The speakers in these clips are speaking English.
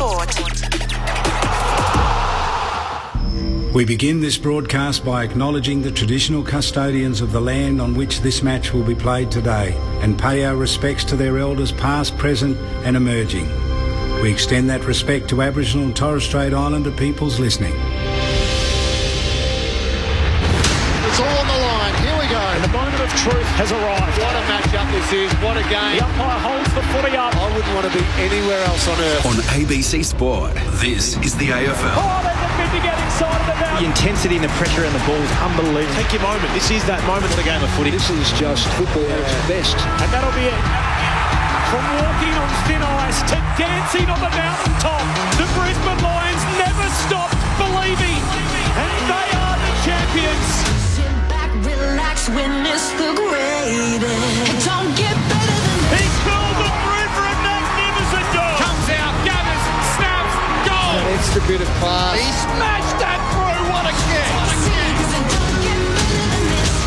Sport. We begin this broadcast by acknowledging the traditional custodians of the land on which this match will be played today and pay our respects to their elders past, present and emerging. We extend that respect to Aboriginal and Torres Strait Islander peoples listening. It's all on the line. Here we go. And the moment of truth has arrived. What a match-up this is. What a game. The umpire holds the footy up. I wouldn't want to be anywhere else on earth. On ABC Sport, this is the AFL. Oh, there's a bit to get excited about. The intensity and the pressure in the ball is unbelievable. Take your moment. This is that moment of the game of footy. This is just football at its best. And that'll be it. From walking on thin ice to dancing on the mountaintop, the Brisbane Lions never stopped believing. And they are the champions. Sit back, relax, witness the greatest. Don't get better than this. He curled the through for a magnificent goal. Comes out, gathers, snaps, goal. An extra bit of class. He smashed that through. What a kick.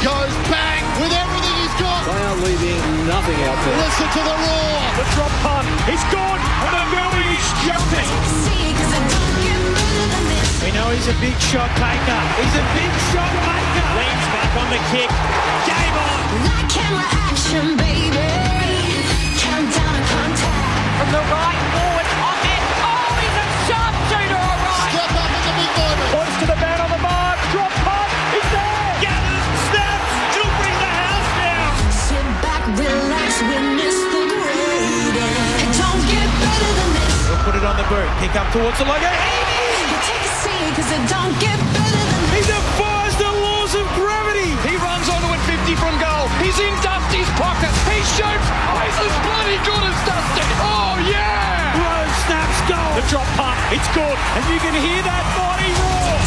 Goes bang with everything he's got. They are leaving nothing out there. Listen to the roar. The drop punt. He's gone. And the building is jumping. We know he's a big shot taker. He's a big shot maker. Leans back on the kick. Game on. Like camera action, baby. Countdown to contact. From the right forward on it. Oh, he's a sharpshooter, all right. Step up in the big moment. Close to the man on the mark. Drop punt. He's there. Gathers. Snaps. He'll bring the house down. Sit back, relax, witness the greatest. Don't get better than this. He'll put it on the boot. Kick up towards the logo. You take a seat, cause it don't get better than He this. defies the laws of gravity. He runs onto it 50 from goal. He's in Dusty's pocket. He shoots. Oh, he's as bloody good as Dusty. Oh, yeah. Rose snaps goal. The drop punt. It's good. And you can hear that body roar.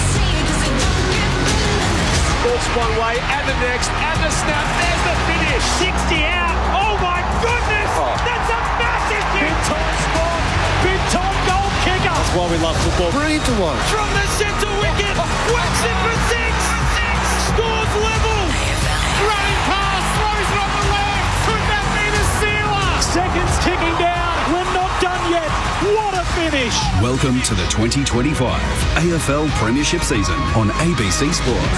Ball's one way and the next and the snap. There's the finish. 60 out. Oh my goodness. Oh. That's a massive big time spot. Big time goal kicker. That's why we love football. Brilliant to watch. From the centre wicket. Whacks it for six. Scores level. Running pass. Throws it on the left. Could that be the sealer? Seconds ticking down. We're not done yet. What a finish. Welcome to the 2025 AFL Premiership season on ABC Sport.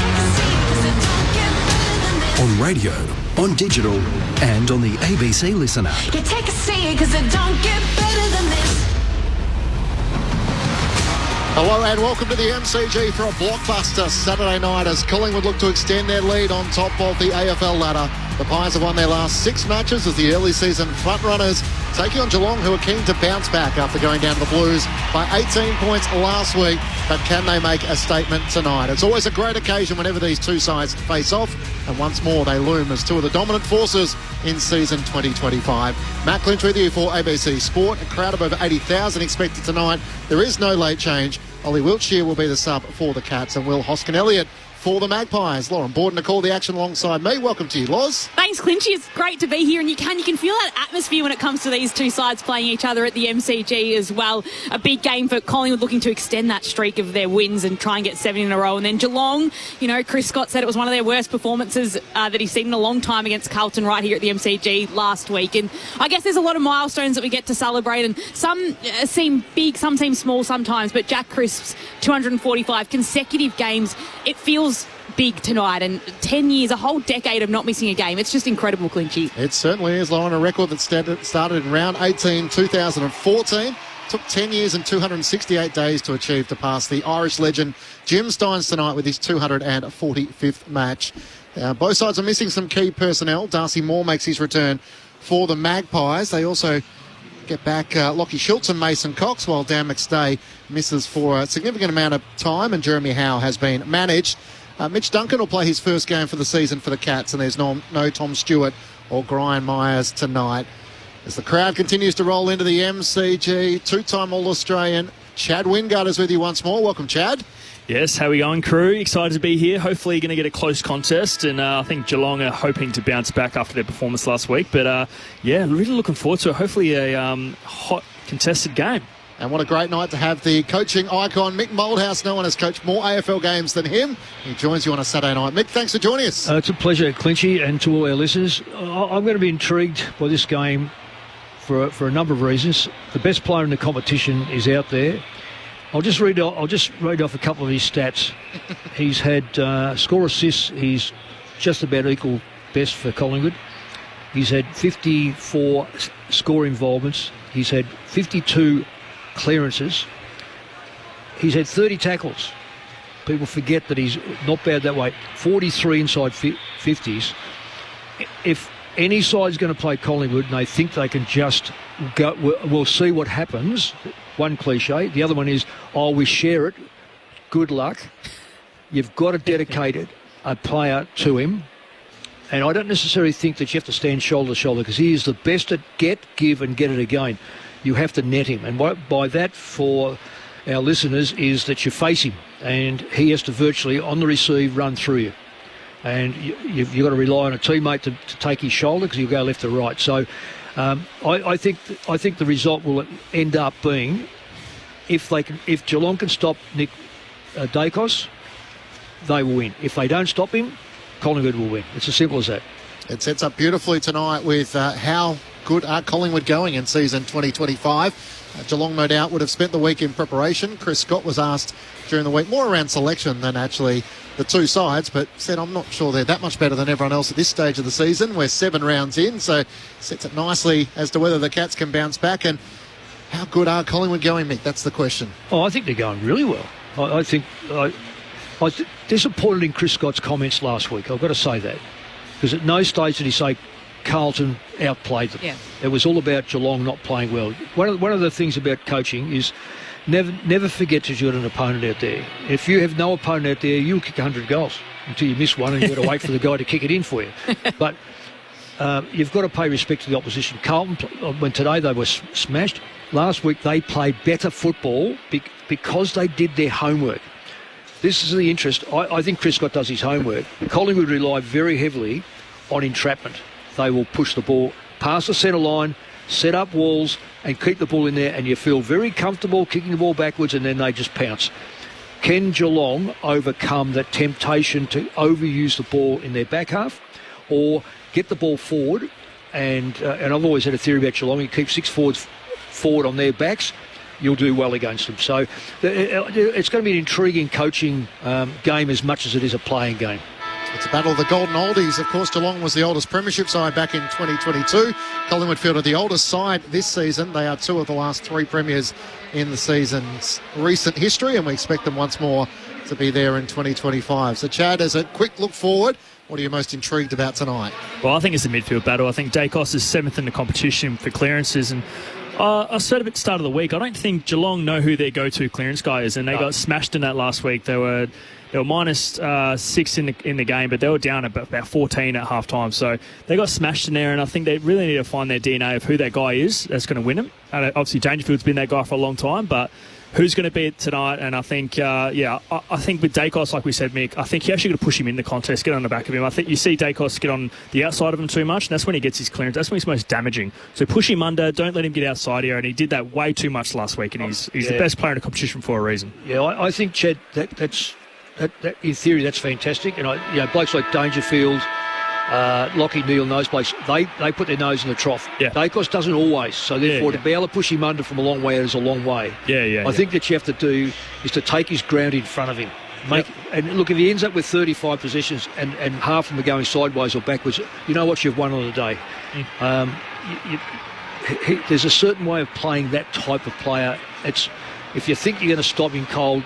On radio, on digital, and on the ABC Listener. You take a seat, cause it don't get better than this. Hello and welcome to the MCG for a blockbuster Saturday night as Collingwood look to extend their lead on top of the AFL ladder. The Pies have won their last 6 matches as the early season frontrunners, taking on Geelong, who are keen to bounce back after going down to the Blues by 18 points last week. But can they make a statement tonight? It's always a great occasion whenever these two sides face off, and once more they loom as two of the dominant forces in season 2025. Matt Clinch with you for ABC Sport. A crowd of over 80,000 expected tonight. There is no late change. Ollie Wiltshire will be the sub for the Cats and Will Hoskin-Elliott for the Magpies. Lauren Borden to call the action alongside me. Welcome to you, Loz. Thanks, Clinchy. It's great to be here, and you can feel that atmosphere when it comes to these two sides playing each other at the MCG as well. A big game for Collingwood, looking to extend that streak of their wins and try and get 7 in a row. And then Geelong, Chris Scott said it was one of their worst performances that he's seen in a long time against Carlton right here at the MCG last week. And I guess there's a lot of milestones that we get to celebrate, and some seem big, some seem small sometimes, but Jack Crisp's 245 consecutive games, it feels big tonight, and 10 years, a whole decade of not missing a game. It's just incredible, Clinchy. It certainly is, Lauren. A record that started in round 18, 2014. Took 10 years and 268 days to achieve, to pass the Irish legend Jim Steins tonight with his 245th match. Both sides are missing some key personnel. Darcy Moore makes his return for the Magpies. They also get back Lockie Schultz and Mason Cox, while Dan McStay misses for a significant amount of time, and Jeremy Howe has been managed. Mitch Duncan will play his first game for the season for the Cats, and there's no Tom Stewart or Brian Myers tonight. As the crowd continues to roll into the MCG, two-time All-Australian Chad Wingard is with you once more. Welcome, Chad. Yes, how are we going, crew? Excited to be here. Hopefully you're going to get a close contest, and I think Geelong are hoping to bounce back after their performance last week. But, really looking forward to it. Hopefully a hot, contested game. And what a great night to have the coaching icon, Mick Moldhouse. No one has coached more AFL games than him. He joins you on a Saturday night. Mick, thanks for joining us. It's a pleasure, Clinchy, and to all our listeners. I'm going to be intrigued by this game for a number of reasons. The best player in the competition is out there. I'll just read off a couple of his stats. He's had score assists. He's just about equal best for Collingwood. He's had 54 score involvements. He's had 52 clearances. He's had 30 tackles. People forget that he's not bad that way. 43 inside 50s. If any side's going to play Collingwood and they think they can just go, we'll see what happens. One cliche. The other one is, we share it. Good luck. You've got to dedicate a player to him. And I don't necessarily think that you have to stand shoulder to shoulder, because he is the best at get, give and get it again. You have to net him. And by that, for our listeners, is that you face him and he has to virtually, on the receive, run through you. And you've got to rely on a teammate to take his shoulder, because he'll go left to right. So I think the result will end up being, if Geelong can stop Nick Dacos, they will win. If they don't stop him, Collingwood will win. It's as simple as that. It sets up beautifully tonight with how good are Collingwood going in season 2025. Geelong, no doubt, would have spent the week in preparation. Chris Scott was asked during the week more around selection than actually the two sides, but said, I'm not sure they're that much better than everyone else at this stage of the season. We're 7 rounds in, so sets it nicely as to whether the Cats can bounce back. And how good are Collingwood going, Mick? That's the question. I think they're going really well. I was disappointed in Chris Scott's comments last week. I've got to say that, because at no stage did he say Carlton outplayed them. Yeah. It was all about Geelong not playing well. One of the things about coaching is never forget that you've got an opponent out there. If you have no opponent out there, you'll kick 100 goals until you miss one and you've got to wait for the guy to kick it in for you. But you've got to pay respect to the opposition. Carlton, when today they were smashed, last week they played better football because they did their homework. This is the interest. I think Chris Scott does his homework. Collingwood rely very heavily on entrapment. They will push the ball past the centre line, set up walls and keep the ball in there, and you feel very comfortable kicking the ball backwards, and then they just pounce. Can Geelong overcome that temptation to overuse the ball in their back half, or get the ball forward? And I've always had a theory about Geelong. You keep 6 forwards forward on their backs, you'll do well against them. So it's going to be an intriguing coaching game as much as it is a playing game. It's a battle of the golden oldies. Of course, Geelong was the oldest premiership side back in 2022. Collingwood fielded the oldest side this season. They are 2 of the last 3 premiers in the season's recent history, and we expect them once more to be there in 2025. So, Chad, as a quick look forward, what are you most intrigued about tonight? Well, I think it's the midfield battle. I think Dacos is 7th in the competition for clearances, and I said at the start of the week, I don't think Geelong know who their go-to clearance guy is, and they got smashed in that last week. They were minus 6 in the game, but they were down about 14 at half-time. So they got smashed in there, and I think they really need to find their DNA of who that guy is that's going to win them. And obviously, Dangerfield's been that guy for a long time, but who's going to be it tonight? And I think, I think with Dacos, like we said, Mick, I think you actually got to push him in the contest, get on the back of him. I think you see Dacos get on the outside of him too much, and that's when he gets his clearance. That's when he's most damaging. So push him under, don't let him get outside here, and he did that way too much last week, and he's the best player in the competition for a reason. Yeah, I think, Chad, that's in theory, that's fantastic. And blokes like Dangerfield, Lockie Neal, and those blokes, they put their nose in the trough. Yeah. Dacos doesn't always, so therefore to be able to push him under from a long way is a long way. I think that you have to do is to take his ground in front of him. And look, if he ends up with 35 possessions and half of them are going sideways or backwards, you know what, you've won on the day. There's a certain way of playing that type of player. If you think you're going to stop him cold,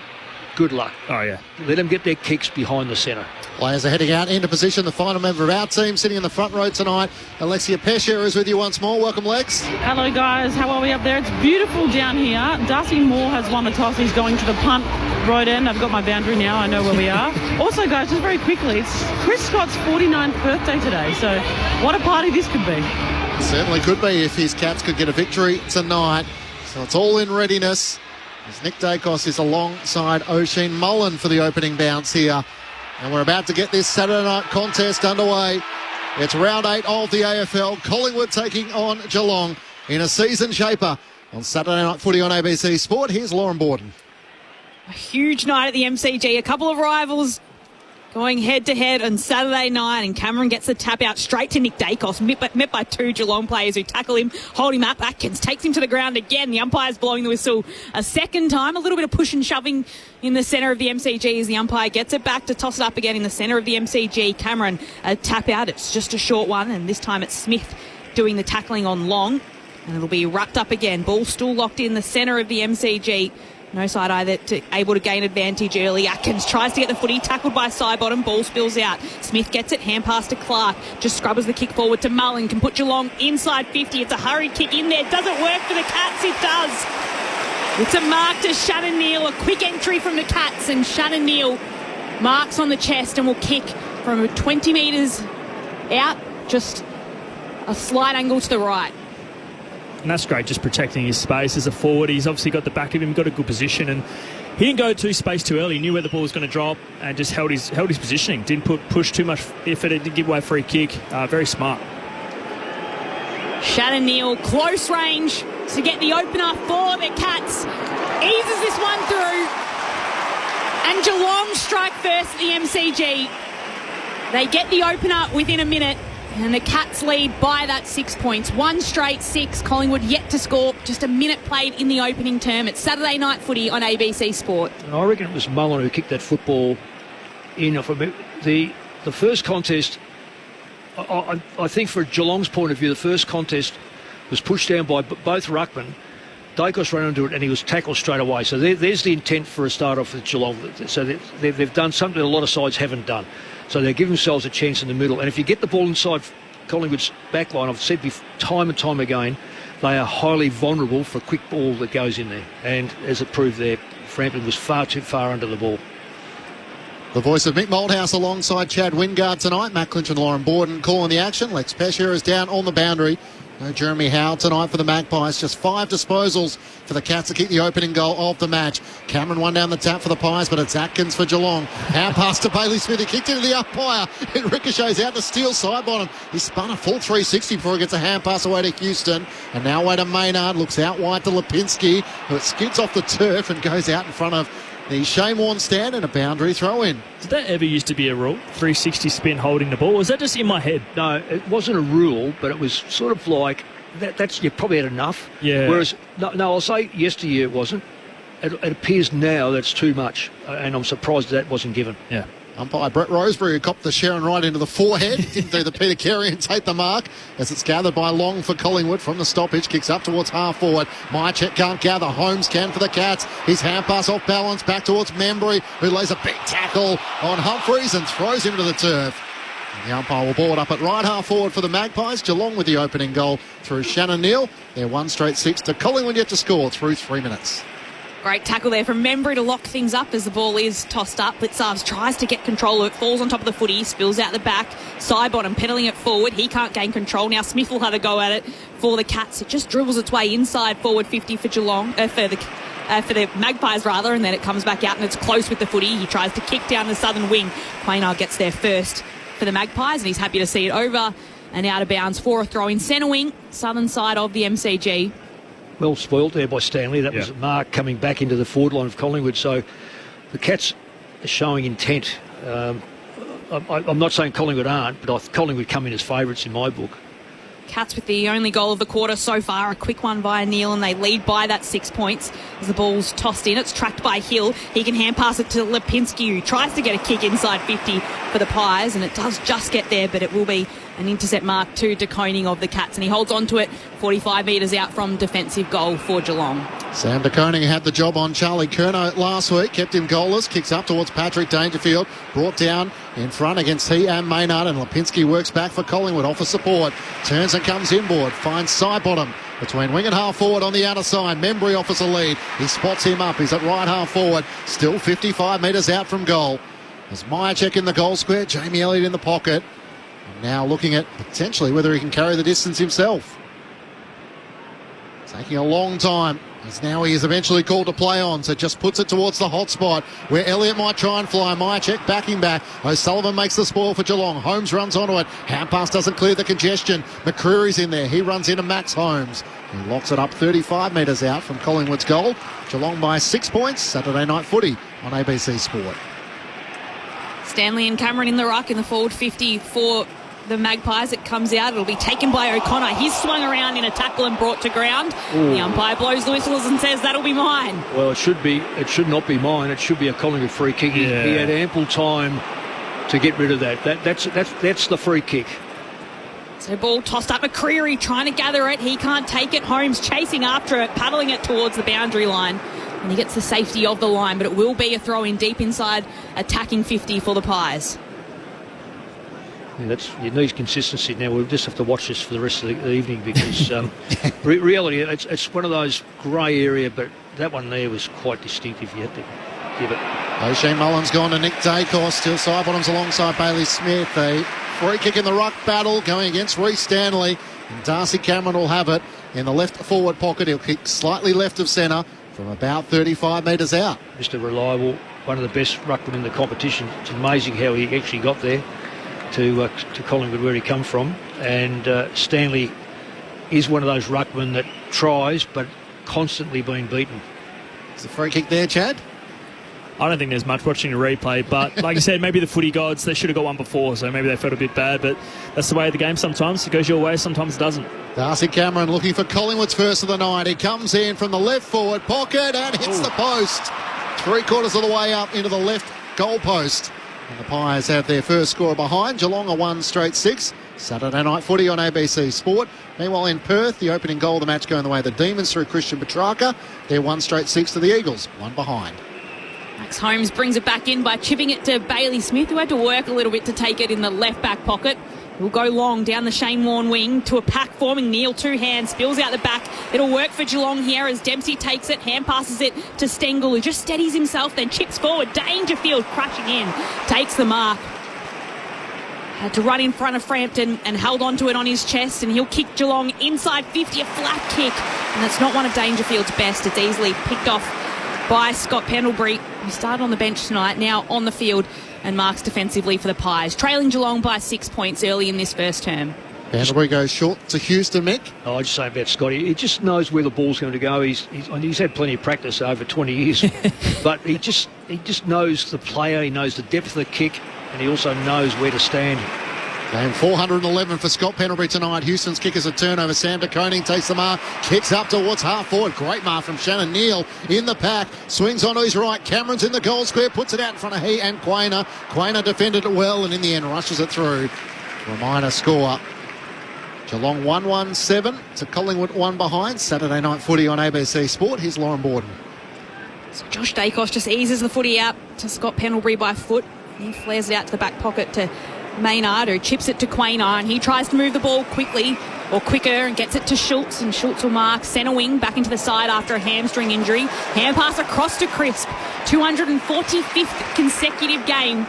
good luck. Oh, yeah. Let them get their kicks behind the centre. Players are heading out into position. The final member of our team sitting in the front row tonight, Alexia Pescia, is with you once more. Welcome, Lex. Hello, guys. How are we up there? It's beautiful down here. Darcy Moore has won the toss. He's going to the punt road end. I've got my boundary now. I know where we are. Also, guys, just very quickly, it's Chris Scott's 49th birthday today. So what a party this could be. It certainly could be if his Cats could get a victory tonight. So it's all in readiness, as Nick Dacos is alongside Oisin Mullen for the opening bounce here. And we're about to get this Saturday night contest underway. It's round 8 of the AFL. Collingwood taking on Geelong in a season shaper on Saturday Night Footy on ABC Sport. Here's Lauren Borden. A huge night at the MCG. A couple of rivals going head-to-head on Saturday night, and Cameron gets the tap out straight to Nick Dacos, met by two Geelong players who tackle him, hold him up. Atkins takes him to the ground again. The umpire's blowing the whistle a second time. A little bit of push and shoving in the centre of the MCG as the umpire gets it back to toss it up again in the centre of the MCG. Cameron, a tap out. It's just a short one, and this time it's Smith doing the tackling on Long, and it'll be wrapped up again. Ball still locked in the centre of the MCG. No side either able to gain advantage early. Atkins tries to get the footy, tackled by Sidebottom. Ball spills out. Smith gets it, hand pass to Clark. Just scrubbers the kick forward to Mullen. Can put Geelong inside 50. It's a hurried kick in there. Does it work for the Cats? It does. It's a mark to Shannon Neal. A quick entry from the Cats, and Shannon Neal marks on the chest and will kick from 20 metres out, just a slight angle to the right. And that's great, just protecting his space as a forward. He's obviously got the back of him, got a good position, and he didn't go to space too early. He knew where the ball was going to drop and just held his positioning. Didn't push too much effort. It didn't give away a free kick. Very smart. Shannon Neal, close range to get the opener for the Cats. Eases this one through. And Geelong strike first at the MCG. They get the opener within a minute. And the Cats lead by that 6 points. One straight 6. Collingwood yet to score. Just a minute played in the opening term. It's Saturday night footy on ABC Sport. I reckon it was Mullen who kicked that football in. The first contest, I think for Geelong's point of view, the first contest was pushed down by both ruckmen. Dacos ran into it and he was tackled straight away. So there's the intent for a start off with Geelong. So they've done something that a lot of sides haven't done. So they give themselves a chance in the middle. And if you get the ball inside Collingwood's back line, I've said time and time again, they are highly vulnerable for a quick ball that goes in there. And as it proved there, Frampton was far too far under the ball. The voice of Mick Malthouse alongside Chad Wingard tonight. Matt Clinch and Lauren Borden calling the action. Lex Pesher is down on the boundary. No Jeremy Howe tonight for the Magpies. Just 5 disposals for the Cats to keep the opening goal of the match. Cameron one down the tap for the Pies, but it's Atkins for Geelong. Hand pass to Bailey Smith. He kicked into the umpire. It ricochets out to Steele Sidebottom. He spun a full 360 before he gets a hand pass away to Houston. And now away to Maynard. Looks out wide to Lipinski, who skids off the turf and goes out in front of the Shane Warne stand, and a boundary throw in. Did that ever used to be a rule? 360 spin holding the ball? Was that just in my head? No, it wasn't a rule, but it was sort of like that's you probably had enough. Yeah. Whereas no, I'll say yesteryear it wasn't. It appears now that's too much, and I'm surprised that wasn't given. Yeah. Umpire Brett Roseberry, who copped the Sharon right into the forehead, didn't do the Peter Carey and take the mark, as it's gathered by Long for Collingwood from the stoppage, kicks up towards half forward. Mychek can't gather, Holmes can for the Cats. His hand pass off balance, back towards Membry, who lays a big tackle on Humphreys and throws him to the turf. And the umpire will board up at right half forward for the Magpies. Geelong with the opening goal through Shannon Neal. They're 1 straight 6 to Collingwood yet to score through 3 minutes. Great tackle there from Membry to lock things up as the ball is tossed up. Blitzarves tries to get control of it, falls on top of the footy, spills out the back. Sidebottom peddling it forward. He can't gain control. Now Smith will have a go at it for the Cats. It just dribbles its way inside forward 50 for Geelong, for the Magpies rather, and then it comes back out and it's close with the footy. He tries to kick down the southern wing. Quaynard gets there first for the Magpies, and he's happy to see it over and out of bounds for a throw in centre wing, southern side of the MCG. Well spoilt there by Stanley. That was a mark coming back into the forward line of Collingwood. So the Cats are showing intent. I'm not saying Collingwood aren't, but Collingwood come in as favourites in my book. Cats with the only goal of the quarter so far, a quick one by Neal, and they lead by that 6 points as the ball's tossed in. It's tracked by Hill. He can hand pass it to Lipinski, who tries to get a kick inside 50 for the Pies, and it does just get there, but it will be an intercept mark to De Koning of the Cats, and he holds on to it 45 metres out from defensive goal for Geelong. Sam De Koning had the job on Charlie Curnow last week, kept him goalless, kicks up towards Patrick Dangerfield, brought down in front against he and Maynard, and Lipinski works back for Collingwood, offers support, turns and comes inboard, finds Sidebottom between wing and half forward on the outer side. Membry offers a lead, he spots him up, he's at right half forward, still 55 metres out from goal. There's Mychek in the goal square, Jamie Elliott in the pocket, and now looking at potentially whether he can carry the distance himself. Taking a long time, as now he is eventually called to play on, so just puts it towards the hot spot where Elliott might try and fly. Mychek backing back. O'Sullivan makes the spoil for Geelong. Holmes runs onto it. Hand pass doesn't clear the congestion. McCreary's in there. He runs into Max Holmes. He locks it up 35 metres out from Collingwood's goal. Geelong by 6 points. Saturday night footy on ABC Sport. Stanley and Cameron in the ruck in the forward 50 for the Magpies. It comes out. It'll be taken by O'Connor. He's swung around in a tackle and brought to ground. Ooh. The umpire blows the whistles and says that'll be mine. Well, it should not be mine. It should be a Collingwood free kick. Yeah. He had ample time to get rid of that. That's the free kick. So ball tossed up. McCreery trying to gather it. He can't take it. Holmes chasing after it, paddling it towards the boundary line. And he gets the safety of the line, but it will be a throw in deep inside attacking 50 for the Pies. Yeah, you need consistency now. We'll just have to watch this for the rest of the evening because reality, it's one of those grey area, but that one there was quite distinctive. You had to give it. O'Shea Mullen's gone to Nick Dacos, still side bottoms alongside Bailey Smith. A free kick in the ruck battle going against Reece Stanley. And Darcy Cameron will have it in the left forward pocket. He'll kick slightly left of centre from about 35 metres out. Mr. Reliable, one of the best ruckmen in the competition. It's amazing how he actually got there to Collingwood, where he come from. And Stanley is one of those ruckmen that tries but constantly being beaten. It's a free kick there, Chad. I don't think there's much watching a replay, but like I said, maybe the footy gods, they should have got one before, so maybe they felt a bit bad, but that's the way of the game sometimes. It goes your way, sometimes it doesn't. Darcy Cameron looking for Collingwood's first of the night. He comes in from the left forward pocket and hits the post. 3/4 of the way up into the left goal post. And the Pies have their first scorer behind. Geelong are 1 straight 6. Saturday night footy on ABC Sport. Meanwhile in Perth, the opening goal of the match going the way of the Demons through Christian Petrarca. They're 1 straight 6 to the Eagles, 1 behind. Max Holmes brings it back in by chipping it to Bailey Smith, who had to work a little bit to take it in the left back pocket. Will go long down the Shane Warne wing to a pack forming. Neil, 2 hands, spills out the back. It'll work for Geelong here as Dempsey takes it, hand passes it to Stengel, who just steadies himself, then chips forward. Dangerfield crashing in, takes the mark. Had to run in front of Frampton and held onto it on his chest, and he'll kick Geelong inside 50, a flat kick. And that's not one of Dangerfield's best. It's easily picked off by Scott Pendlebury, who started on the bench tonight, now on the field and marks defensively for the Pies. Trailing Geelong by 6 points early in this first term. Pendlebury goes short to Houston, Mick. I just say about Scotty, he just knows where the ball's going to go. He's had plenty of practice over 20 years, but he just knows the player, he knows the depth of the kick, and he also knows where to stand. Game 411 for Scott Pendlebury tonight. Houston's kick is a turnover. Sam de Koning takes the mark, kicks up towards half forward. Great mark from Shannon Neal in the pack. Swings onto his right. Cameron's in the goal square, puts it out in front of he and Quainer. Quainer defended it well and in the end rushes it through for a minor score. Geelong 1-1-7 to Collingwood 1 behind. Saturday night footy on ABC Sport. Here's Lauren Borden. So Josh Dacos just eases the footy out to Scott Pendlebury by foot. He flares it out to the back pocket to Maynard, who chips it to Quainer, and he tries to move the ball quickly or quicker and gets it to Schultz, and Schultz will mark centre wing back into the side after a hamstring injury. Hand pass across to Crisp. 245th consecutive game.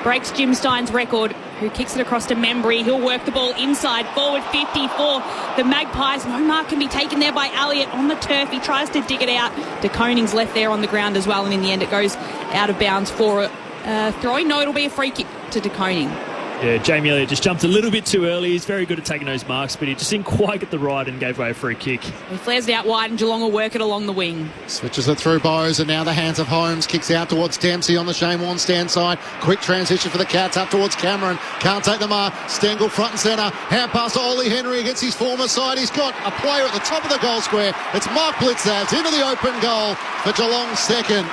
Breaks Jim Stein's record, who kicks it across to Membry. He'll work the ball inside, forward 50 for the Magpies. No mark can be taken there by Elliott on the turf. He tries to dig it out. De Koning's left there on the ground as well, and in the end it goes out of bounds for a throw. No, it'll be a free kick to De Koning. Yeah, Jamie Elliott just jumped a little bit too early. He's very good at taking those marks, but he just didn't quite get the ride and gave away a free kick. He flares it out wide and Geelong will work it along the wing. Switches it through Bowes and now the hands of Holmes. Kicks out towards Dempsey on the Shane Warne stand side. Quick transition for the Cats up towards Cameron. Can't take the mark. Stengel front and centre. Hand pass to Ollie Henry against his former side. He's got a player at the top of the goal square. It's Mark Blitzavs into the open goal for Geelong's second.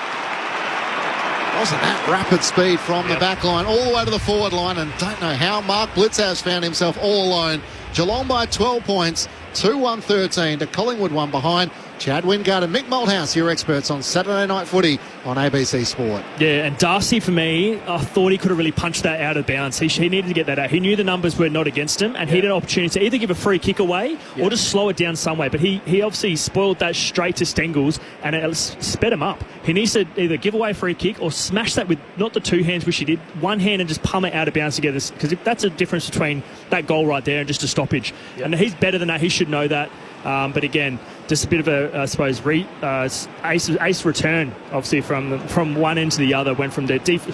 Wasn't that rapid speed from the back line all the way to the forward line, and don't know how Mark Blitzhouse found himself all alone. Geelong by 12 points, 2-1-13 to Collingwood 1 behind. Chad Wingard and Mick Malthouse, your experts on Saturday Night Footy on ABC Sport. Yeah, and Darcy, for me, I thought he could have really punched that out of bounds. He needed to get that out. He knew the numbers were not against him, and he had an opportunity to either give a free kick away or just slow it down some way. But he obviously spoiled that straight to Stengels, and it sped him up. He needs to either give away a free kick or smash that with not the 2 hands, which he did, 1 hand, and just palm it out of bounds together. Because that's a difference between that goal right there and just a stoppage. Yep. And he's better than that. He should know that. But again, just a bit of a, I suppose, ace return, obviously, from one end to the other. Went from their Geelong's,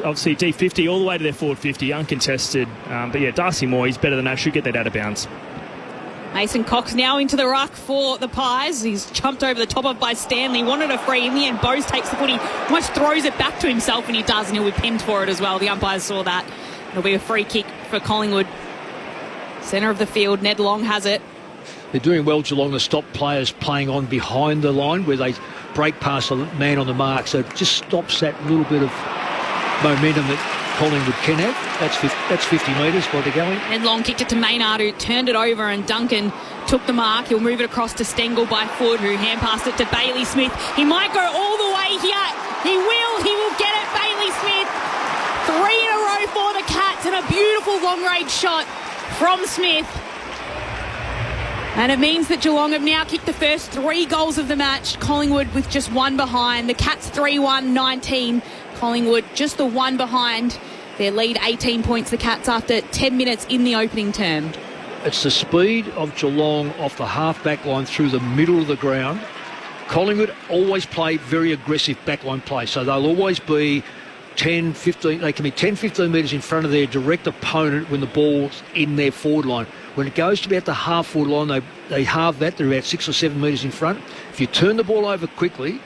obviously, D50 all the way to their forward 50, uncontested. But yeah, Darcy Moore, he's better than that. Should get that out of bounds. Mason Cox now into the ruck for the Pies. He's jumped over the top of by Stanley. Wanted a free. In the end, Bose takes the footy. Almost throws it back to himself, and he does, and he'll be pinned for it as well. The umpires saw that. It'll be a free kick for Collingwood. Centre of the field, Ned Long has it. They're doing well, Geelong, to stop players playing on behind the line where they break past the man on the mark. So it just stops that little bit of momentum that Collingwood can have. That's 50 metres by the going. Ned Long kicked it to Maynard, who turned it over, and Duncan took the mark. He'll move it across to Stengel by foot, who hand passed it to Bailey Smith. He might go all the way here. He will get it, Bailey Smith. 3 in a row for the Cats, and a beautiful long-range shot from Smith. And it means that Geelong have now kicked the first 3 goals of the match. Collingwood with just 1 behind. The Cats 3-1-19. Collingwood just the 1 behind. Their lead 18 points, the Cats, after 10 minutes in the opening term. It's the speed of Geelong off the half-back line through the middle of the ground. Collingwood always play very aggressive backline play, so they'll always be 10, 15, they can be 10, 15 metres in front of their direct opponent when the ball's in their forward line. When it goes to about the half-forward line, they halve that. They're about 6 or 7 metres in front. If you turn the ball over quickly,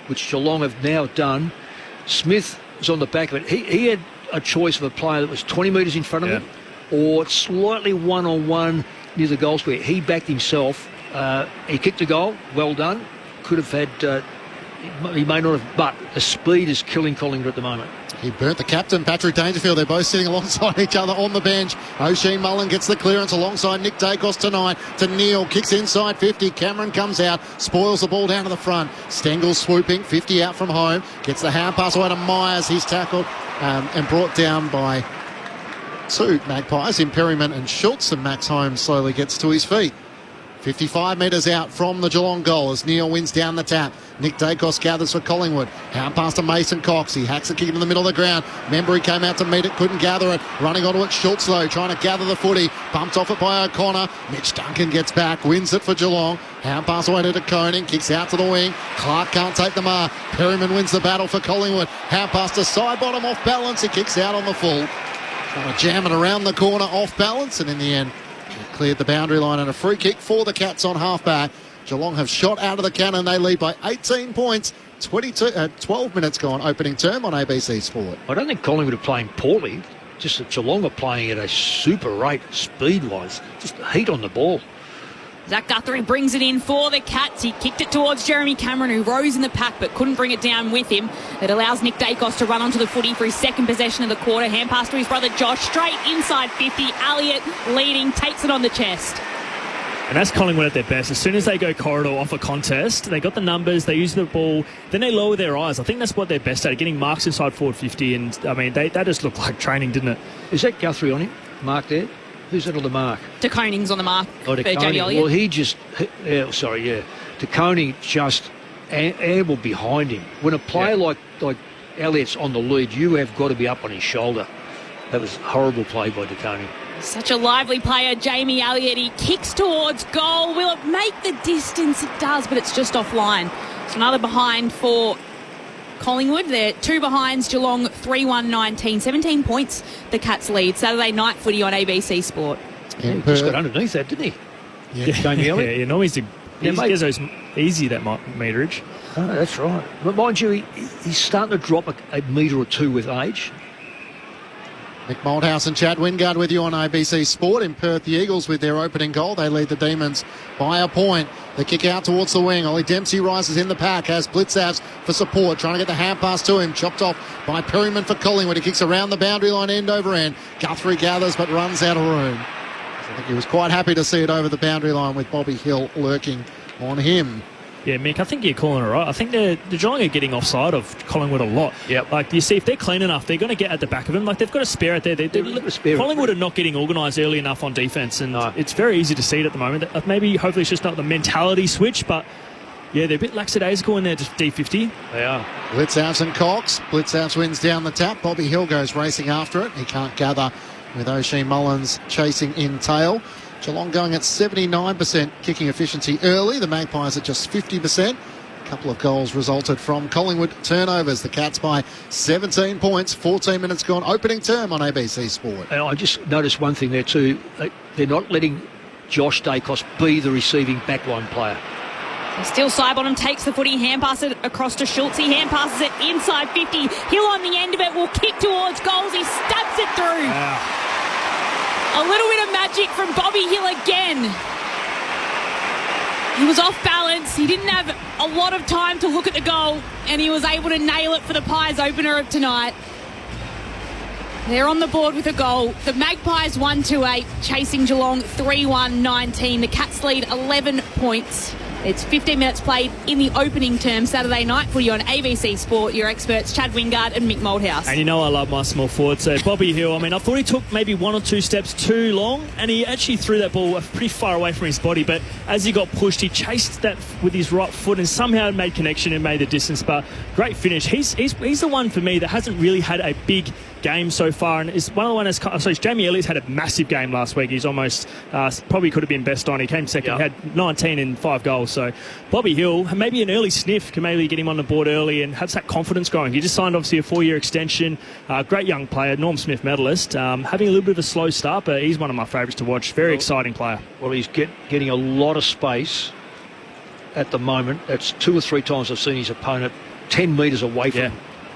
which Geelong have now done, Smith is on the back of it. He had a choice of a player that was 20 metres in front of him or slightly one-on-one near the goal square. He backed himself. He kicked a goal. Well done. Could have had... he may not have, but the speed is killing Collingwood at the moment. He burnt the captain, Patrick Dangerfield. They're both sitting alongside each other on the bench. O'Shea Mullen gets the clearance alongside Nick Dacos tonight to Neil. Kicks inside 50. Cameron comes out, spoils the ball down to the front. Stengel swooping, 50 out from home. Gets the hand pass away to Myers. He's tackled and brought down by 2 Magpies, Imperiman and Schultz. And Max Holmes slowly gets to his feet. 55 metres out from the Geelong goal as Neil wins down the tap. Nick Dacos gathers for Collingwood. Hand pass to Mason Cox. He hacks a kick into the middle of the ground. Membry came out to meet it, couldn't gather it. Running onto it, Schultz though, trying to gather the footy. Bumped off it by O'Connor. Mitch Duncan gets back, wins it for Geelong. Hand pass away to Koning, kicks out to the wing. Clark can't take the mark. Perryman wins the battle for Collingwood. Hand pass to side bottom off balance. He kicks out on the full. Trying to jam it around the corner off balance, and in the end, cleared the boundary line, and a free kick for the Cats on half-back. Geelong have shot out of the cannon. They lead by 18 points. 12 minutes gone, opening term on ABC Sport. I don't think Collingwood are playing poorly. Just that Geelong are playing at a super rate, speed-wise. Just heat on the ball. Zach Guthrie brings it in for the Cats. He kicked it towards Jeremy Cameron, who rose in the pack but couldn't bring it down with him. It allows Nick Dacos to run onto the footy for his second possession of the quarter. Hand pass to his brother Josh, straight inside 50. Elliott leading, takes it on the chest. And that's Collingwood at their best. As soon as they go corridor off a contest, they got the numbers, they use the ball, then they lower their eyes. I think that's what they're best at, getting marks inside forward 50. And, I mean, that just looked like training, didn't it? Is that Guthrie on him? Mark there? Who's that on the mark? De Koning's on the mark for Koning. Jamie Elliott. Well, De Koning just ambled behind him. When a player like Elliott's on the lead, you have got to be up on his shoulder. That was a horrible play by De Koning. Such a lively player, Jamie Elliott. He kicks towards goal. Will it make the distance? It does, but it's just offline. So another behind for Collingwood. They're 2 behinds. Geelong 3-1-19. 17 points the Cats lead. Saturday night footy on ABC Sport. Yeah, he just got underneath that, didn't he? Yeah, Jamie Elliott. Yeah, normally he gets those easy, that meterage. Oh, that's right. But mind you, he's starting to drop a metre or 2 with age. Nick Malthouse and Chad Wingard with you on ABC Sport. In Perth, the Eagles with their opening goal. They lead the Demons by a point. The kick out towards the wing. Ollie Dempsey rises in the pack, has Blitzavs for support, trying to get the hand pass to him. Chopped off by Perryman for Collingwood. He kicks around the boundary line end over end. Guthrie gathers but runs out of room. I think he was quite happy to see it over the boundary line with Bobby Hill lurking on him. Yeah, Mick, I think you're calling it right. I think the Geelong are getting offside of Collingwood a lot. Yep. Like, you see, if they're clean enough, they're going to get at the back of him. Like, they've got a spare it there. Collingwood are not getting organised early enough on defence, and it's very easy to see it at the moment. Maybe, hopefully, it's just not the mentality switch, but, yeah, they're a bit lackadaisical in there, just D50. They are. Blitzhouse and Cox. Blitzhouse wins down the tap. Bobby Hill goes racing after it. He can't gather with O'Shea Mullins chasing in tail. Geelong going at 79% kicking efficiency early. The Magpies at just 50%. A couple of goals resulted from Collingwood turnovers. The Cats by 17 points. 14 minutes gone. Opening term on ABC Sport. And I just noticed one thing there too. They're not letting Josh Dacos be the receiving backline player. Still Sidebottom takes the footy, hand passes it across to Schultz. He hand passes it inside 50. Hill on the end of it will kick towards goals. He stabs it through. Wow. A little bit of magic from Bobby Hill again. He was off balance. He didn't have a lot of time to look at the goal, and he was able to nail it for the Pies opener of tonight. They're on the board with a goal. The Magpies 1-2-8, chasing Geelong 3-1-19. The Cats lead 11 points. It's 15 minutes played in the opening term Saturday night footy on ABC Sport. Your experts, Chad Wingard and Mick Moldhouse. And you know I love my small forward. So Bobby Hill, I mean, I thought he took maybe 1 or 2 steps too long, and he actually threw that ball pretty far away from his body. But as he got pushed, he chased that with his right foot and somehow made connection and made the distance. But great finish. He's the one for me that hasn't really had a big game so far, and is one of the ones. So Jamie Elliott's had a massive game last week. He's almost probably could have been best on. He came second. He had 19 and 5 goals. So Bobby Hill, maybe an early sniff can maybe get him on the board early and have that confidence going. He just signed obviously a 4-year extension. Great young player, Norm Smith medalist. Having a little bit of a slow start, but he's one of my favourites to watch. Very exciting player. Well, he's getting a lot of space at the moment. That's 2 or 3 times I've seen his opponent 10 metres away from him,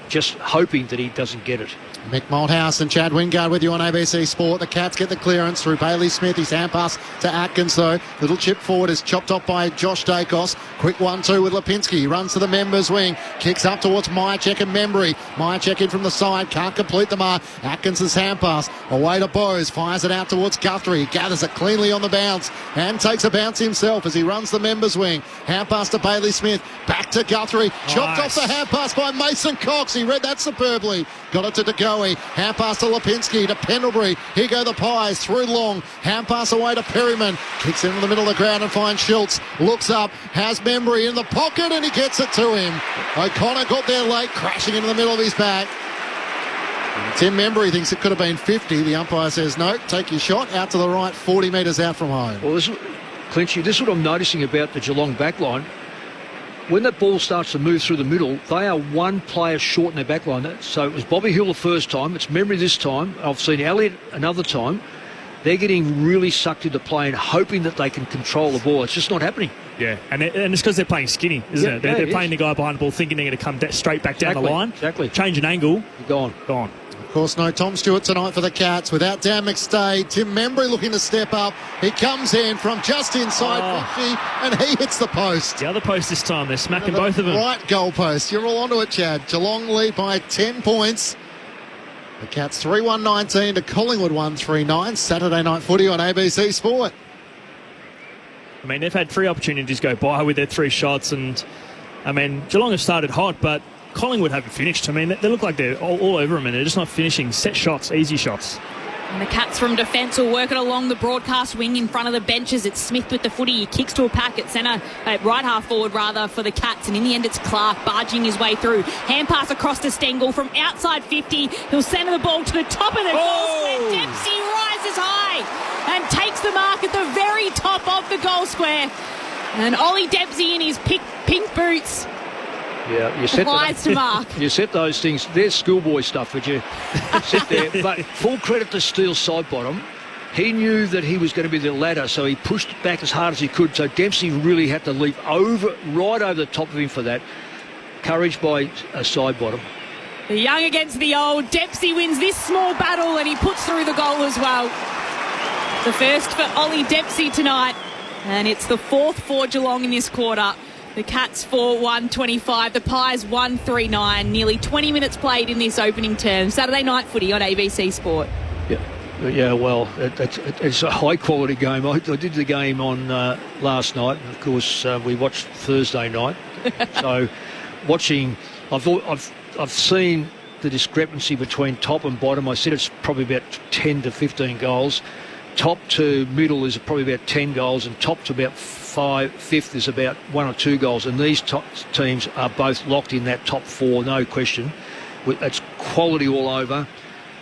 just hoping that he doesn't get it. Mick Moldhouse and Chad Wingard with you on ABC Sport. The Cats get the clearance through Bailey Smith. His hand pass to Atkins, though. Little chip forward is chopped off by Josh Dacos. Quick 1-2 with Lipinski. He runs to the members' wing. Kicks up towards Myercheck and Membry. Myercheck in from the side. Can't complete the mark. Atkins' hand pass. Away to Bose. Fires it out towards Guthrie. He gathers it cleanly on the bounce and takes a bounce himself as he runs the members' wing. Hand pass to Bailey Smith. Back to Guthrie. Chopped off the hand pass by Mason Cox. He read that superbly. Got it to DeGoey. Hand pass to Lipinski, to Pendlebury. Here go the Pies, through long. Hand pass away to Perryman. Kicks into the middle of the ground and finds Schultz. Looks up, has Membry in the pocket, and he gets it to him. O'Connor got there late, crashing into the middle of his back. And Tim Membry thinks it could have been 50. The umpire says, no, take your shot. Out to the right, 40 metres out from home. Well, Clinchy, this is what I'm noticing about the Geelong backline. When that ball starts to move through the middle, they are one player short in their backline. So it was Bobby Hill the first time. It's Membry this time. I've seen Elliott another time. They're getting really sucked into play and hoping that they can control the ball. It's just not happening. Yeah, and it's because they're playing skinny, isn't it? They're playing the guy behind the ball thinking they're going to come straight back down the line. Exactly. Change an angle. Gone. Of course, no Tom Stewart tonight for the Cats. Without Dan McStay, Tim Membry looking to step up. He comes in from just inside 50 and he hits the post. The other post this time. They're smacking both of them. Right goal post. You're all onto it, Chad. Geelong lead by 10 points. The Cats 3-1-19 to Collingwood 1-3-9. Saturday night footy on ABC Sport. I mean, they've had 3 opportunities go by with their 3 shots, and I mean, Geelong have started hot, but Collingwood haven't finished. I mean, they look like they're all over them, and they're just not finishing. Set shots, easy shots. And the Cats from defence will work it along the broadcast wing in front of the benches. It's Smith with the footy. He kicks to a pack at centre, right half forward rather, for the Cats. And in the end, it's Clark barging his way through. Hand pass across to Stengel from outside 50. He'll send the ball to the top of the goal square. Dempsey rises high and takes the mark at the very top of the goal square. And Ollie Dempsey in his pink boots. Yeah, you set those things. There's schoolboy stuff, would you? Sit there. But full credit to Steele Sidebottom. He knew that he was going to be the ladder, so he pushed it back as hard as he could. So Dempsey really had to leap right over the top of him for that. Courage by Sidebottom. The young against the old. Dempsey wins this small battle and he puts through the goal as well. The first for Ollie Dempsey tonight. And it's the 4th for Geelong in this quarter. The Cats 4-1-25. The Pies 1-3-9. Nearly 20 minutes played in this opening term. Saturday night footy on ABC Sport. Yeah, well, it's a high-quality game. I did the game on last night. And of course, we watched Thursday night. So watching, I've seen the discrepancy between top and bottom. I said it's probably about 10 to 15 goals. Top to middle is probably about 10 goals, and top to about 5th is about 1 or 2 goals. And these top teams are both locked in that top 4, no question. It's quality all over.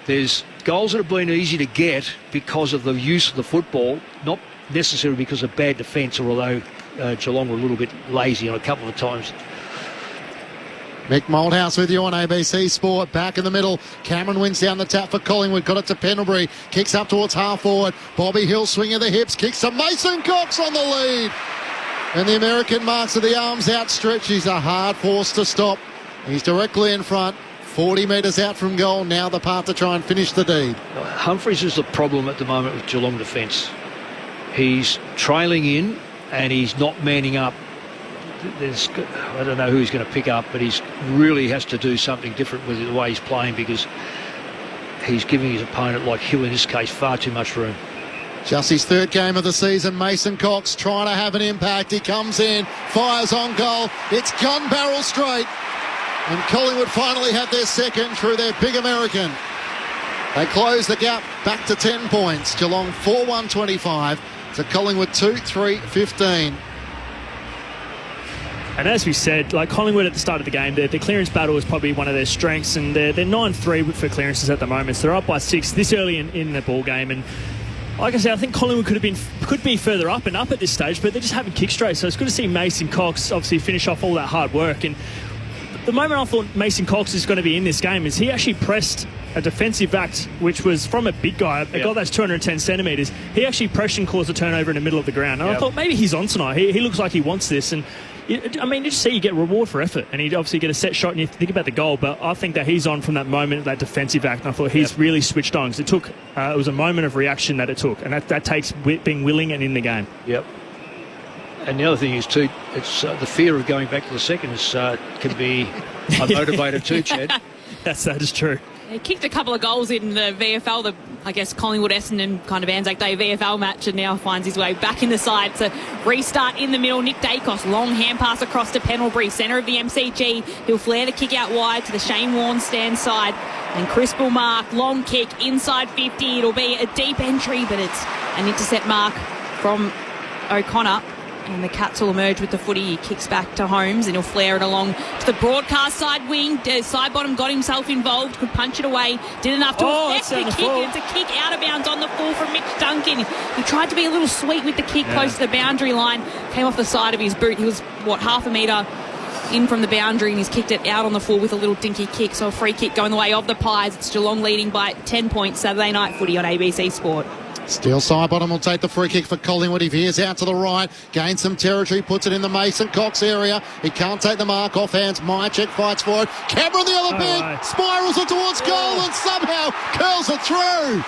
There's goals that have been easy to get because of the use of the football, not necessarily because of bad defence, although Geelong were a little bit lazy on a couple of times. Mick Moldhouse with you on ABC Sport. Back in the middle. Cameron wins down the tap for Collingwood. Got it to Pendlebury. Kicks up towards half forward. Bobby Hill swinging the hips. Kicks to Mason Cox on the lead. And the American marks of the arms outstretched. He's a hard force to stop. He's directly in front. 40 metres out from goal. Now the path to try and finish the deed. Humphries is the problem at the moment with Geelong defence. He's trailing in and he's not manning up. I don't know who he's going to pick up, but he's really has to do something different with the way he's playing, because he's giving his opponent, like Hill in this case, far too much room. Just his third game of the season. Mason Cox trying to have an impact. He comes in, fires on goal. It's gun barrel straight. And Collingwood finally had their second through their big American. They close the gap back to 10 points. Geelong 4-1-25 to Collingwood 2-3-15. And as we said, like Collingwood at the start of the game, the clearance battle is probably one of their strengths, and they're 9-3 for clearances at the moment. So they're up by 6 this early in the ball game. And like I said, I think Collingwood could be further up and up at this stage, but they just haven't kicked straight. So it's good to see Mason Cox obviously finish off all that hard work. And the moment I thought Mason Cox is going to be in this game is he actually pressed a defensive act, which was from a big guy, a guy that's 210 centimetres. He actually pressed and caused a turnover in the middle of the ground. And I thought maybe he's on tonight. He looks like he wants this. And I mean, you just see you get reward for effort, and he'd obviously get a set shot, and you think about the goal, but I think that he's on from that moment, that defensive act, and I thought he's really switched on, because it was a moment of reaction that it took, and that takes being willing and in the game. Yep. And the other thing is too, it's the fear of going back to the seconds can be a motivator too, Chad. That is true. He kicked a couple of goals in the VFL, I guess Collingwood Essendon kind of Anzac Day VFL match, and now finds his way back in the side. So restart in the middle. Nick Dacos, long hand pass across to Pendlebury, centre of the MCG. He'll flare the kick out wide to the Shane Warne stand side. And Crisp will mark, long kick inside 50. It'll be a deep entry, but it's an intercept mark from O'Connor. And the Cats will emerge with the footy. He kicks back to Holmes, and he'll flare it along to the broadcast side wing. Side bottom got himself involved, could punch it away, did enough to affect the kick. It's a kick out of bounds on the full from Mitch Duncan. He tried to be a little sweet with the kick close to the boundary line. Came off the side of his boot. He was, half a metre in from the boundary, and he's kicked it out on the full with a little dinky kick. So a free kick going the way of the Pies. It's Geelong leading by 10 points. Saturday night footy on ABC Sport. Still Sidebottom will take the free kick for Collingwood. He veers out to the right, gains some territory, puts it in the Mason Cox area. He can't take the mark off hands. Mychek fights for it. Cameron the other big, spirals it towards goal and somehow curls it through.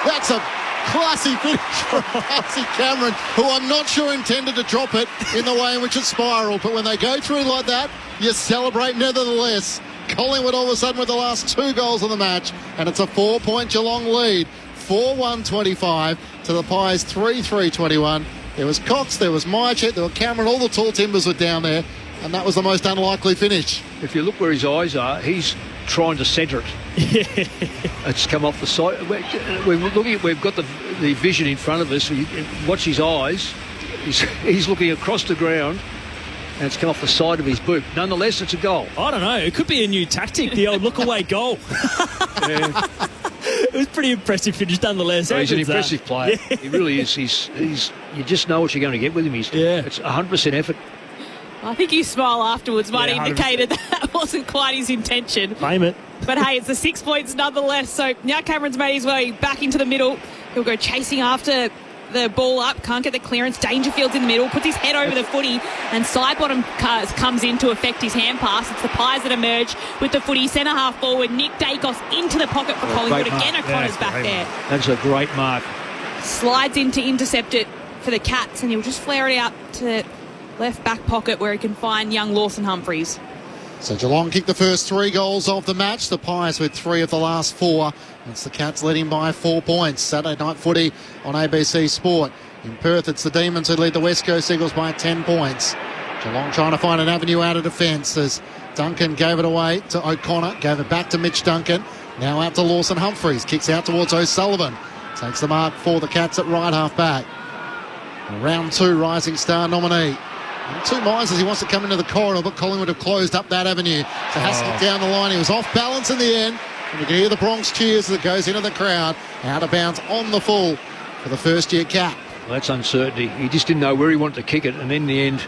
That's a classy finish from Darcy Cameron, who I'm not sure intended to drop it in the way in which it spiraled. But when they go through like that, you celebrate nevertheless. Collingwood all of a sudden with the last 2 goals of the match, and it's a 4-point Geelong lead. 4-1-25 to the Pies 3-3-21. There was Cox, there was Mychek, there were Cameron, all the tall timbers were down there, and that was the most unlikely finish. If you look where his eyes are, he's trying to centre it. It's come off the side. We've got the vision in front of us. Watch his eyes. He's looking across the ground, and it's come off the side of his boot. Nonetheless, it's a goal. I don't know. It could be a new tactic, the old look-away goal. Yeah. It was pretty impressive finish nonetheless. He's an impressive player. Yeah. He really is. He's. You just know what you're going to get with him. It's 100% effort. I think his smile afterwards might have indicated that wasn't quite his intention. Claim it. But hey, it's the 6 points nonetheless. So now Cameron's made his way back into the middle. He'll go chasing after the ball up, can't get the clearance. Dangerfield's in the middle, puts his head over the footy, and Sidebottom comes in to affect his hand pass. It's the Pies that emerge with the footy. Centre half forward, Nick Dacos into the pocket for Collingwood. Again, O'Connor's back there. That's a great mark. Slides in to intercept it for the Cats, and he'll just flare it out to left back pocket where he can find young Lawson Humphries. So Geelong kicked the first 3 goals of the match. The Pies with 3 of the last 4. It's the Cats leading by 4 points. Saturday night footy on ABC Sport. In Perth, it's the Demons who lead the West Coast Eagles by 10 points. Geelong trying to find an avenue out of defence as Duncan gave it away to O'Connor, gave it back to Mitch Duncan. Now out to Lawson Humphries. Kicks out towards O'Sullivan. Takes the mark for the Cats at right half back. Round 2 Rising Star nominee. In 2 minds as he wants to come into the corridor, but Collingwood have closed up that avenue. So Haskell down the line. He was off balance in the end. And you can hear the Bronx cheers as it goes into the crowd. Out of bounds on the full for the first-year Cap. Well, that's uncertainty. He just didn't know where he wanted to kick it, and in the end,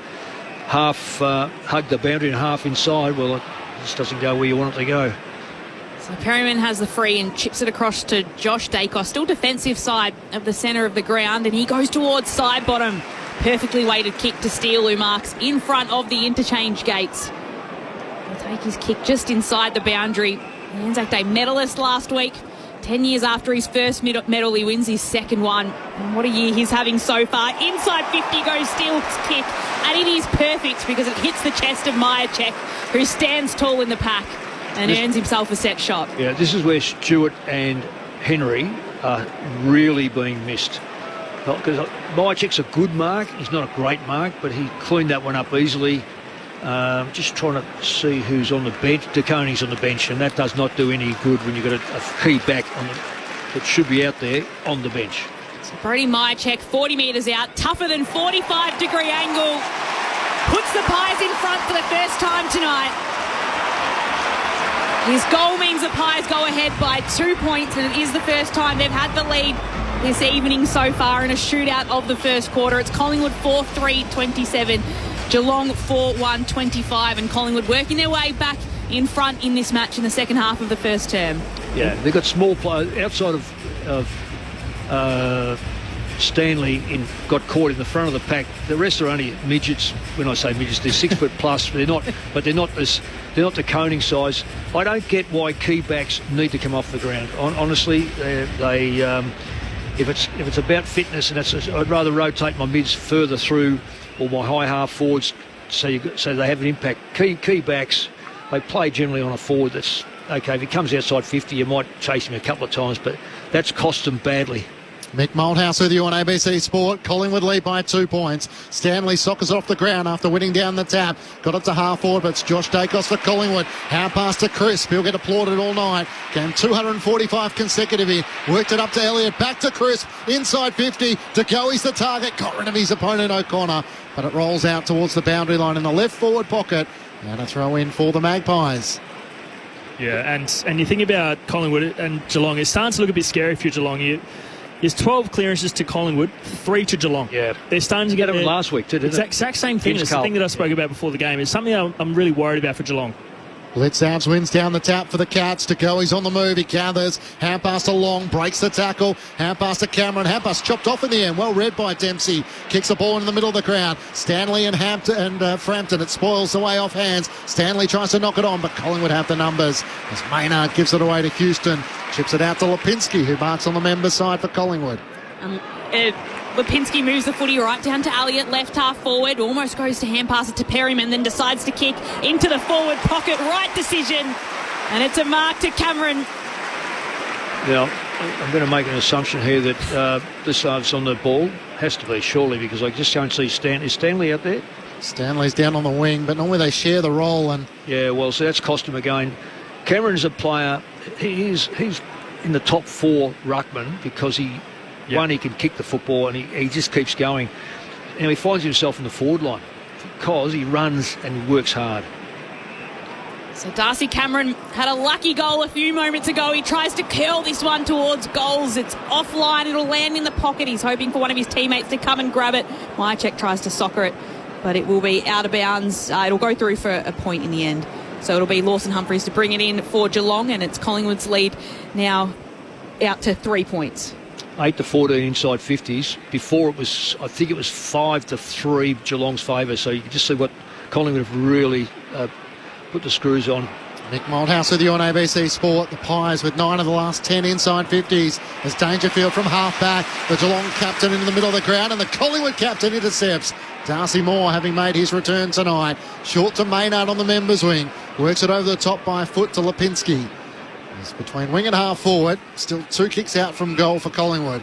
half hugged the boundary and half inside. Well, just doesn't go where you want it to go. So Perryman has the free and chips it across to Josh Dacos, still defensive side of the centre of the ground, and he goes towards side bottom. Perfectly weighted kick to Steele, who marks in front of the interchange gates. He'll take his kick just inside the boundary. The Anzac Day medalist last week. 10 years after his first medal, he wins his second one. And what a year he's having so far. Inside 50 goes Steele's kick, and it is perfect because it hits the chest of Myercheck, who stands tall in the pack and earns himself a set shot. Yeah, this is where Stewart and Henry are really being missed. Because Myercheck's a good mark. He's not a great mark, but he cleaned that one up easily. Just trying to see who's on the bench. DeConey's on the bench, and that does not do any good when you've got a key back that should be out there on the bench. So Brody Myercheck, 40 metres out, tougher than 45-degree angle. Puts the Pies in front for the first time tonight. His goal means the Pies go ahead by 2 points, and it is the first time they've had the lead this evening so far in a shootout of the first quarter. It's Collingwood 4-3-27. Geelong 4-1-25, and Collingwood working their way back in front in this match in the second half of the first term. Yeah, they've got small players outside of Stanley got caught in the front of the pack. The rest are only midgets. When I say midgets, they're 6 foot plus. They're not the coning size. I don't get why key backs need to come off the ground. Honestly, if it's about fitness, and I'd rather rotate my mids further through, or my high half forwards, so they have an impact. Key backs, they play generally on a forward that's okay. If he comes outside 50, you might chase him a couple of times, but that's cost them badly. Mick Malthouse with you on ABC Sport. Collingwood lead by 2 points. Stanley soccers off the ground after winning down the tap. Got it to half forward, but it's Josh Dacos for Collingwood. Hand pass to Crisp. He'll get applauded all night. Game 245 consecutively. Worked it up to Elliott. Back to Crisp. Inside 50. DeGoey's the target. Got rid of his opponent O'Connor. But it rolls out towards the boundary line in the left forward pocket. And a throw in for the Magpies. Yeah, and you think about Collingwood and Geelong. It's starting to look a bit scary for Geelong. There's 12 clearances to Collingwood, 3 to Geelong. Yeah, they're starting to get it last week too, didn't it? Exact same thing. It's the thing that I spoke about before the game. It's something I'm really worried about for Geelong. Blitzouts wins down the tap for the Cats. To go, he's on the move. He gathers. Hand pass to Long. Breaks the tackle. Hand pass to Cameron. Hand pass chopped off in the end. Well read by Dempsey. Kicks the ball in the middle of the ground. Stanley and Frampton. It spoils the way off hands. Stanley tries to knock it on, but Collingwood have the numbers. As Maynard gives it away to Houston. Chips it out to Lipinski, who marks on the member side for Collingwood. Lipinski moves the footy right down to Elliott, left half forward, almost goes to hand pass it to Perryman, then decides to kick into the forward pocket. Right decision, and it's a mark to Cameron. Now, I'm going to make an assumption here that the serve's on the ball. Has to be, surely, because I just don't see Is Stanley out there? Stanley's down on the wing, but normally they share the role. And yeah, well, so that's cost him again. Cameron's a player. He's in the top 4 ruckman because he can kick the football, and he just keeps going. And he finds himself in the forward line because he runs and works hard. So Darcy Cameron had a lucky goal a few moments ago. He tries to curl this one towards goals. It's offline. It'll land in the pocket. He's hoping for one of his teammates to come and grab it. Myercheck tries to soccer it, but it will be out of bounds. It'll go through for a point in the end. So it'll be Lawson Humphries to bring it in for Geelong, and it's Collingwood's lead now out to 3 points. 8-14 inside 50s. Before I think it was 5-3 Geelong's favour. So you can just see what Collingwood have really put the screws on. Mick Malthouse with you on ABC Sport. The Pies with 9 of the last 10 inside 50s. As Dangerfield from half back. The Geelong captain into the middle of the ground, and the Collingwood captain intercepts. Darcy Moore having made his return tonight. Short to Maynard on the members wing. Works it over the top by a foot to Lipinski. It's between wing and half forward. Still 2 kicks out from goal for Collingwood.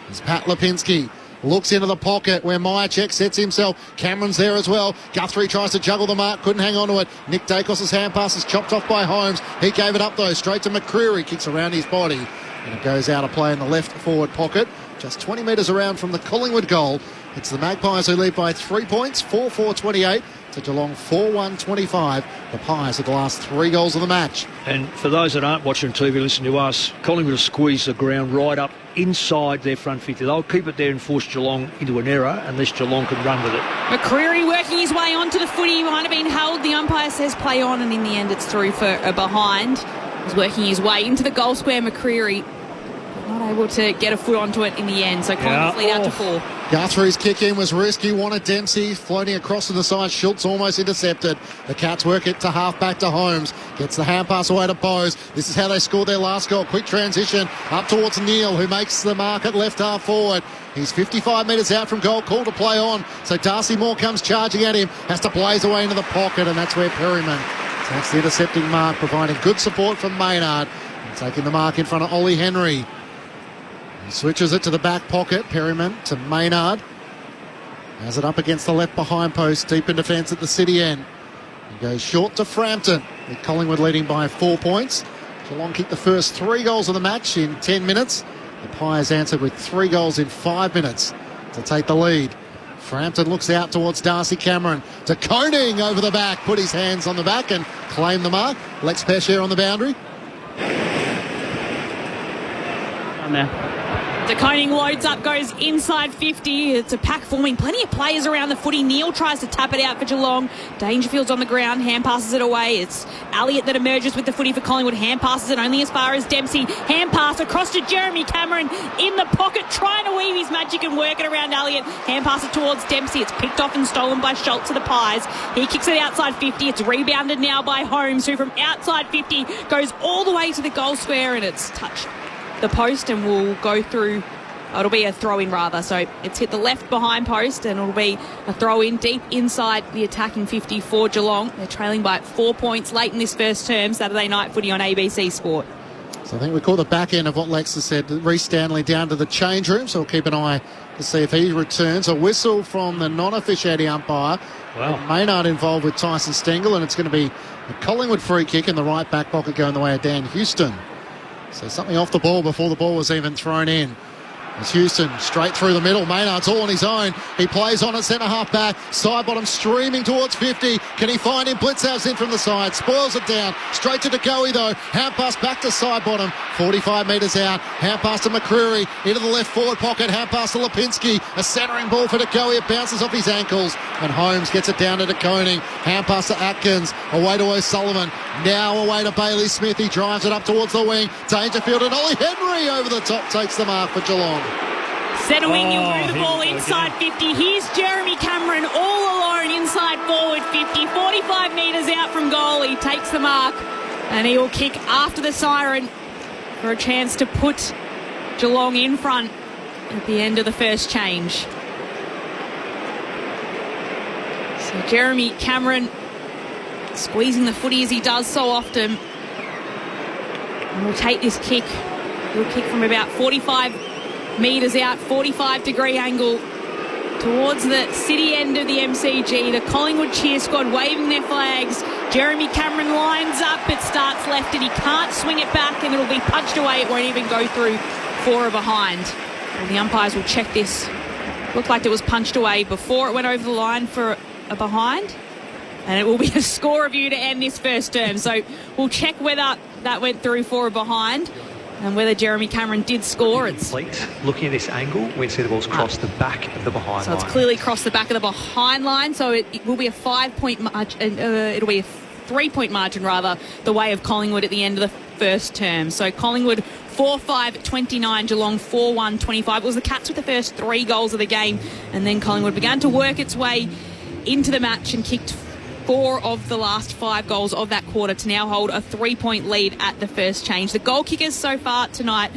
As Pat Lipinski looks into the pocket where Myercheck sets himself. Cameron's there as well. Guthrie tries to juggle the mark. Couldn't hang on to it. Nick Dacos' hand pass is chopped off by Holmes. He gave it up though. Straight to McCreery. Kicks around his body. And it goes out of play in the left forward pocket. Just 20 metres around from the Collingwood goal. It's the Magpies who lead by 3 points. 4-4-28 to Geelong 4-1-25. The Pies are the last 3 goals of the match. And for those that aren't watching TV, listen to us, Collingwood have squeezed the ground right up inside their front 50. They'll keep it there and force Geelong into an error unless Geelong can run with it. McCreery works working his way onto the footy. He might have been held. The umpire says play on, and in the end it's through for a behind. He's working his way into the goal square, McCreary. Not able to get a foot onto it in the end, so Collingwood lead out to 4. Guthrie's kick in was risky, wanted Dempsey floating across to the side. Schultz almost intercepted. The Cats work it to half back to Holmes. Gets the hand pass away to Bowes. This is how they scored their last goal. Quick transition up towards Neal, who makes the mark at left half forward. He's 55 metres out from goal, call to play on. So Darcy Moore comes charging at him, has to blaze away into the pocket, and that's where Perryman takes the intercepting mark, providing good support from Maynard. And taking the mark in front of Ollie Henry. He switches it to the back pocket. Perryman to Maynard. Has it up against the left behind post, deep in defence at the city end. He goes short to Frampton, with Collingwood leading by 4 points. Geelong kicked the first 3 goals of the match in 10 minutes. The Pies answered with 3 goals in 5 minutes to take the lead. Frampton looks out towards Darcy Cameron. To Koning over the back, put his hands on the back and claim the mark. Lex Pesher on the boundary. On there. De Koning loads up, goes inside 50. It's a pack forming. Plenty of players around the footy. Neal tries to tap it out for Geelong. Dangerfield's on the ground. Hand passes it away. It's Elliott that emerges with the footy for Collingwood. Hand passes it only as far as Dempsey. Hand pass across to Jeremy Cameron in the pocket, trying to weave his magic and work it around Elliott. Hand pass it towards Dempsey. It's picked off and stolen by Schultz to the Pies. He kicks it outside 50. It's rebounded now by Holmes, who from outside 50 goes all the way to the goal square, and it's touched the post and will go through. It'll be a throw-in rather, so it's hit the left behind post and it'll be a throw-in deep inside the attacking 50 for Geelong. They're trailing by 4 points late in this first term. Saturday night footy on ABC Sport. So I think we call the back end of what Lex has said. Reece Stanley down to the change room, so we'll keep an eye to see if he returns. A whistle from the non-officiating umpire. Wow. Maynard involved with Tyson Stengel, and it's going to be a Collingwood free kick in the right back pocket going the way of Dan Houston. So something off the ball before the ball was even thrown in. It's Houston straight through the middle. Maynard's all on his own. He plays on at centre half back. Side bottom streaming towards 50. Can he find him? Blitzhouse in from the side. Spoils it down. Straight to DeGoey though. Hand pass back to side bottom. 45 metres out. Hand pass to McCreary. Into the left forward pocket. Hand pass to Lipinski. A centering ball for DeGoey. It bounces off his ankles. And Holmes gets it down to De Koning. Hand pass to Atkins. Away to O'Sullivan. Now away to Bailey Smith. He drives it up towards the wing. Dangerfield and Ollie Henry over the top takes the mark for Geelong. Centre wing, he'll move the ball inside 50. Here's Jeremy Cameron all alone inside forward 50. 45 metres out from goal. He takes the mark and he will kick after the siren for a chance to put Geelong in front at the end of the first change. So Jeremy Cameron squeezing the footy as he does so often. And will take this kick. He'll kick from about 45 metres out, 45-degree angle towards the city end of the MCG. The Collingwood cheer squad waving their flags. Jeremy Cameron lines up. It starts left and he can't swing it back and it'll be punched away. It won't even go through for a behind. Well, the umpires will check this. Looked like it was punched away before it went over the line for a behind. And it will be a score review to end this first term. So we'll check whether that went through for a behind. And whether Jeremy Cameron did score, it's looking at this angle, we see the ball's crossed the back of the behind line. So it's clearly crossed the back of the behind line. So it will be a 5-point margin. It'll be a 3-point margin rather, the way of Collingwood at the end of the first term. So Collingwood 4-5-29, Geelong 4-1-25. It was the Cats with the first 3 goals of the game, and then Collingwood began to work its way into the match and kicked 4 of the last 5 goals of that quarter to now hold a 3-point lead at the first change. The goal kickers so far tonight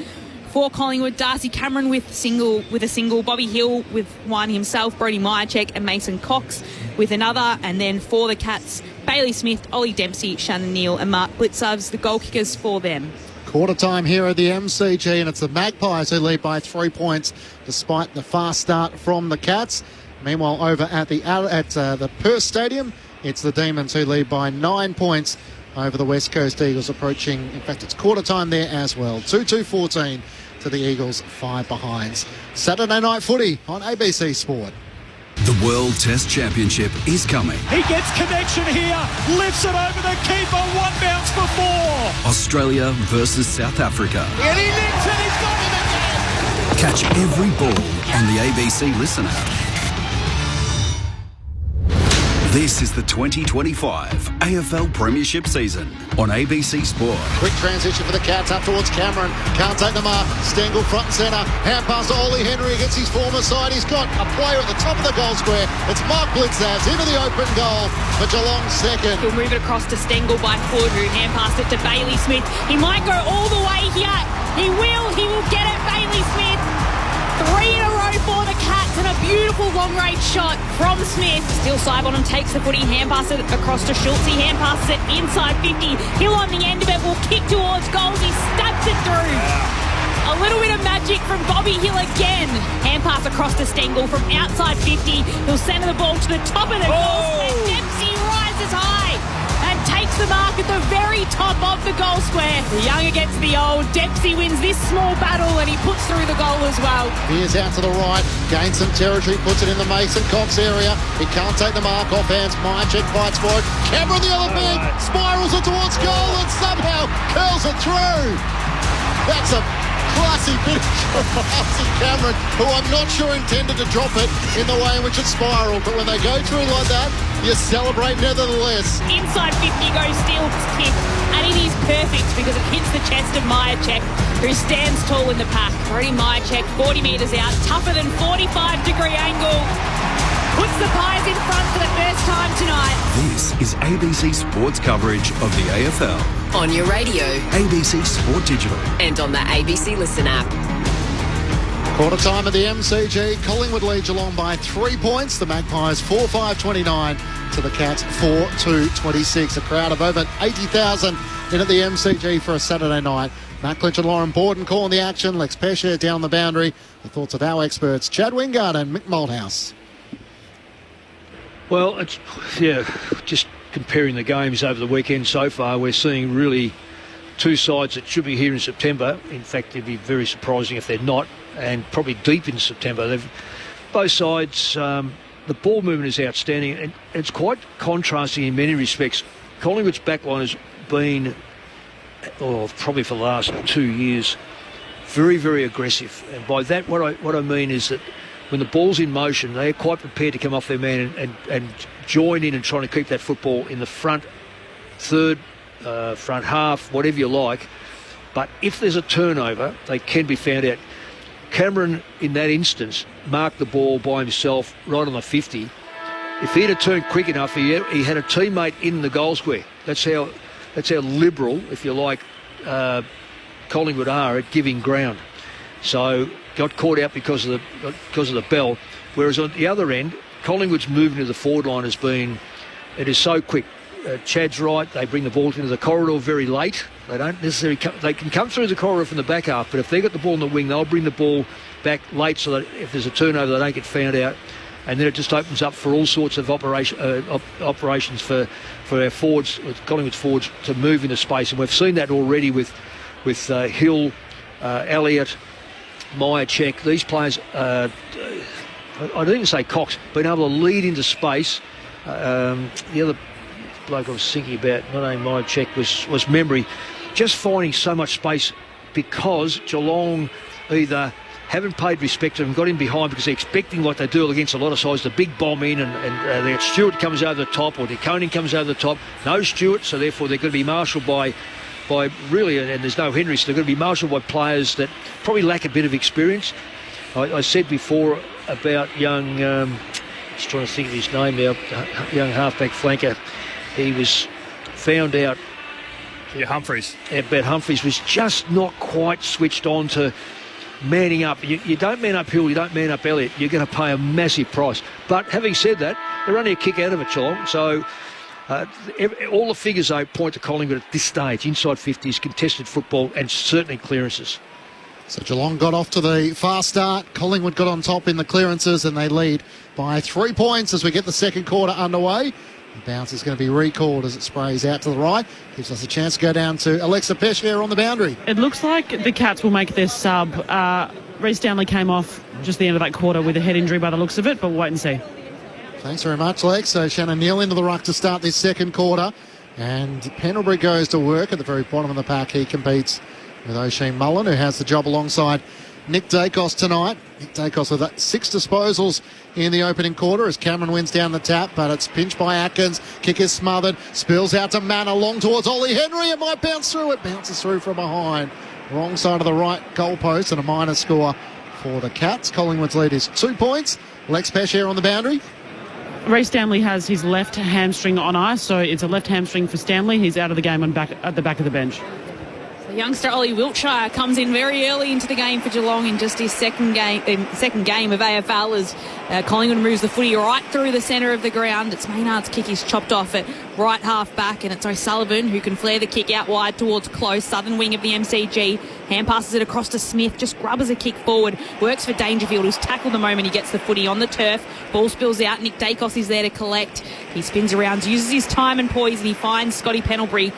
for Collingwood: Darcy Cameron with a single, Bobby Hill with one himself, Brodie Myercheck and Mason Cox with another, and then for the Cats, Bailey Smith, Ollie Dempsey, Shannon Neal and Mark Blitzovs, the goal kickers for them. Quarter time here at the MCG, and it's the Magpies who lead by 3 points despite the fast start from the Cats. Meanwhile, over at the Perth Stadium, it's the Demons who lead by 9 points over the West Coast Eagles, approaching, in fact, it's quarter time there as well. 2-2-14 to the Eagles, 5 behinds. Saturday night footy on ABC Sport. The World Test Championship is coming. He gets connection here, lifts it over the keeper, 1 bounce for 4. Australia versus South Africa. And he nicks it, he's got it again. Catch every ball on the ABC Listen app. This is the 2025 AFL Premiership season on ABC Sport. Quick transition for the Cats up towards Cameron. Can't take the mark. Stengel front and centre. Hand pass to Ollie Henry against his former side. He's got a player at the top of the goal square. It's Mark Blitzavs into the open goal for Geelong second. He'll move it across to Stengel by foot, who hand passed it to Bailey Smith. He might go all the way here. He will get it, Bailey Smith. 3 in a row for the Cats and a beautiful long-range shot from Smith. Still Sybon takes the footy, hand passes it across to Schultz. He hand passes it inside 50. Hill on the end of it will kick towards goals. He stabs it through. A little bit of magic from Bobby Hill again. Hand pass across to Stengel from outside 50. He'll centre the ball to the top of the goal square. Dempsey rises high and takes the mark at the very top of the goal square. The young against the old. Dempsey wins this small battle and he puts through the goal as well. Here's out to the right, gains some territory, puts it in the Mason Cox area. He can't take the mark off hands. Myercheck fights for it. Cameron the other big, spirals it towards goal and somehow curls it through. That's a classy finish from Marcy Cameron, who I'm not sure intended to drop it in the way in which it spiraled, but when they go through like that, you celebrate nevertheless. Inside 50 goes Steele's kick, and it is perfect because it hits the chest of Myercheck, who stands tall in the pack. Brody Myercheck, 40 metres out, tougher than 45-degree angle. Puts the Pies in front for the first time tonight. This is ABC Sports coverage of the AFL. On your radio. ABC Sport Digital. And on the ABC Listen app. Quarter time at the MCG. Collingwood lead Geelong by 3 points. The Magpies 4-5-29 to the Cats 4-2-26. A crowd of over 80,000 in at the MCG for a Saturday night. Matt Clinch and Lauren Borden calling the action. Lex Pesce down the boundary. The thoughts of our experts, Chad Wingard and Mick Malthouse. Well, just comparing the games over the weekend so far, we're seeing really two sides that should be here in September. In fact, it'd be very surprising if they're not, and probably deep in September. Both sides, the ball movement is outstanding, and it's quite contrasting in many respects. Collingwood's backline has been, probably for the last 2 years, very, very aggressive. And by that, what I mean is that when the ball's in motion, they're quite prepared to come off their man and join in and trying to keep that football in the front third, front half, whatever you like. But if there's a turnover, they can be found out. Cameron, in that instance, marked the ball by himself right on the 50. If he'd have turned quick enough, he had a teammate in the goal square. That's how liberal, if you like, Collingwood are at giving ground. So got caught out because of the bell. Whereas on the other end, Collingwood's movement to the forward line it is so quick. Chad's right, they bring the ball into the corridor very late. They don't necessarily they can come through the corridor from the back half, but if they've got the ball in the wing, they'll bring the ball back late so that if there's a turnover, they don't get found out. And then it just opens up for all sorts of operations for our forwards, Collingwood's forwards, to move into space. And we've seen that already with Hill, Elliott, Myercheck. These players, I don't even say Cox, being able to lead into space. The other bloke I was thinking about, not only Myercheck, was Memory, just finding so much space because Geelong either haven't paid respect to him, got him behind because they're expecting, like they do against a lot of sides, the big bomb in and that Stewart comes over the top or DeConing comes over the top. No Stewart, so therefore they're going to be marshalled by really, and there's no Henry, so they're going to be marshalled by players that probably lack a bit of experience. I said before about young, just trying to think of his name now, young halfback flanker. He was found out. Yeah, Humphreys. But Humphreys was just not quite switched on to manning up. You don't man up Hill, you don't man up Elliott, you're going to pay a massive price. But having said that, they're only a kick out of it, Geelong. So all the figures point to Collingwood at this stage. Inside 50s, contested football, and certainly clearances. So Geelong got off to the fast start. Collingwood got on top in the clearances, and they lead by 3 points as we get the second quarter underway. The bounce is going to be recalled as it sprays out to the right. Gives us a chance to go down to Alexa Pesce on the boundary. It looks like the Cats will make their sub. Reece Stanley came off just the end of that quarter with a head injury by the looks of it, but we'll wait and see. Thanks very much, Lex. So Shannon Neal into the ruck to start this second quarter. And Pendlebury goes to work at the very bottom of the pack. He competes with Oisin Mullen, who has the job alongside Nick Dacos tonight. Nick Dacos with 6 disposals in the opening quarter as Cameron wins down the tap, but it's pinched by Atkins. Kick is smothered, spills out to Manor, long towards Ollie Henry. It might bounce through. It bounces through from behind. Wrong side of the right goalpost, and a minor score for the Cats. Collingwood's lead is 2 points. Lex Pesce on the boundary. Ray Stanley has his left hamstring on ice, so it's a left hamstring for Stanley. He's out of the game at the back of the bench. Youngster Ollie Wiltshire comes in very early into the game for Geelong in just his second game of AFL as Collingwood moves the footy right through the centre of the ground. It's Maynard's kick is chopped off at right half back, and it's O'Sullivan who can flare the kick out wide towards close southern wing of the MCG. Hand passes it across to Smith, just grubbers a kick forward, works for Dangerfield, who's tackled the moment he gets the footy on the turf. Ball spills out, Nick Dacos is there to collect. He spins around, uses his time and poise, and he finds Scotty Pendlebury.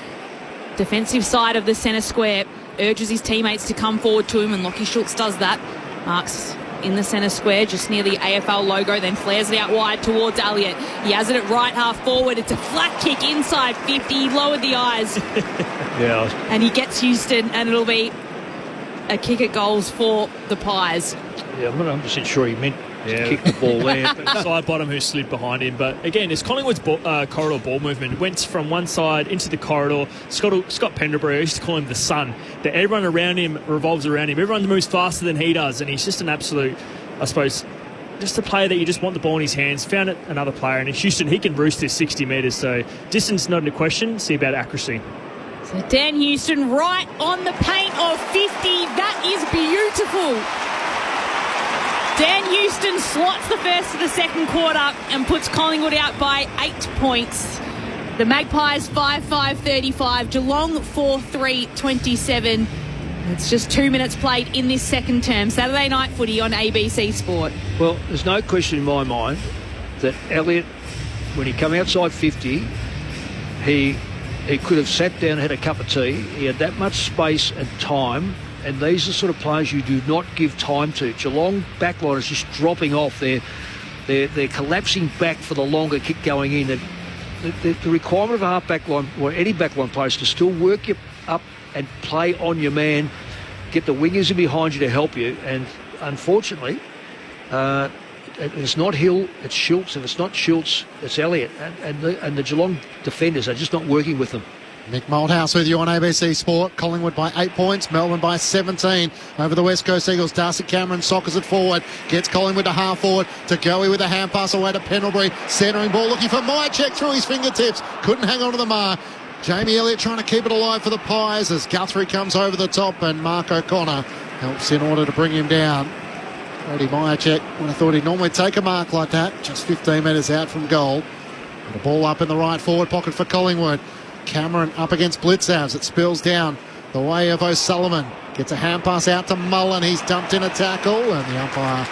Defensive side of the centre square, urges his teammates to come forward to him, and Lockie Schultz does that. Marks in the centre square, just near the AFL logo, then flares it out wide towards Elliott. He has it at right half forward. It's a flat kick inside 50. He lowered the eyes. Yeah. And he gets Houston, and it'll be a kick at goals for the Pies. Yeah, I'm not 100% sure he meant to kick the ball there. Side bottom who slid behind him. But again, it's Collingwood's corridor ball movement. It went from one side into the corridor. Scott Pendlebury, I used to call him the sun. That everyone around him revolves around him. Everyone moves faster than he does. And he's just an absolute, I suppose, just a player that you just want the ball in his hands. Found it another player. And in Houston, he can roost this 60 metres. So distance not a question. See about accuracy. So Dan Houston right on the paint of 50. That is beautiful. Dan Houston slots the first of the second quarter and puts Collingwood out by 8 points. The Magpies 5-5-35, Geelong 4-3-27. It's just 2 minutes played in this second term. Saturday night footy on ABC Sport. Well, there's no question in my mind that Elliott, when he came outside 50, he could have sat down and had a cup of tea. He had that much space and time. And these are the sort of players you do not give time to. Geelong backline is just dropping off. They're collapsing back for the longer kick going in. The requirement of a half back line, or any backline player, is to still work you up and play on your man, get the wingers in behind you to help you. And unfortunately, it's not Hill, it's Schultz. If it's not Schultz, it's Elliott. And the Geelong defenders are just not working with them. Nick Malthouse with you on ABC Sport. Collingwood by 8 points, Melbourne by 17 over the West Coast Eagles. Darcy Cameron soccers it forward, gets Collingwood to half forward. To Goey with a hand pass away to Pendlebury. Centering ball looking for Myercheck through his fingertips. Couldn't hang on to the mark. Jamie Elliott trying to keep it alive for the Pies as Guthrie comes over the top and Mark O'Connor helps in order to bring him down. Brady Myercheck would have thought he'd normally take a mark like that, just 15 metres out from goal. And the ball up in the right forward pocket for Collingwood. Cameron up against Blitzavs. It spills down the way of O'Sullivan. Gets a hand pass out to Mullen. He's dumped in a tackle, and the umpire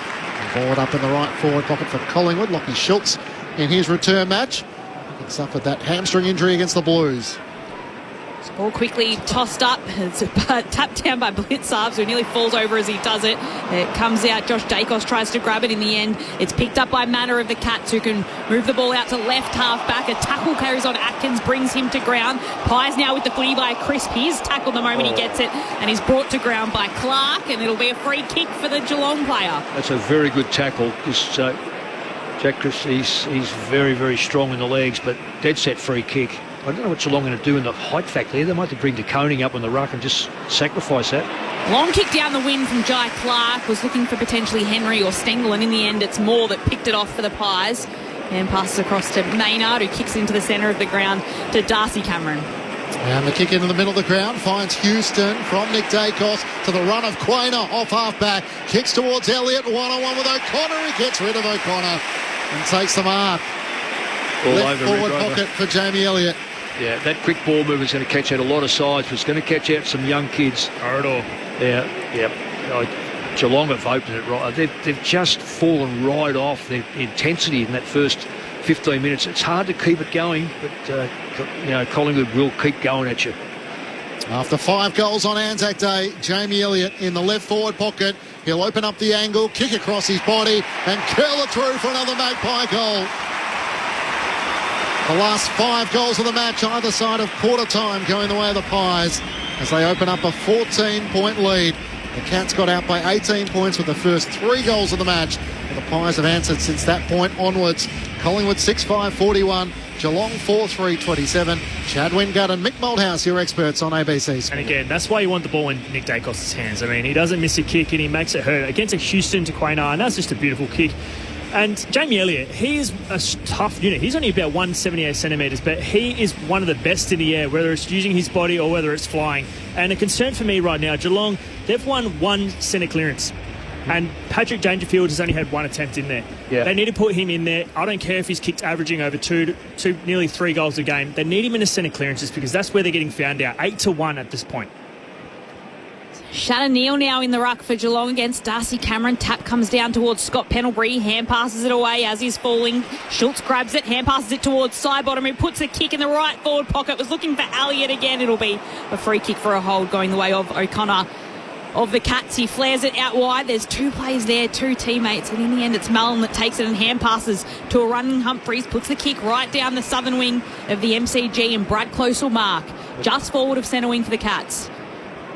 ball up in the right forward pocket for Collingwood. Lockie Schultz in his return match. He suffered that hamstring injury against the Blues. Ball quickly tossed up. It's tapped down by Blitzarves, who nearly falls over as he does it. It comes out. Josh Dacos tries to grab it in the end. It's picked up by Manor of the Cats, who can move the ball out to left half back. A tackle carries on Atkins, brings him to ground. Pies now with the footy by Crisp. He's tackled the moment he gets it, and he's brought to ground by Clark, and it'll be a free kick for the Geelong player. That's a very good tackle. Jack Crisp, he's very, very strong in the legs, but dead set free kick. I don't know what Geelong going to do in the height factor. They might have to bring DeConing up on the ruck and just sacrifice that. Long kick down the wind from Jai Clark. Was looking for potentially Henry or Stengel, and in the end it's Moore that picked it off for the Pies. And passes across to Maynard, who kicks into the centre of the ground to Darcy Cameron. And the kick into the middle of the ground finds Houston from Nick Dacos to the run of Quainer off half-back. Kicks towards Elliott, one-on-one with O'Connor. He gets rid of O'Connor and takes the mark. Left forward pocket for Jamie Elliott. Yeah, that quick ball move is going to catch out a lot of sides, but it's going to catch out some young kids. Corridor. Yeah. Geelong have opened it right. They've just fallen right off their intensity in that first 15 minutes. It's hard to keep it going, but Collingwood will keep going at you. After 5 goals on Anzac Day, Jamie Elliott in the left forward pocket. He'll open up the angle, kick across his body, and curl it through for another Magpie goal. The last 5 goals of the match, either side of quarter time, going the way of the Pies as they open up a 14-point lead. The Cats got out by 18 points with the first 3 goals of the match. The Pies have answered since that point onwards. Collingwood 6-5-41. Geelong 4-3-27. Chad Wingard and Mick Malthouse, your experts on ABC Sport. And again, that's why you want the ball in Nick Dacos' hands. I mean, he doesn't miss a kick and he makes it hurt. Against a Houston to Quaynar, and that's just a beautiful kick. And Jamie Elliott, he is a tough unit. He's only about 178 centimetres, but he is one of the best in the air, whether it's using his body or whether it's flying. And a concern for me right now, Geelong, they've won 1 centre clearance. And Patrick Dangerfield has only had 1 attempt in there. Yeah. They need to put him in there. I don't care if he's kicked averaging over nearly 3 goals a game. They need him in the centre clearances because that's where they're getting found out. 8-1 at this point. Shannon Neal now in the ruck for Geelong against Darcy Cameron. Tap comes down towards Scott Pendlebury. Hand passes it away as he's falling. Schultz grabs it. Hand passes it towards Sidebottom, who puts a kick in the right forward pocket. Was looking for Elliott again. It'll be a free kick for a hold going the way of O'Connor of the Cats. He flares it out wide. There's 2 players there, 2 teammates, and in the end it's Mullen that takes it and hand passes to a running Humphreys, puts the kick right down the southern wing of the MCG, and Brad Close will mark just forward of centre wing for the Cats.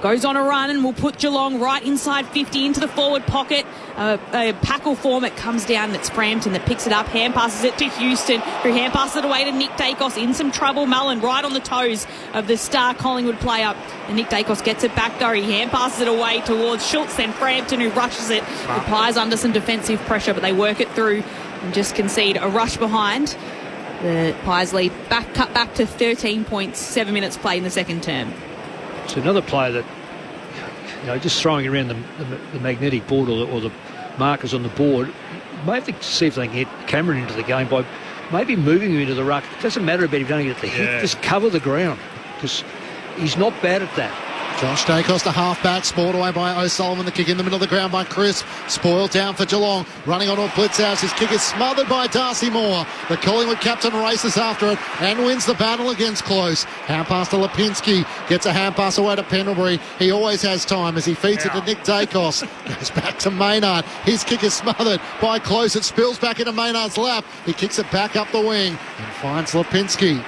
Goes on a run and will put Geelong right inside 50 into the forward pocket. A packle form, it comes down, and it's Frampton that picks it up, hand passes it to Houston, who hand passes it away to Nick Dacos. In some trouble, Mullen right on the toes of the star Collingwood player, and Nick Dacos gets it back though. He hand passes it away towards Schultz, then Frampton, who rushes it. The Pies under some defensive pressure, but they work it through and just concede a rush behind. The Pies lead cut back to 13 points, 7 minutes played in the second term. It's another player that, just throwing around the magnetic board or the markers on the board, you may have to see if they can get Cameron into the game by maybe moving him into the ruck. It doesn't matter about if you don't get the hit, just cover the ground, because he's not bad at that. Josh Dacos, the half-back, spoiled away by O'Sullivan. The kick in the middle of the ground by Chris. Spoiled down for Geelong. Running on to Blitzhouse. His kick is smothered by Darcy Moore. The Collingwood captain races after it and wins the battle against Close. Hand pass to Lipinski. Gets a hand pass away to Pendlebury. He always has time as he feeds it to Nick Dacos. Goes back to Maynard. His kick is smothered by Close. It spills back into Maynard's lap. He kicks it back up the wing and finds Lipinski.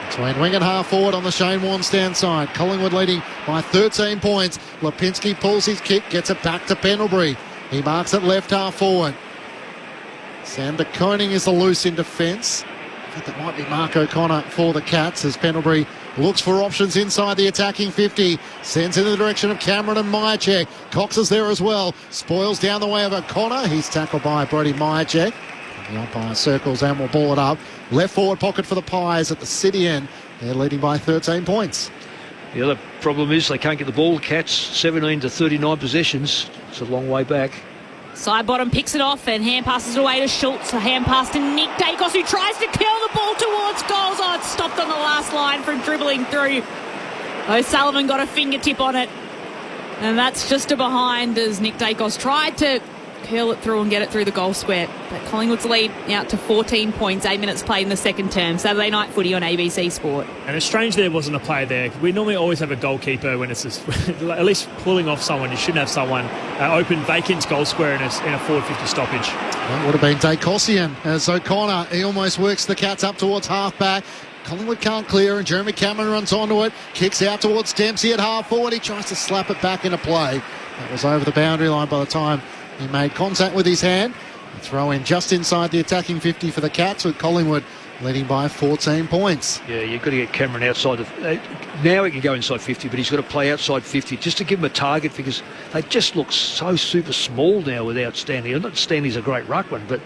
Between wing and half forward on the Shane Warne stand side. Collingwood leading by 13 points. Lipinski pulls his kick, gets it back to Pendlebury. He marks it left half forward. Sander Koning is the loose in defence. I think that might be Mark O'Connor for the Cats as Pendlebury looks for options inside the attacking 50. Sends in the direction of Cameron and Myercheck. Cox is there as well. Spoils down the way of O'Connor. He's tackled by Brody Myercheck. The umpire circles and will ball it up. Left forward pocket for the Pies at the city end. They're leading by 13 points. The other problem is they can't get the ball. Cats 17 to 39 possessions. It's a long way back. Sidebottom picks it off and hand passes it away to Schultz. A hand pass to Nick Dacos, who tries to kill the ball towards goals. Oh, it's stopped on the last line from dribbling through. O'Sullivan got a fingertip on it. And that's just a behind as Nick Dacos tried to curl it through and get it through the goal square. But Collingwood's lead out to 14 points, 8 minutes played in the second term. Saturday night footy on ABC Sport. And it's strange there wasn't a player there. We normally always have a goalkeeper when it's at least pulling off someone. You shouldn't have someone open vacant goal square in a forward 50 stoppage. That would have been Dacosian as O'Connor. He almost works the Cats up towards half-back. Collingwood can't clear and Jeremy Cameron runs onto it. Kicks out towards Dempsey at half forward. He tries to slap it back into play. That was over the boundary line by the time he made contact with his hand. A throw in just inside the attacking 50 for the Cats, with Collingwood leading by 14 points. Yeah, you've got to get Cameron outside. Now he can go inside 50, but he's got to play outside 50 just to give him a target, because they just look so super small now without Stanley. Not Stanley's a great ruckman, but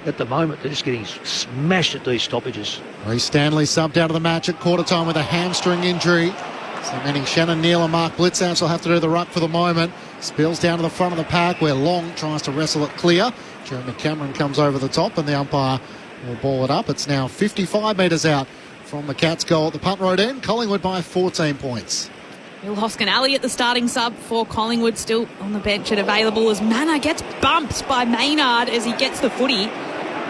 at the moment they're just getting smashed at these stoppages. Reece Stanley subbed out of the match at quarter time with a hamstring injury. So meaning Shannon Neal and Mark Blitzhouse will have to do the ruck for the moment. Spills down to the front of the pack where Long tries to wrestle it clear. Jeremy Cameron comes over the top and the umpire will ball it up. It's now 55 metres out from the Cats' goal at the punt road end. Collingwood by 14 points. Will Hoskin-Ali at the starting sub for Collingwood, still on the bench and available as Manor gets bumped by Maynard as he gets the footy.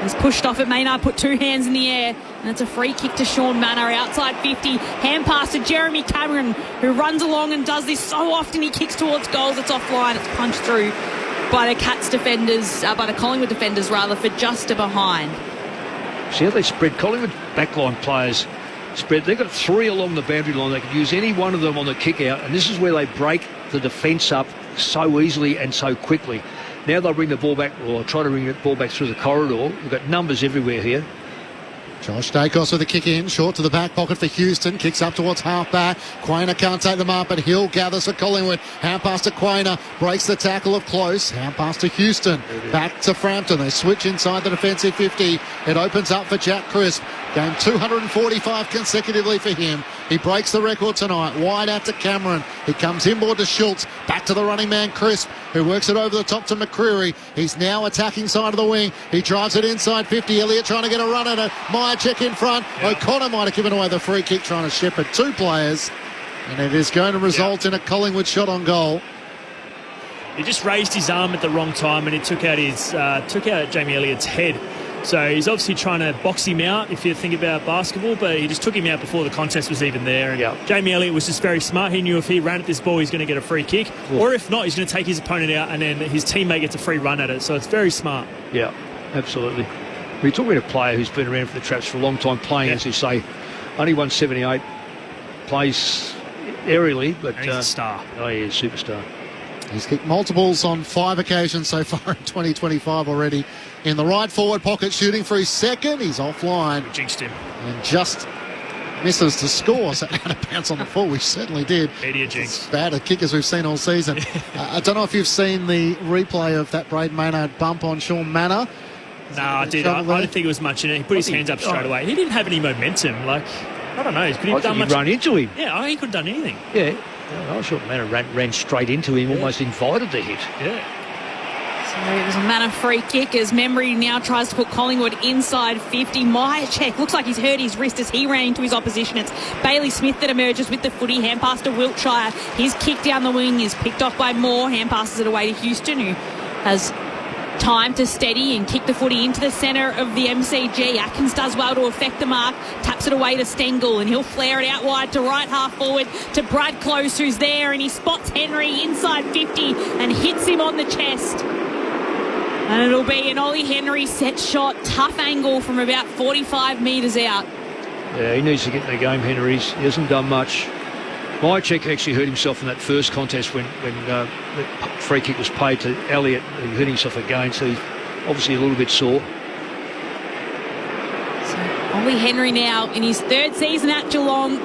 He's pushed off at Maynard, put two hands in the air, and it's a free kick to Sean Manor outside 50. Hand pass to Jeremy Cameron, who runs along and does this so often. He kicks towards goals. It's offline. It's punched through by the Cats defenders, by the Collingwood defenders rather, for just a behind. See how they spread? Collingwood backline players spread. They've got three along the boundary line. They could use any one of them on the kick out, and this is where they break the defence up so easily and so quickly. Now they'll bring the ball back, or try to bring the ball back through the corridor. We've got numbers everywhere here. Josh Dacos with a kick in, short to the back pocket for Houston, kicks up towards half-back. Quainer can't take them up, but Hill gathers for Collingwood. Hand pass to Quainer, breaks the tackle of Close. Hand pass to Houston, back to Frampton. They switch inside the defensive 50. It opens up for Jack Crisp. Game 245 consecutively for him. He breaks the record tonight. Wide out to Cameron. He comes inboard to Schultz. Back to the running man, Crisp, who works it over the top to McCreary. He's now attacking side of the wing. He drives it inside 50. Elliott trying to get a run at it. Myercheck in front. Yeah. O'Connor might have given away the free kick, trying to shepherd two players. And it is going to result in a Collingwood shot on goal. He just raised his arm at the wrong time, and he took out Jamie Elliott's head. So he's obviously trying to box him out, if you think about basketball, but he just took him out before the contest was even there. And Jamie Elliott was just very smart. He knew if he ran at this ball, he's going to get a free kick. Ooh. Or if not, he's going to take his opponent out, and then his teammate gets a free run at it. So it's very smart. Yeah, absolutely. We're talking about a player who's been around for the Traps for a long time, playing, as you say, only 178, plays aerially, but he's a star. Oh, yeah, superstar. He's kicked multiples on 5 occasions so far in 2025 already. In the right forward pocket, shooting for his second. He's offline. We jinxed him. And just misses to score. So out of bounds on the full, which certainly did. Media jinx. As bad a kick as we've seen all season. I don't know if you've seen the replay of that Braden Maynard bump on Sean Manor. No, I did. I didn't think it was much in it. He put his hands up straight away. He didn't have any momentum. Like, I don't know. Could he have done much? Run into him. Yeah, he could have done anything. Yeah. I thought Manor ran straight into him, almost invited the hit. Yeah. So it was a Manor free kick as Memory now tries to put Collingwood inside 50. Myercheck looks like he's hurt his wrist as he ran into his opposition. It's Bailey Smith that emerges with the footy. Hand pass to Wiltshire. His kick down the wing is picked off by Moore. Hand passes it away to Houston, who has time to steady and kick the footy into the centre of the MCG. Atkins does well to affect the mark, taps it away to Stengel, and he'll flare it out wide to right half forward to Brad Close, who's there, and he spots Henry inside 50 and hits him on the chest. And it'll be an Ollie Henry set shot, tough angle from about 45 metres out. Yeah, he needs to get in the game, Henry. He hasn't done much. Myercheck actually hurt himself in that first contest when the free kick was paid to Elliott. He hurt himself again, so he's obviously a little bit sore. So Ollie Henry now in his third season at Geelong.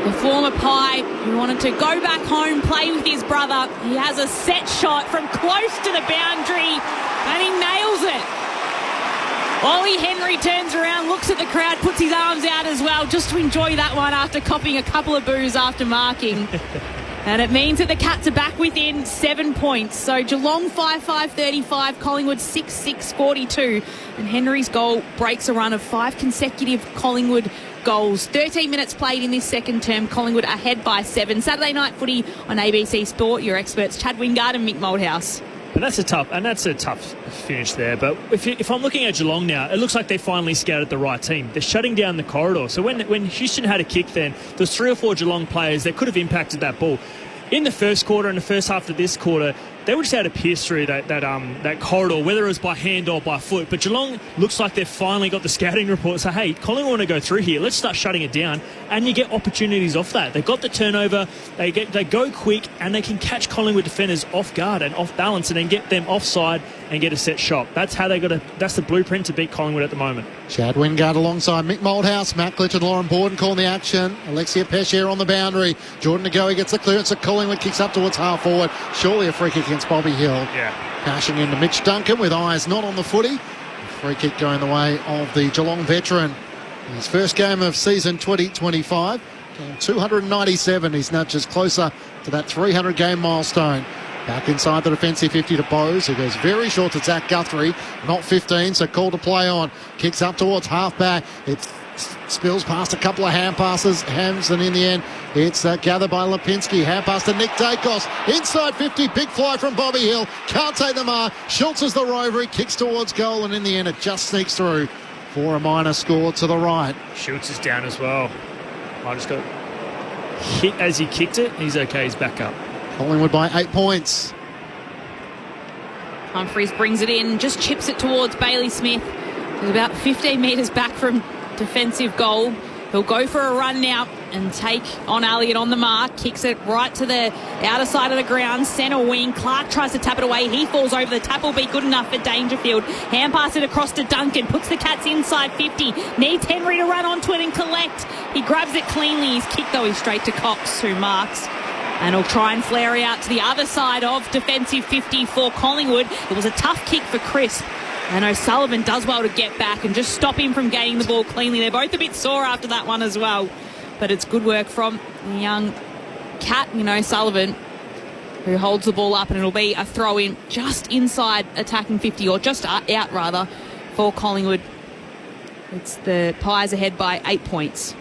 The former Pie who wanted to go back home, play with his brother. He has a set shot from close to the boundary and he nails it. Ollie Henry turns around, looks at the crowd, puts his arms out as well just to enjoy that one after copying a couple of boos after marking. And it means that the Cats are back within 7 points. So Geelong 5-5-35, Collingwood 6-6-42. And Henry's goal breaks a run of 5 consecutive Collingwood goals. 13 minutes played in this second term. Collingwood ahead by 7. Saturday night footy on ABC Sport. Your experts Chad Wingard and Mick Moldhouse. And that's a tough finish there. But if I'm looking at Geelong now, it looks like they finally scouted the right team. They're shutting down the corridor. So when Houston had a kick then, there's 3 or 4 Geelong players that could have impacted that ball. In the first quarter and the first half of this quarter, they were just able to pierce through that corridor, whether it was by hand or by foot. But Geelong looks like they've finally got the scouting report. So, hey, Collingwood want to go through here. Let's start shutting it down. And you get opportunities off that. They've got the turnover. They go quick, and they can catch Collingwood defenders off guard and off balance and then get them offside and get a set shot. That's how that's the blueprint to beat Collingwood at the moment. Chad Wingard alongside Mick Moldhouse, Matt Glitch and Lauren Borden calling the action. Alexia Pescier on the boundary. Jordan Nagoe gets the clearance at Collingwood, kicks up towards half forward. Surely a free kick against Bobby Hill. Yeah. Cashing into Mitch Duncan with eyes not on the footy. Free kick going the way of the Geelong veteran. His first game of season 2025. 297. He's nudges closer to that 300 game milestone. Back inside the defensive 50 to Bowes, who goes very short to Zach Guthrie. Not 15, so call to play on. Kicks up towards half-back. It spills past a couple of hand passes. And in the end, it's gathered by Lipinski. Hand pass to Nick Dacos. Inside 50, big fly from Bobby Hill. Can't take the mark. Schultz is the rover. He kicks towards goal, and in the end, it just sneaks through for a minor score to the right. Schultz is down as well. I just got hit as he kicked it. He's okay. He's back up. Collingwood by 8 points. Humphries brings it in, just chips it towards Bailey Smith. He's about 15 metres back from defensive goal. He'll go for a run now and take on Elliott on the mark. Kicks it right to the outer side of the ground. Centre wing. Clark tries to tap it away. He falls over. The tap will be good enough for Dangerfield. Hand pass it across to Duncan. Puts the Cats inside 50. Needs Henry to run onto it and collect. He grabs it cleanly. His kick, though, is straight to Cox, who marks. And he'll try and flare out to the other side of defensive 50 for Collingwood. It was a tough kick for Crisp. And O'Sullivan does well to get back and just stop him from gaining the ball cleanly. They're both a bit sore after that one as well. But it's good work from the young Cat, O'Sullivan, who holds the ball up, and it'll be a throw-in just inside attacking 50, or just out, rather, for Collingwood. It's the Pies ahead by 8 points.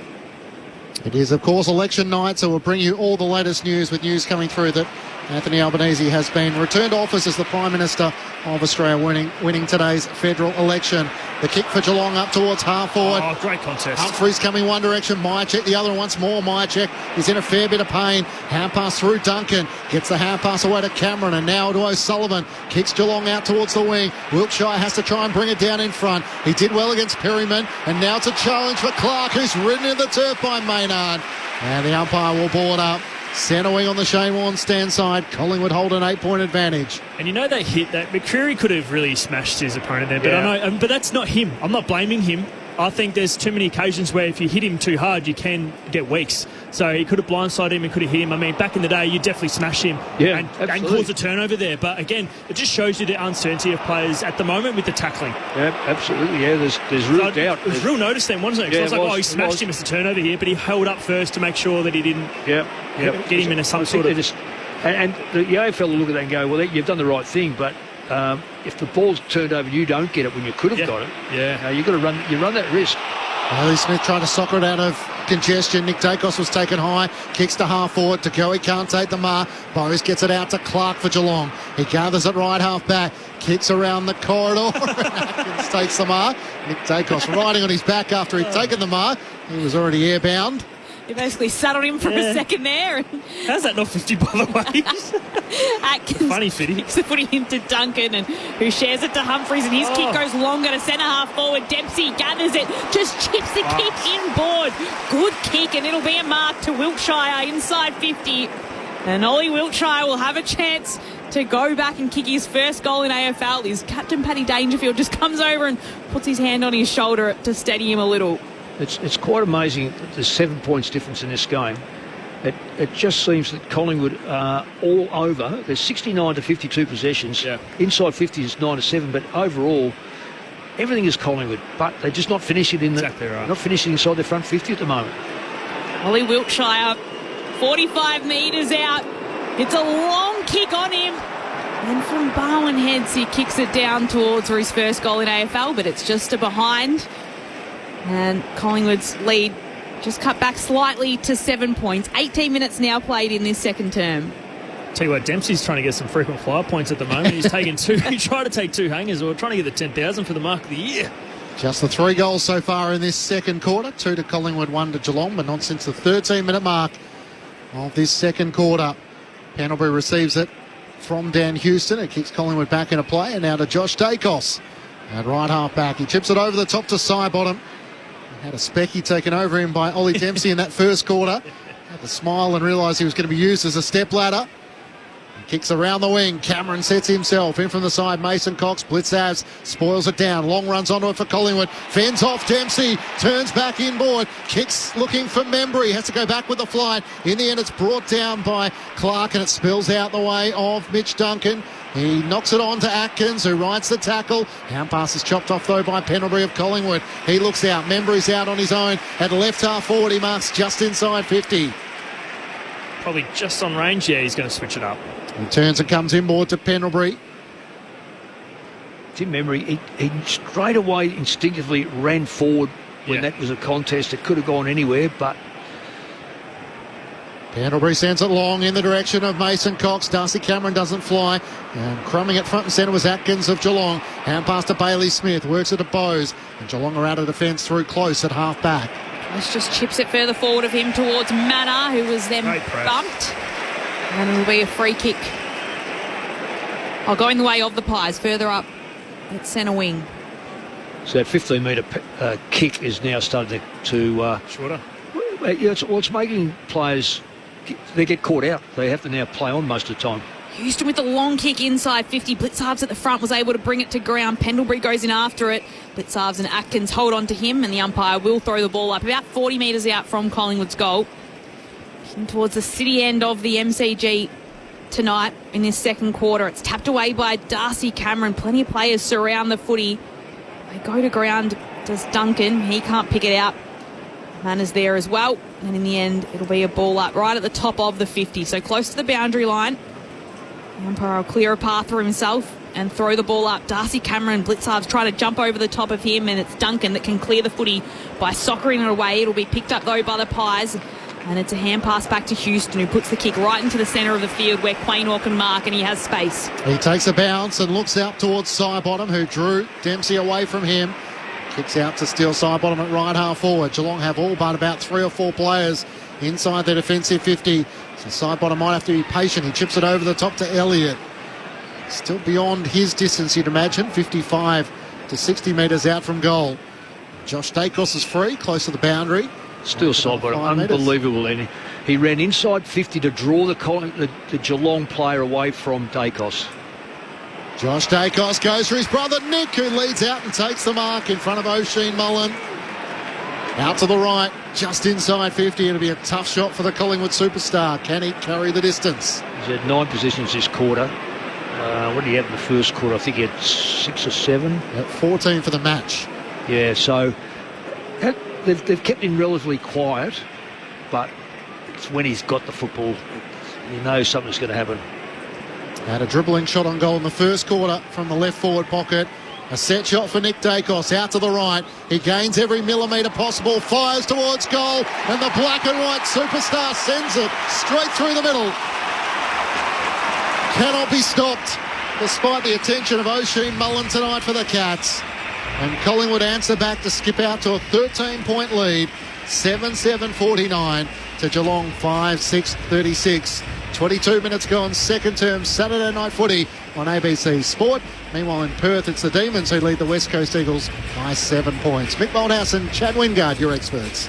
It is, of course, election night, so we'll bring you all the latest news, with news coming through that Anthony Albanese has been returned to office as the Prime Minister of Australia, winning today's federal election. The kick for Geelong up towards half forward. Oh, great contest. Humphries coming one direction. Myercheck the other once more. Myercheck is in a fair bit of pain. Hand pass through Duncan. Gets the hand pass away to Cameron, and now to O'Sullivan. Kicks Geelong out towards the wing. Wiltshire has to try and bring it down in front. He did well against Perryman, and now it's a challenge for Clark, who's ridden in the turf by Maynard. And the umpire will board up. Centre wing on the Shane Warne stand side. Collingwood hold an 8-point advantage. And they hit that. McCreery could have really smashed his opponent there, but I know, but that's not him. I'm not blaming him. I think there's too many occasions where if you hit him too hard, you can get weeks. So he could have blindsided him and could have hit him. I mean, back in the day, you definitely smash him and cause a turnover there. But again, it just shows you the uncertainty of players at the moment with the tackling. Yeah, absolutely. Yeah, there's real doubt. It was real notice then, wasn't it? Yeah, it was like, he smashed him as a turnover here, but he held up first to make sure that he didn't get him into some sort of... And the AFL will look at that and go, well, you've done the right thing, but if the ball's turned over, you don't get it when you could have got it. Yeah, you've got to run that risk. Riley Smith trying to soccer it out of congestion. Nick Dacos was taken high. Kicks to half forward. He can't take the mark. Bowes gets it out to Clark for Geelong. He gathers it right half back. Kicks around the corridor. Atkins takes the mark. Nick Dacos riding on his back after he'd taken the mark. He was already airbound. He basically sat on him for a second there. How's that not 50, by the way? Atkins funny fitty. kicks the footy into Duncan, and who shares it to Humphries, and his kick goes longer to centre half forward. Dempsey gathers it, just chips the kick inboard. Good kick, and it'll be a mark to Wiltshire inside 50. And Ollie Wiltshire will have a chance to go back and kick his first goal in AFL. His captain, Paddy Dangerfield, just comes over and puts his hand on his shoulder to steady him a little. It's quite amazing that there's 7 points difference in this game. It just seems that Collingwood are all over. There's 69 to 52 possessions. Yeah. Inside 50 is 9 to 7, but overall everything is Collingwood. But they're just not finishing not finishing inside their front 50 at the moment. Ollie Wiltshire, 45 metres out. It's a long kick on him. And from Barwon Heads, he kicks it down towards for his first goal in AFL, but it's just a behind. And Collingwood's lead just cut back slightly to 7 points. 18 minutes now played in this second term. Tell you what, Dempsey's trying to get some frequent flyer points at the moment. He's taking two. He tried to take two hangers, or trying to get the 10,000 for the mark of the year. Just the 3 goals so far in this second quarter. 2 to Collingwood, 1 to Geelong, but not since the 13-minute mark of this second quarter. Pendlebury receives it from Dan Houston. It kicks Collingwood back into play, and now to Josh Dacos at right half back. He chips it over the top to Sidebottom. Had a specky taken over him by Ollie Dempsey in that first quarter. Had to smile and realise he was going to be used as a stepladder. He kicks around the wing. Cameron sets himself in from the side. Mason Cox, blitz abs, spoils it down. Long runs onto it for Collingwood. Fends off Dempsey. Turns back inboard. Kicks looking for Membry. Has to go back with the flight. In the end, it's brought down by Clark, and it spills out the way of Mitch Duncan. He knocks it on to Atkins, who rides the tackle. Hand pass is chopped off, though, by Pendlebury of Collingwood. He looks out. Membry's out on his own. At left half forward, he marks just inside 50. Probably just on range. Yeah, he's going to switch it up. He turns and comes inboard to Pendlebury. Tim Membry, he straight away instinctively ran forward when that was a contest. It could have gone anywhere, but... Pendlebury sends it long in the direction of Mason Cox. Darcy Cameron doesn't fly. And crumbing it front and centre was Atkins of Geelong. Hand pass to Bailey Smith. Works it to Bowes. And Geelong are out of defence through close at half back. This just chips it further forward of him towards Manor, who was then bumped. And it'll be a free kick. Going the way of the Pies, further up at centre wing. So that 15-metre kick is now starting to shorter. It's making players, they get caught out. They have to now play on most of the time. Houston with the long kick inside 50. Blitzarves at the front was able to bring it to ground. Pendlebury goes in after it. Blitzarves and Atkins hold on to him, and the umpire will throw the ball up about 40 metres out from Collingwood's goal. Towards the city end of the MCG tonight in this second quarter. It's tapped away by Darcy Cameron. Plenty of players surround the footy. They go to ground. Does Duncan. He can't pick it out. Manners there as well. And in the end, it'll be a ball up right at the top of the 50. So close to the boundary line. The umpire will clear a path for himself and throw the ball up. Darcy Cameron, Blitzarves try to jump over the top of him, and it's Duncan that can clear the footy by soccering it away. It'll be picked up though by the Pies, and it's a hand pass back to Houston, who puts the kick right into the centre of the field where Quaynor can mark, and he has space. He takes a bounce and looks out towards Sidebottom, who drew Dempsey away from him. Kicks out to steal Sidebottom at right half forward. Geelong have all but about 3 or 4 players inside their defensive 50. So Sidebottom might have to be patient. He chips it over the top to Elliott. Still beyond his distance, you'd imagine. 55 to 60 metres out from goal. Josh Dacos is free, close to the boundary. Still Sidebottom, unbelievable. And he ran inside 50 to draw the Geelong player away from Dacos. Josh Dacos goes for his brother Nick, who leads out and takes the mark in front of O'Sheen Mullen. Out to the right, just inside 50. It'll be a tough shot for the Collingwood superstar. Can he carry the distance? He's had 9 possessions this quarter. What did he have in the first quarter? I think he had 6 or 7. Yep, 14 for the match. Yeah, so they've kept him relatively quiet, but it's when he's got the football, you know something's going to happen. Had a dribbling shot on goal in the first quarter from the left forward pocket. A set shot for Nick Dacos out to the right. He gains every millimetre possible, fires towards goal, and the black and white superstar sends it straight through the middle. Cannot be stopped, despite the attention of O'Sheen Mullen tonight for the Cats. And Collingwood answer back to skip out to a 13-point lead, 7-7-49 to Geelong 5-6-36. 22 minutes gone, second term Saturday night footy on ABC Sport. Meanwhile in Perth, it's the Demons who lead the West Coast Eagles by 7 points. Mick Moldhouse and Chad Wingard, your experts.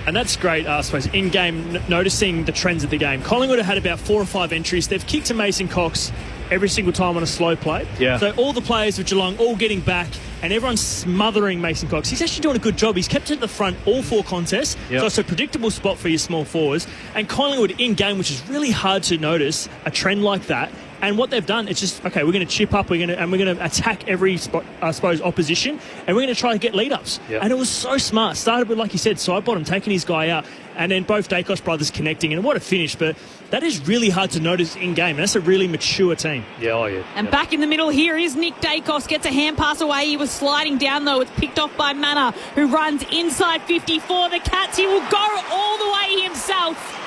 And that's great, I suppose, in-game, noticing the trends of the game. Collingwood have had about 4 or 5 entries. They've kicked to Mason Cox every single time on a slow play. Yeah. So all the players of Geelong all getting back, and everyone's smothering Mason Cox. He's actually doing a good job. He's kept it at the front all 4 contests. Yep. So it's a predictable spot for your small forwards. And Collingwood in-game, which is really hard to notice, a trend like that. And what they've done, it's just, okay, we're going to chip up, we're going to attack every, I suppose, opposition, and we're going to try to get lead-ups. Yep. And it was so smart. Started with, like you said, Sidebottom taking his guy out, and then both Dacos brothers connecting, and what a finish. But that is really hard to notice in-game, and that's a really mature team. Yeah, oh yeah. And back in the middle here is Nick Dacos, gets a hand pass away. He was sliding down, though. It's picked off by Manor, who runs inside 54. The Cats, he will go all the way himself.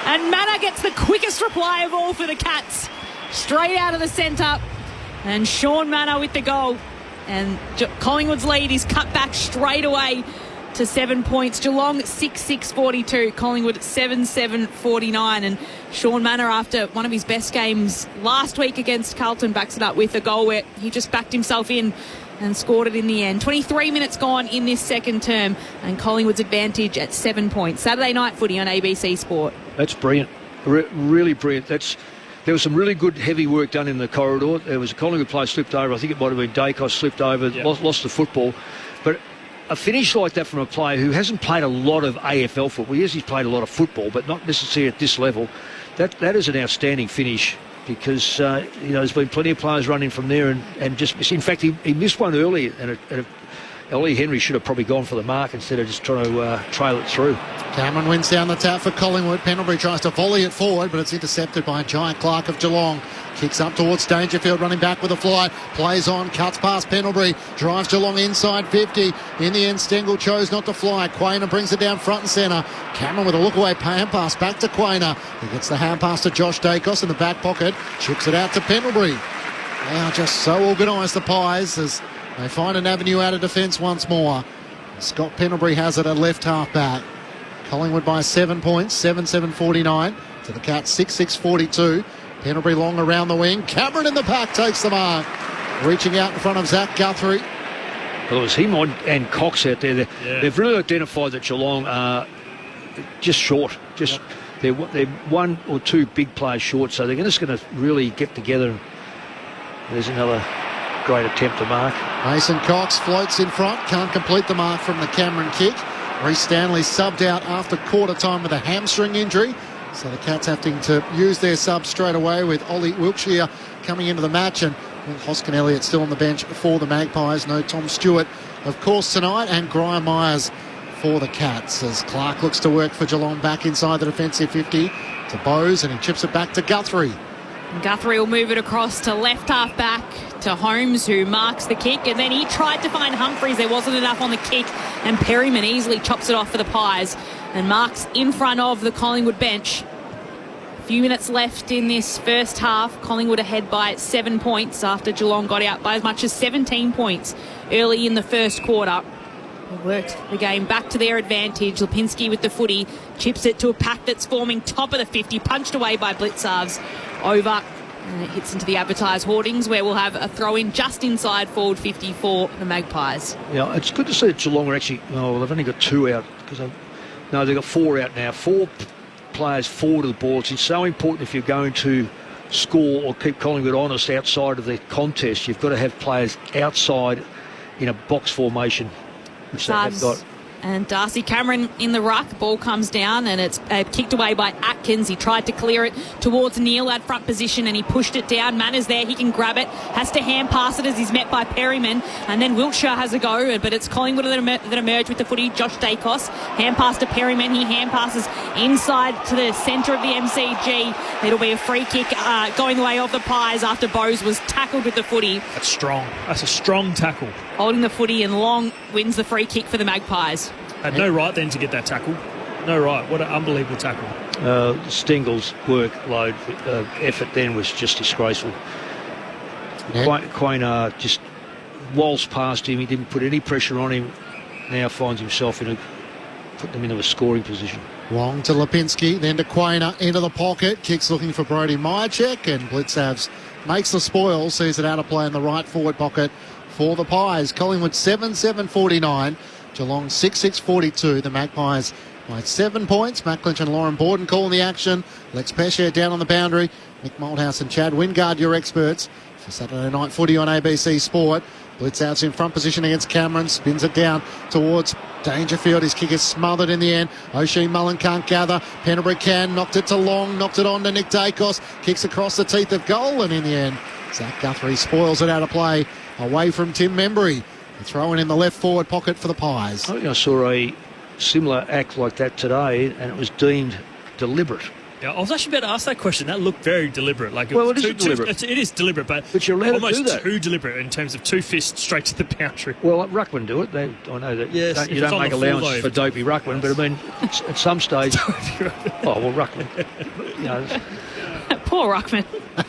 And Manor gets the quickest reply of all for the Cats. Straight out of the centre, and Sean Manor with the goal, and Collingwood's lead is cut back straight away to 7 points. Geelong 6-6-42, Collingwood 7-7-49, and Sean Manor, after one of his best games last week against Carlton, backs it up with a goal where he just backed himself in and scored it in the end. 23 minutes gone in this second term, and Collingwood's advantage at 7 points. Saturday night footy on ABC Sport. That's brilliant, really brilliant. There was some really good heavy work done in the corridor. There was a Collingwood player slipped over. I think it might have been Dacos slipped over, lost the football. But a finish like that from a player who hasn't played a lot of AFL football. Yes, he's played a lot of football, but not necessarily at this level. That is an outstanding finish, because there's been plenty of players running from there and just in fact he missed one early, and Ellie Henry should have probably gone for the mark instead of just trying to trail it through. Cameron wins down the tap for Collingwood. Pendlebury tries to volley it forward, but it's intercepted by Giant Clark of Geelong. Kicks up towards Dangerfield, running back with a fly. Plays on, cuts past Pendlebury. Drives Geelong inside 50. In the end, Stengel chose not to fly. Quaynor brings it down front and centre. Cameron with a look-away hand pass back to Quaynor. He gets the hand pass to Josh Dacos in the back pocket. Chips it out to Pendlebury. They are just so organised, the Pies, as they find an avenue out of defence once more. Scott Pendlebury has it at left half back. Collingwood by 7 points, 7-7-49 to the Cats 6-6-42. Pendlebury long around the wing. Cameron in the pack takes the mark. Reaching out in front of Zach Guthrie. Well, it was him and Cox out there. They've really identified that Geelong are just short. They're one or two big players short, so they're just going to really get together. There's another great attempt to mark. Mason Cox floats in front, can't complete the mark from the Cameron kick. Reece Stanley subbed out after quarter time with a hamstring injury, so the Cats having to use their sub straight away with Ollie Wiltshire coming into the match, and Hoskin Elliott still on the bench for the Magpies. No Tom Stewart, of course, tonight, and Graham Myers for the Cats as Clark looks to work for Geelong back inside the defensive 50 to Bowes, and he chips it back to Guthrie. Guthrie will move it across to left half back to Holmes, who marks the kick, and then he tried to find Humphreys. There wasn't enough on the kick, and Perryman easily chops it off for the Pies and marks in front of the Collingwood bench. A few minutes left in this first half. Collingwood ahead by 7 points after Geelong got out by as much as 17 points early in the first quarter. They worked the game back to their advantage. Lipinski with the footy chips it to a pack that's forming top of the 50, punched away by Blitzarves over, and it hits into the advertised hoardings, where we'll have a throw-in just inside forward 50 for the Magpies. Yeah, it's good to see that Geelong are actually, they've only got 2 out, because they've got 4 out now. 4 players forward of the ball. It's so important if you're going to score or keep Collingwood honest outside of the contest. You've got to have players outside in a box formation, which they have got. And Darcy Cameron in the ruck. Ball comes down and it's kicked away by Atkins. He tried to clear it towards Neal at front position and he pushed it down. Manners there. He can grab it. Has to hand pass it as he's met by Perryman. And then Wiltshire has a go, but it's Collingwood that emerge with the footy. Josh Dacos. Hand pass to Perryman. He hand passes inside to the centre of the MCG. It'll be a free kick going the way of the Pies after Bowes was tackled with the footy. That's strong. That's a strong tackle. Holding the footy, and Long wins the free kick for the Magpies. Had no right then to get that tackle. No right. What an unbelievable tackle. Stengel's workload, effort then was just disgraceful. Quaynor just waltzed past him. He didn't put any pressure on him. Now finds himself put them into a scoring position. Long to Lipinski, then to Quaynor into the pocket. Kicks looking for Brody Myercheck, and Blitzavs makes the spoil, sees it out of play in the right forward pocket for the Pies. Collingwood 7-7-49. Geelong 6-6-42. The Magpies by 7 points. Matt Clinch and Lauren Borden calling the action. Lex Pesce down on the boundary. Mick Malthouse and Chad Wingard, your experts for Saturday night footy on ABC Sport. Blitzouts in front position against Cameron. Spins it down towards Dangerfield. His kick is smothered in the end. O'Shea Mullen can't gather. Pennebury can. Knocked it to Long. Knocked it on to Nick Dacos. Kicks across the teeth of goal. And in the end, Zach Guthrie spoils it out of play away from Tim Membry. Throwing in the left forward pocket for the Pies. I think I saw a similar act like that today, and it was deemed deliberate. Yeah, I was actually about to ask that question. That looked very deliberate. Like, well, it is deliberate. It is deliberate, but you're allowed almost to do that. Too deliberate in terms of 2 fists straight to the boundary. Well, Ruckman do it. I know that. Yes, you don't make allowances for dopey Ruckman, but I mean, at some stage. Ruckman. Poor Ruckman.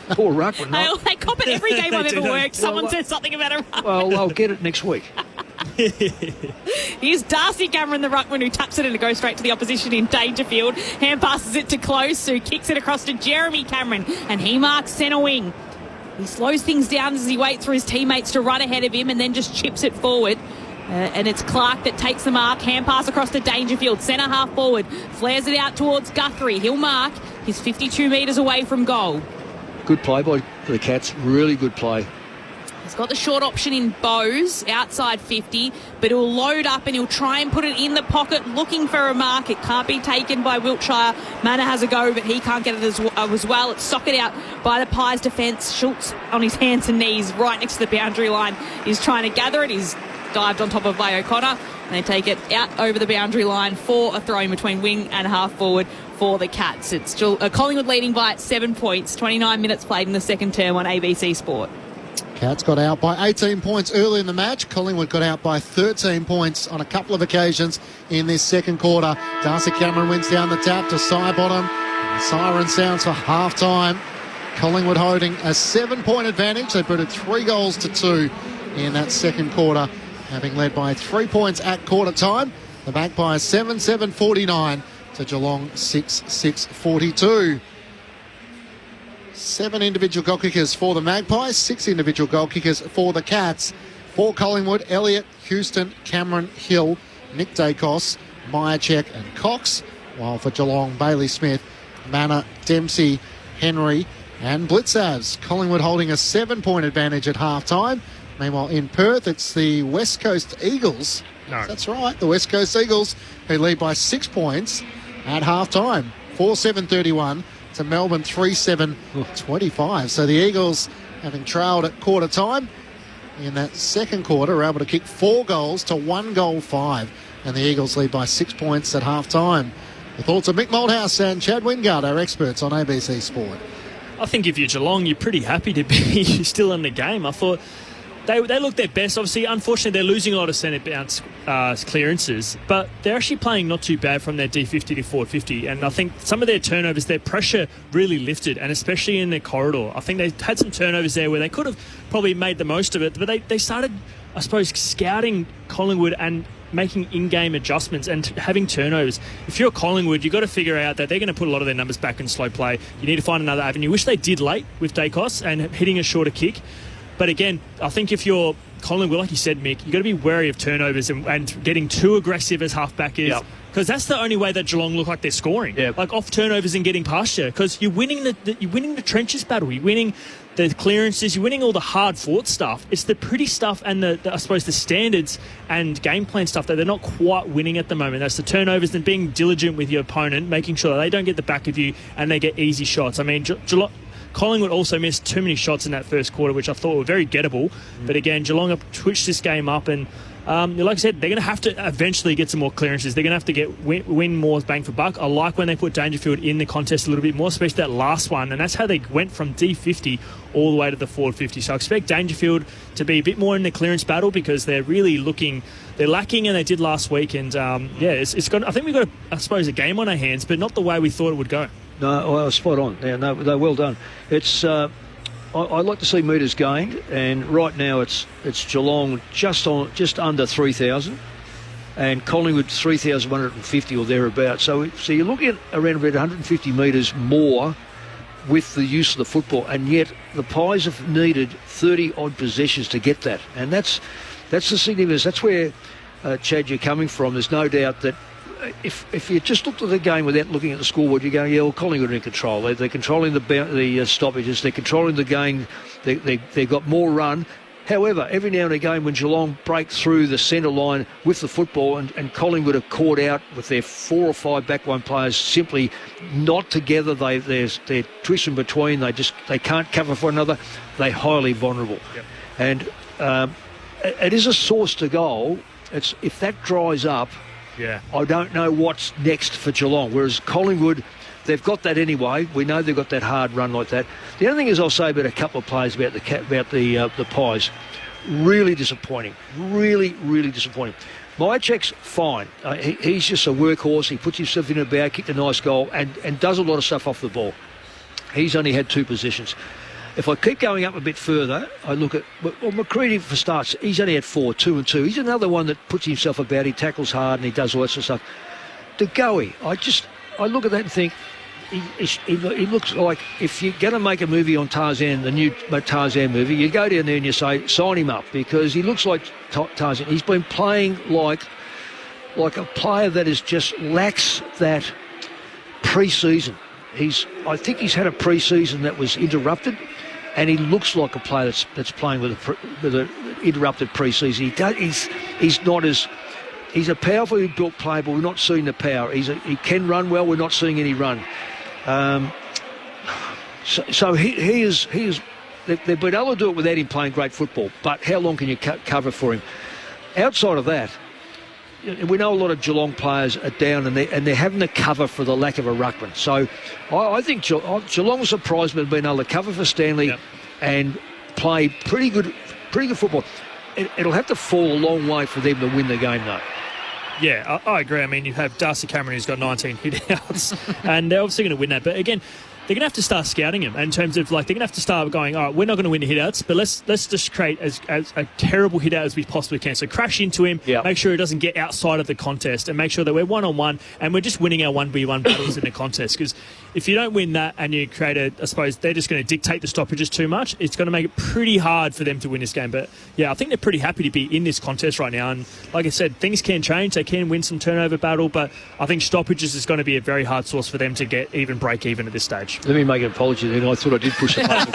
Poor Ruckman. They cop it every game I've ever worked. Someone says something about a Ruckman. Well, I'll get it next week. Here's Darcy Cameron, the ruckman, who taps it and it goes straight to the opposition in Dangerfield. Hand passes it to Close, who kicks it across to Jeremy Cameron, and he marks centre wing. He slows things down as he waits for his teammates to run ahead of him and then just chips it forward. And it's Clark that takes the mark. Hand pass across to Dangerfield, centre half forward. Flares it out towards Guthrie. He'll mark. He's 52 metres away from goal. Good play by the Cats. Really good play. He's got the short option in Bowes, outside 50, but he'll load up and he'll try and put it in the pocket looking for a mark. It can't be taken by Wiltshire. Manor has a go, but he can't get it as well. It's socked out by the Pies defence. Schultz on his hands and knees right next to the boundary line. He's trying to gather it. He's dived on top of Bay O'Connor, and they take it out over the boundary line for a throw in between wing and half forward for the Cats. It's still Collingwood leading by 7 points. 29 minutes played in the second term on ABC Sport. Cats got out by 18 points early in the match. Collingwood got out by 13 points on a couple of occasions in this second quarter. Darcy Cameron wins down the tap to Sidebottom. The siren sounds for half-time. Collingwood holding a 7-point advantage. They put it 3 goals to 2 in that second quarter, having led by 3 points at quarter time. The Magpies 7-7-49 to Geelong 6-6-42. 7 individual goal kickers for the Magpies, 6 individual goal kickers for the Cats. For Collingwood, Elliott, Houston, Cameron, Hill, Nick Dacos, Myercheck and Cox. While for Geelong, Bailey Smith, Manor, Dempsey, Henry and Blitzavs. Collingwood holding a 7-point advantage at half-time. Meanwhile, in Perth, it's the West Coast Eagles. No. That's right, the West Coast Eagles, who lead by 6 points at half-time. 4-7-31 to Melbourne 3-7-25. So the Eagles, having trailed at quarter time, in that second quarter, are able to kick 4 goals to 1 goal 5. And the Eagles lead by 6 points at half-time. The thoughts of Mick Malthouse and Chad Wingard, our experts on ABC Sport. I think if you're Geelong, you're pretty happy to be still in the game. I thought they looked their best. Obviously, unfortunately, they're losing a lot of centre bounce clearances, but they're actually playing not too bad from their D50 to forward 50. And I think some of their turnovers, their pressure really lifted, and especially in their corridor. I think they had some turnovers there where they could have probably made the most of it, but they started, I suppose, scouting Collingwood and making in-game adjustments and having turnovers. If you're Collingwood, you've got to figure out that they're going to put a lot of their numbers back in slow play. You need to find another avenue, which they did late with Dacos and hitting a shorter kick. But again, I think if you're Collingwood, like you said, Mick, you've got to be wary of turnovers and getting too aggressive as halfback is. Yep. Because that's the only way that Geelong look like they're scoring. Yep. Like off turnovers and getting past you. Because you're winning the trenches battle. You're winning the clearances. You're winning all the hard fought stuff. It's the pretty stuff and I suppose the standards and game plan stuff that they're not quite winning at the moment. That's the turnovers and being diligent with your opponent, making sure that they don't get the back of you and they get easy shots. I mean, Collingwood also missed too many shots in that first quarter, which I thought were very gettable. But again, Geelong have twitched this game up and like I said, they're going to have to eventually get some more clearances. They're going to have to win more bang for buck. I like when they put Dangerfield in the contest a little bit more, especially that last one. And that's how they went from D50 all the way to the forward 50. So I expect Dangerfield to be a bit more in the clearance battle because they're really they're lacking, and they did last week. And it's got. I think we've got, I suppose, a game on our hands, but not the way we thought it would go. No, well, spot on. Yeah, no, they're well done. It's. I'd like to see metres gained, and right now it's Geelong just under 3,000, and Collingwood 3,150 or thereabouts. So you're looking at around about 150 metres more with the use of the football, and yet the Pies have needed 30 odd possessions to get that, and that's the significance. That's where Chad, you're coming from. There's no doubt that. If you just looked at the game without looking at the scoreboard, you're going, yeah, well, Collingwood are in control. They're controlling the stoppages. They're controlling the game. They've got more run. However, every now and again when Geelong break through the centre line with the football and Collingwood are caught out with their 4 or 5 backline players simply not together, they're twisting between. They can't cover for another. They're highly vulnerable. Yep. And it is a source to goal. If that dries up, yeah, I don't know what's next for Geelong. Whereas Collingwood, they've got that anyway. We know they've got that hard run like that. The other thing is I'll say about a couple of players about the Pies. Really disappointing. Really, really disappointing. Myercheck's fine. He's just a workhorse. He puts himself in a bow, kicked a nice goal, and does a lot of stuff off the ball. He's only had 2 positions. If I keep going up a bit further, I look at McCready for starts. He's only had 4, 2 and 2. He's another one that puts himself about. He tackles hard and he does all that sort of stuff. De Goey, I look at that and think he looks like if you're going to make a movie on Tarzan, the new Tarzan movie, you go down there and you say sign him up because he looks like Tarzan. He's been playing like a player that just lacks that pre-season. I think he's had a pre-season that was interrupted. And he looks like a player that's playing with an interrupted pre-season. He's not as... He's a powerfully built player, but we're not seeing the power. He can run well. We're not seeing any run. So he is... They've been able to do it without him playing great football. But how long can you cover for him? Outside of that, we know a lot of Geelong players are down and they're having to cover for the lack of a ruckman. So I think Geelong was surprised by being able to cover for Stanley and play pretty good football. It'll have to fall a long way for them to win the game, though. Yeah, I agree. I mean, you have Darcy Cameron who's got 19 hit-outs and they're obviously going to win that. But again, they're going to have to start scouting him in terms of, like, they're going to have to start going, all right, we're not going to win the hitouts, but let's just create as a terrible hitout as we possibly can. So crash into him, make sure he doesn't get outside of the contest, and make sure that we're one-on-one and we're just winning our 1v1 battles in the contest. Because if you don't win that and you create I suppose they're just going to dictate the stoppages too much, it's going to make it pretty hard for them to win this game. But, yeah, I think they're pretty happy to be in this contest right now. And, like I said, things can change. They can win some turnover battle, but I think stoppages is going to be a very hard source for them to get break even at this stage. Let me make an apology then. I thought I did push the button.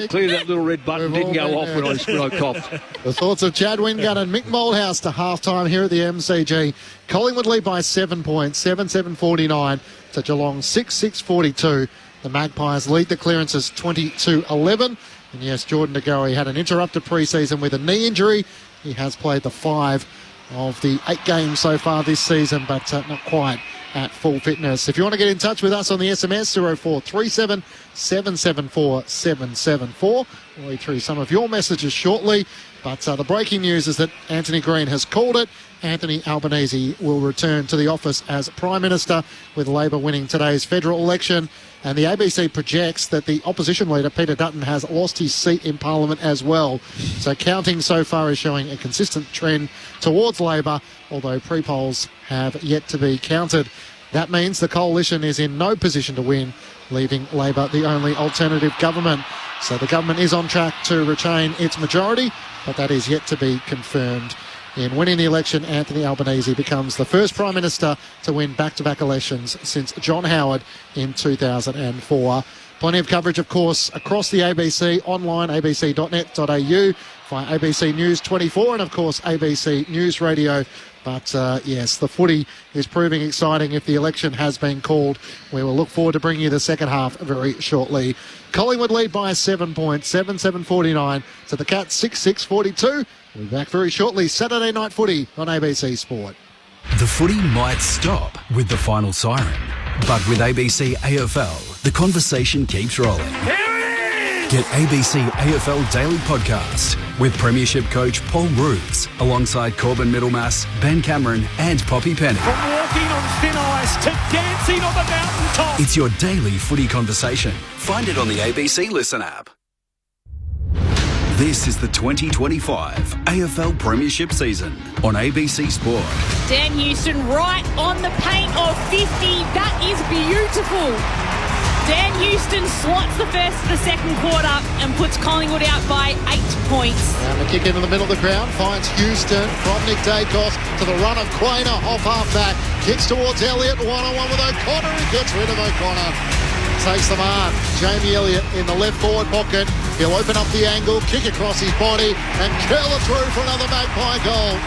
Clear that little red button didn't go off when I coughed. The thoughts of Chad Wingard and Mick Moldhouse to half-time here at the MCG. Collingwood lead by 7 points, 7-7-49 to Geelong 6-6-42. The Magpies lead the clearances 20-11. And yes, Jordan De Goey had an interrupted pre-season with a knee injury. He has played the 5 of the 8 games so far this season, but not quite at full fitness. If you want to get in touch with us on the SMS, 0437 774 774. We'll read through some of your messages shortly. But the breaking news is that Anthony Green has called it. Anthony Albanese will return to the office as Prime Minister, with Labor winning today's federal election. And the ABC projects that the opposition leader, Peter Dutton, has lost his seat in Parliament as well. So counting so far is showing a consistent trend towards Labor, although pre-polls have yet to be counted. That means the coalition is in no position to win, leaving Labor the only alternative government. So the government is on track to retain its majority, but that is yet to be confirmed. In winning the election, Anthony Albanese becomes the first Prime Minister to win back-to-back elections since John Howard in 2004. Plenty of coverage, of course, across the ABC, online, abc.net.au, via ABC News 24 and, of course, ABC News Radio. But, yes, the footy is proving exciting if the election has been called. We will look forward to bringing you the second half very shortly. Collingwood lead by 7 points, 7-7-49 to the Cats 6-6-42. We'll be back very shortly. Saturday night footy on ABC Sport. The footy might stop with the final siren, but with ABC AFL, the conversation keeps rolling. Get ABC AFL Daily Podcast with Premiership coach Paul Roos alongside Corbin Middlemass, Ben Cameron and Poppy Penny. From walking on thin ice to dancing on the mountaintop. It's your daily footy conversation. Find it on the ABC Listen app. This is the 2025 AFL Premiership season on ABC Sport. Dan Houston right on the paint of 50. That is beautiful. Dan Houston slots the first of the second quarter and puts Collingwood out by 8 points. And the kick into the middle of the ground finds Houston from Nick Dacos to the run of Quainer off half-back. Kicks towards Elliott, one-on-one with O'Connor. He gets rid of O'Connor. Takes the mark. Jamie Elliott in the left forward pocket. He'll open up the angle, kick across his body and curl it through for another Magpie goal.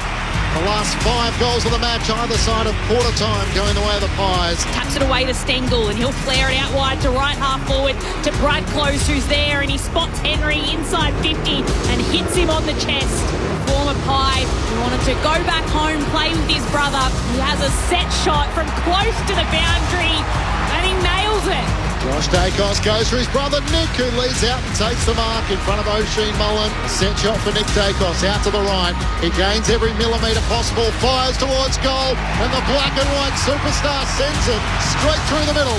The last 5 goals of the match either side of quarter time going the way of the Pies. Taps it away to Stengel and he'll flare it out wide to right half forward to Brad Close, who's there, and he spots Henry inside 50 and hits him on the chest. Former Pie who wanted to go back home, play with his brother. He has a set shot from close to the boundary and he nails it. Josh Dacos goes for his brother Nick, who leads out and takes the mark in front of O'Sheen Mullen. Set shot for Nick Dacos out to the right. He gains every millimetre possible, fires towards goal, and the black and white superstar sends it straight through the middle.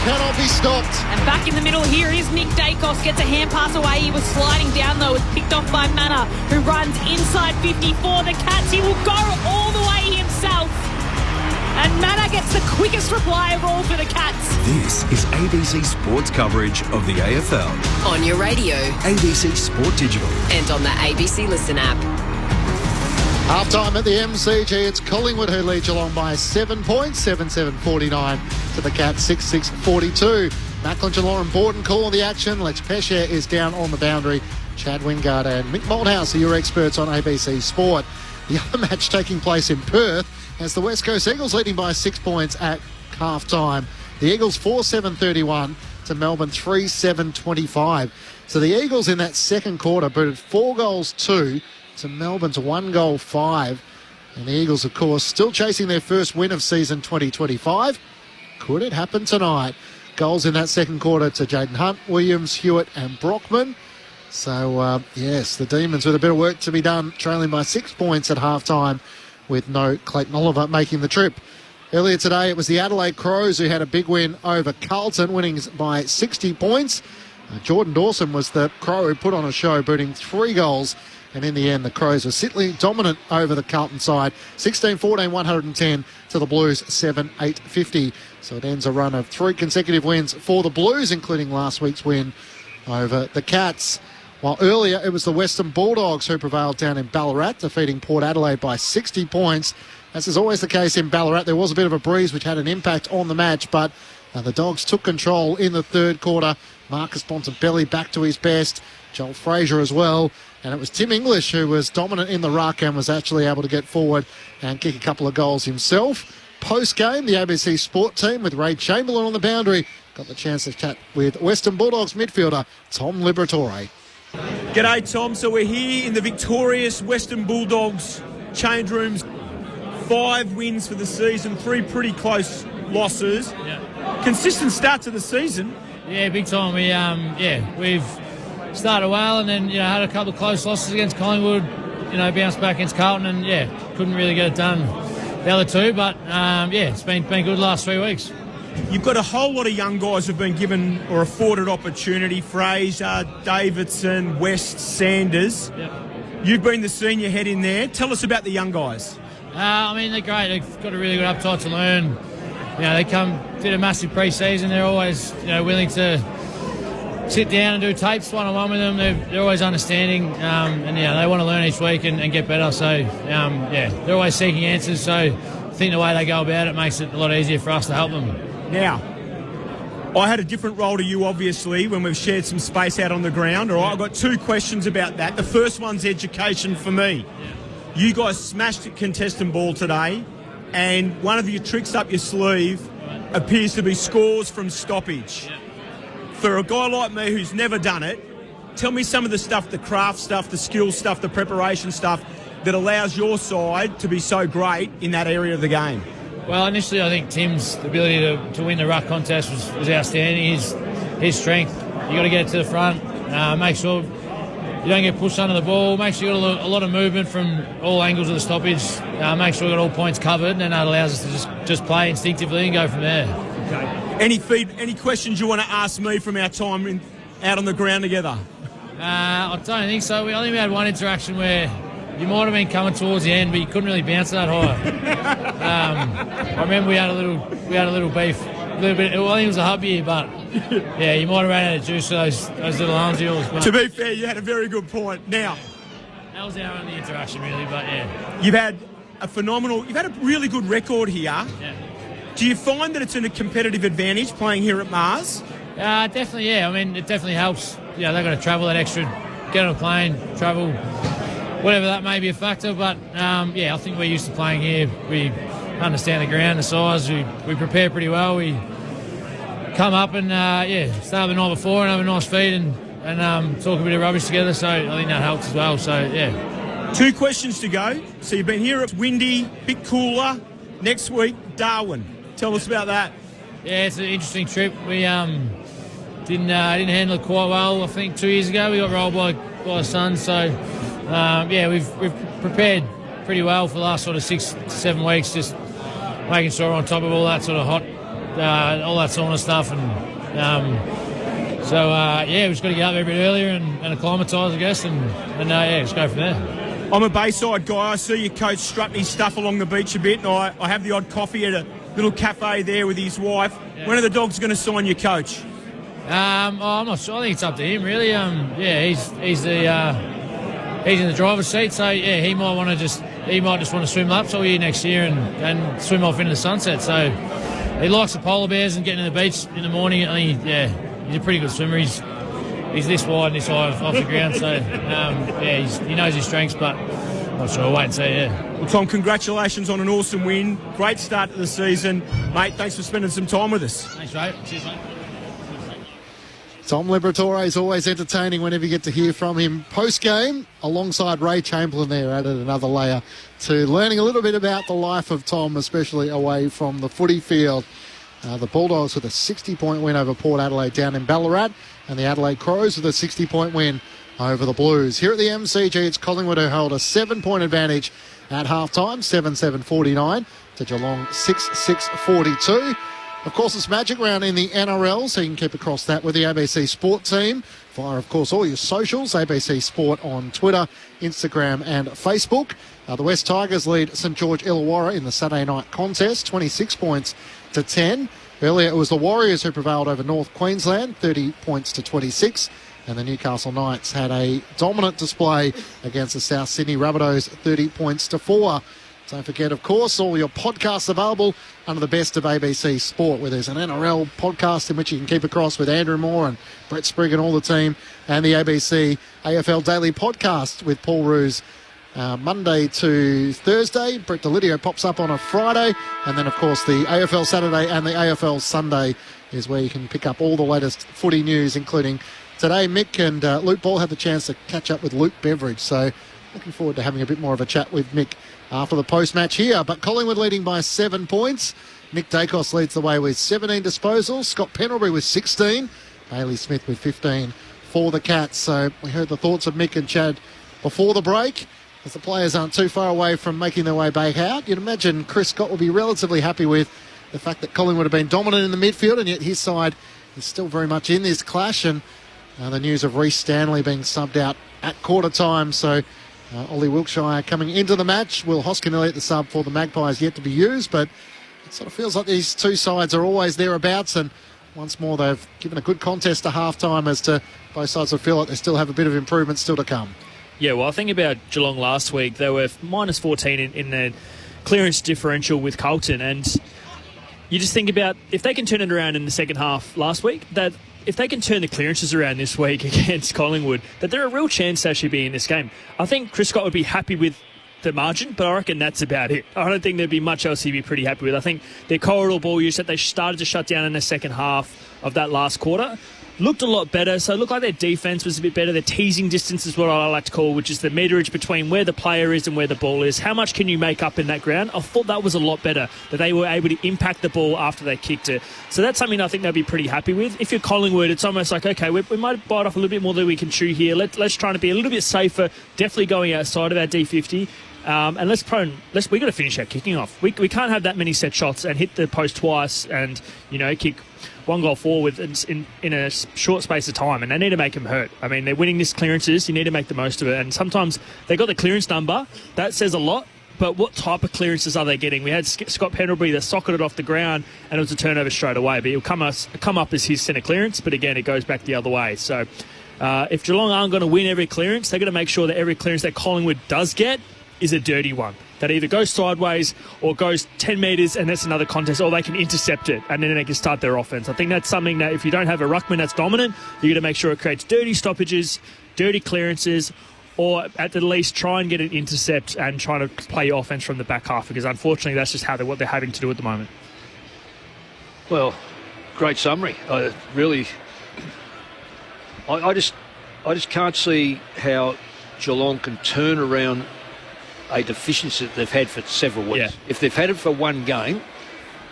Cannot be stopped. And back in the middle here is Nick Dacos, gets a hand pass away. He was sliding down though, was picked off by Manor, who runs inside 50 for the Cats. He will go all the way himself. And Manor gets the quickest reply of all for the Cats. This is ABC Sports coverage of the AFL. On your radio. ABC Sport Digital. And on the ABC Listen app. Half-time at the MCG. It's Collingwood who lead Geelong by 7 points, 7-7-49 to the Cats, 6-6-42. Macklin, Geelong and Borden call the action. Lex Pesce is down on the boundary. Chad Wingard and Mick Moldhouse are your experts on ABC Sport. The other match taking place in Perth as the West Coast Eagles leading by 6 points at half-time. The Eagles 4-7-31 to Melbourne 3-7-25. So the Eagles in that second quarter booted 4-2 to Melbourne's 1-5. And the Eagles, of course, still chasing their first win of season 2025. Could it happen tonight? Goals in that second quarter to Jaden Hunt, Williams, Hewitt and Brockman. So, yes, the Demons with a bit of work to be done, trailing by 6 points at half-time, with no Clayton Oliver making the trip. Earlier today, it was the Adelaide Crows who had a big win over Carlton, winning by 60 points. Jordan Dawson was the Crow who put on a show, booting 3 goals. And in the end, the Crows were simply dominant over the Carlton side. 16-14, 110 to the Blues, 7-8-50. So it ends a run of 3 consecutive wins for the Blues, including last week's win over the Cats. While earlier, it was the Western Bulldogs who prevailed down in Ballarat, defeating Port Adelaide by 60 points. As is always the case in Ballarat, there was a bit of a breeze which had an impact on the match, but the Dogs took control in the third quarter. Marcus Bontempelli back to his best, Joel Fraser as well, and it was Tim English who was dominant in the ruck and was actually able to get forward and kick a couple of goals himself. Post-game, the ABC Sport team with Ray Chamberlain on the boundary got the chance to chat with Western Bulldogs midfielder Tom Liberatore. G'day, Tom. So we're here in the victorious Western Bulldogs change rooms. 5 wins for the season, 3 pretty close losses. Yeah. Consistent start to the season. Yeah, big time. We've started well, and then had a couple of close losses against Collingwood. Bounced back against Carlton, and couldn't really get it done the other 2. But it's been good last 3 weeks. You've got a whole lot of young guys who've been given or afforded opportunity. Fraser, Davidson, West, Sanders. Yep. You've been the senior head in there. Tell us about the young guys. They're great. They've got a really good appetite to learn. They did a massive pre-season. They're always, willing to sit down and do tapes one-on-one with them. They're always understanding, and they want to learn each week and get better. So, they're always seeking answers. So, I think the way they go about it makes it a lot easier for us to help them. Now, I had a different role to you, obviously, when we've shared some space out on the ground. All right, I've got 2 questions about that. The first one's education for me. Yeah. You guys smashed contestant ball today, and one of your tricks up your sleeve appears to be scores from stoppage. Yeah. For a guy like me who's never done it, tell me some of the stuff, the craft stuff, the skill stuff, the preparation stuff that allows your side to be so great in that area of the game. Well, initially I think Tim's ability to win the ruck contest was outstanding. His strength, you got to get it to the front, make sure you don't get pushed under the ball, make sure you got a lot of movement from all angles of the stoppage, make sure you got all points covered, and then that allows us to just play instinctively and go from there. Okay. Any questions you want to ask me from our time out on the ground together? I don't think so. I think we had one interaction where you might have been coming towards the end, but you couldn't really bounce that high. I remember we had a little beef, a little bit. Well, I think it was a hub year, but you might have ran out of juice for those little arms of yours. But to be fair, you had a very good point. Now, that was our only interaction, really. But you've had a really good record here. Yeah. Do you find that it's a competitive advantage playing here at Mars? Definitely, yeah. I mean, it definitely helps. They've got to travel that extra, get on a plane, travel, whatever that may be a factor. But, I think we're used to playing here. We understand the ground, the size. We prepare pretty well. We come up and, start the night before and have a nice feed and talk a bit of rubbish together. So I think that helps as well. So, 2 questions to go. So you've been here, it's windy, bit cooler. Next week, Darwin. Tell us about that. Yeah, it's an interesting trip. We didn't handle it quite well. I think 2 years ago we got rolled by the Suns. So we've prepared pretty well for the last sort of 6 to 7 weeks, just making sure we're on top of all that sort of hot, all that sauna stuff, and we've just got to get up there a bit earlier and acclimatise, I guess, and just go from there. I'm a Bayside guy. I see your coach strutting his stuff along the beach a bit, and I have the odd coffee at a little cafe there with his wife. Yeah. When are the Dogs going to sign your coach? I'm not sure. I think it's up to him, really. He's in the driver's seat, so he might just want to swim laps all year next year and swim off into the sunset. So he likes the polar bears and getting to the beach in the morning. I think he's a pretty good swimmer. He's this wide and this high off the ground, so he knows his strengths, but I'm not sure. We'll wait and see. Well, Tom, congratulations on an awesome win. Great start to the season, mate. Thanks for spending some time with us. Thanks, mate. Cheers, mate. Tom Liberatore is always entertaining whenever you get to hear from him post-game. Alongside Ray Chamberlain there, added another layer to learning a little bit about the life of Tom, especially away from the footy field. The Bulldogs with a 60-point win over Port Adelaide down in Ballarat, and the Adelaide Crows with a 60-point win over the Blues. Here at the MCG, it's Collingwood who held a 7-point advantage at half-time, 7-7-49. to Geelong 6-6-42. Of course, it's Magic Round in the NRL, so you can keep across that with the ABC Sport team via, of course, all your socials, ABC Sport on Twitter, Instagram and Facebook. The West Tigers lead St George Illawarra in the Saturday night contest, 26 points to 10. Earlier, it was the Warriors who prevailed over North Queensland, 30 points to 26. And the Newcastle Knights had a dominant display against the South Sydney Rabbitohs, 30 points to 4. Don't forget, of course, all your podcasts available under the Best of ABC Sport, where there's an NRL podcast in which you can keep across with Andrew Moore and Brett Sprigg and all the team, and the ABC AFL Daily Podcast with Paul Roos Monday to Thursday. Brett Delidio pops up on a Friday, and then, of course, the AFL Saturday and the AFL Sunday is where you can pick up all the latest footy news, including today. Mick and Luke Ball had the chance to catch up with Luke Beveridge, so looking forward to having a bit more of a chat with Mick after the post-match here. But Collingwood leading by 7 points. Nick Dacos leads the way with 17 disposals. Scott Pendlebury with 16. Bailey Smith with 15 for the Cats. So we heard the thoughts of Mick and Chad before the break. As the players aren't too far away from making their way back out, you'd imagine Chris Scott will be relatively happy with the fact that Collingwood have been dominant in the midfield, and yet his side is still very much in this clash. And the news of Reece Stanley being subbed out at quarter time. So Ollie Wilkshire coming into the match. Will Hoskin-Elliott, the sub for the Magpies, yet to be used, but it sort of feels like these two sides are always thereabouts, and once more they've given a good contest to half-time as to both sides will feel like they still have a bit of improvement still to come. Yeah, well, I think about Geelong last week. They were minus 14 in the clearance differential with Carlton, and you just think about if they can turn it around in the second half last week, that if they can turn the clearances around this week against Collingwood, that they're a real chance to actually be in this game. I think Chris Scott would be happy with the margin, but I reckon that's about it. I don't think there'd be much else he'd be pretty happy with. I think their corridor ball use that they started to shut down in the second half of that last quarter looked a lot better. So it looked like their defence was a bit better. Their teasing distance is what I like to call, which is the meterage between where the player is and where the ball is. How much can you make up in that ground? I thought that was a lot better, that they were able to impact the ball after they kicked it. So that's something I think they'll be pretty happy with. If you're Collingwood, it's almost like, okay, we might bite off a little bit more than we can chew here. Let's try to be a little bit safer, definitely going outside of our D50. And we've got to finish our kicking off. We can't have that many set shots and hit the post twice and, kick one goal forward in a short space of time, and they need to make them hurt. I mean, they're winning this clearances. You need to make the most of it. And sometimes they got the clearance number. That says a lot. But what type of clearances are they getting? We had Scott Pendlebury that socketed off the ground, and it was a turnover straight away. But he'll come up as his centre clearance, but again, it goes back the other way. So if Geelong aren't going to win every clearance, they've got to make sure that every clearance that Collingwood does get is a dirty one. That either goes sideways or goes 10 metres and that's another contest, or they can intercept it and then they can start their offence. I think that's something that if you don't have a ruckman that's dominant, you've got to make sure it creates dirty stoppages, dirty clearances, or at the least try and get an intercept and try to play your offence from the back half, because unfortunately that's just what they're having to do at the moment. Well, great summary. I just can't see how Geelong can turn around a deficiency that they've had for several weeks. Yeah. If they've had it for one game,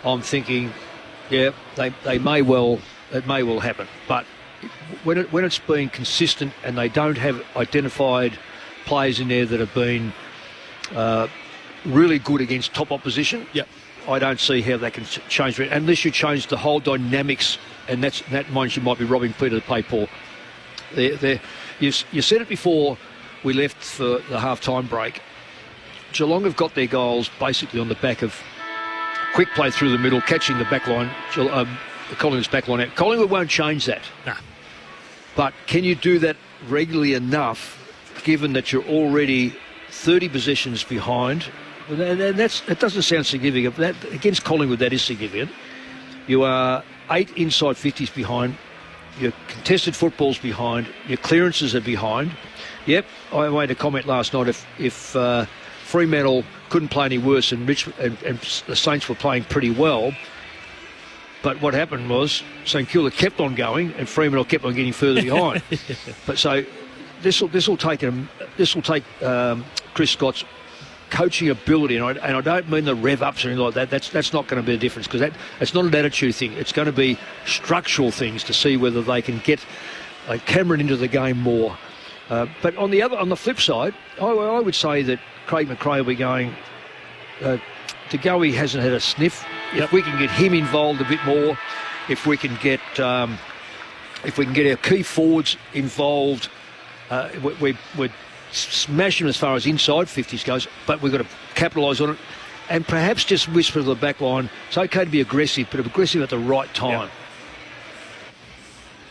I'm thinking, yeah, it may well happen. But when it's been consistent and they don't have identified players in there that have been really good against top opposition, yep, I don't see how they can change it unless you change the whole dynamics, and that means you might be robbing Peter to play Paul. You said it before we left for the half-time break. Geelong have got their goals basically on the back of quick play through the middle, catching the back line, Collingwood's back line out. Collingwood won't change that. Nah. But can you do that regularly enough, given that you're already 30 possessions behind? And that doesn't sound significant, but against Collingwood that is significant. You are 8 inside 50s behind, your contested football's behind, your clearances are behind. Yep, I made a comment last night, if Fremantle couldn't play any worse and the Saints were playing pretty well, but what happened was St Kilda kept on going and Fremantle kept on getting further behind. But so this will take Chris Scott's coaching ability, and I don't mean the rev ups or anything like that. That's not going to be a difference, because it's not an attitude thing. It's going to be structural things to see whether they can get Cameron into the game more. But on the flip side, I would say that Craig McRae will be going, To go, he hasn't had a sniff. Yep. If we can get him involved a bit more, if we can get our key forwards involved, we're smashing as far as inside 50s goes, but we've got to capitalise on it and perhaps just whisper to the back line, it's okay to be aggressive, but aggressive at the right time. Yep.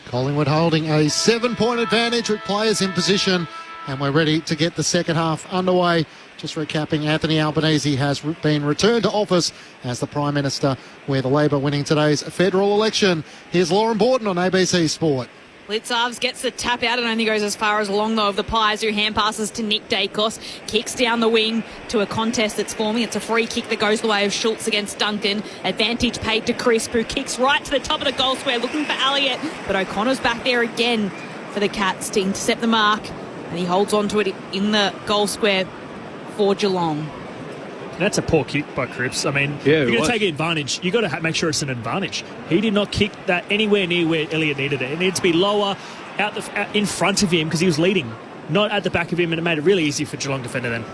Collingwood holding a 7-point advantage with players in position, and we're ready to get the second half underway. Just recapping, Anthony Albanese has been returned to office as the Prime Minister, with Labor winning today's federal election. Here's Lauren Borton on ABC Sport. Blitzarves gets the tap out and only goes as far as long, though, of the Pies, who hand passes to Nick Dacos. Kicks down the wing to a contest that's forming. It's a free kick that goes the way of Schultz against Duncan. Advantage paid to Crisp, who kicks right to the top of the goal square, looking for Elliott. But O'Connor's back there again for the Cats to intercept the mark. And he holds on to it in the goal square for Geelong. That's a poor kick by Cripps. I mean, you're going to take advantage. You've got to make sure it's an advantage. He did not kick that anywhere near where Elliott needed it. It needed to be lower, out in front of him, because he was leading, not at the back of him, and it made it really easy for Geelong defender then.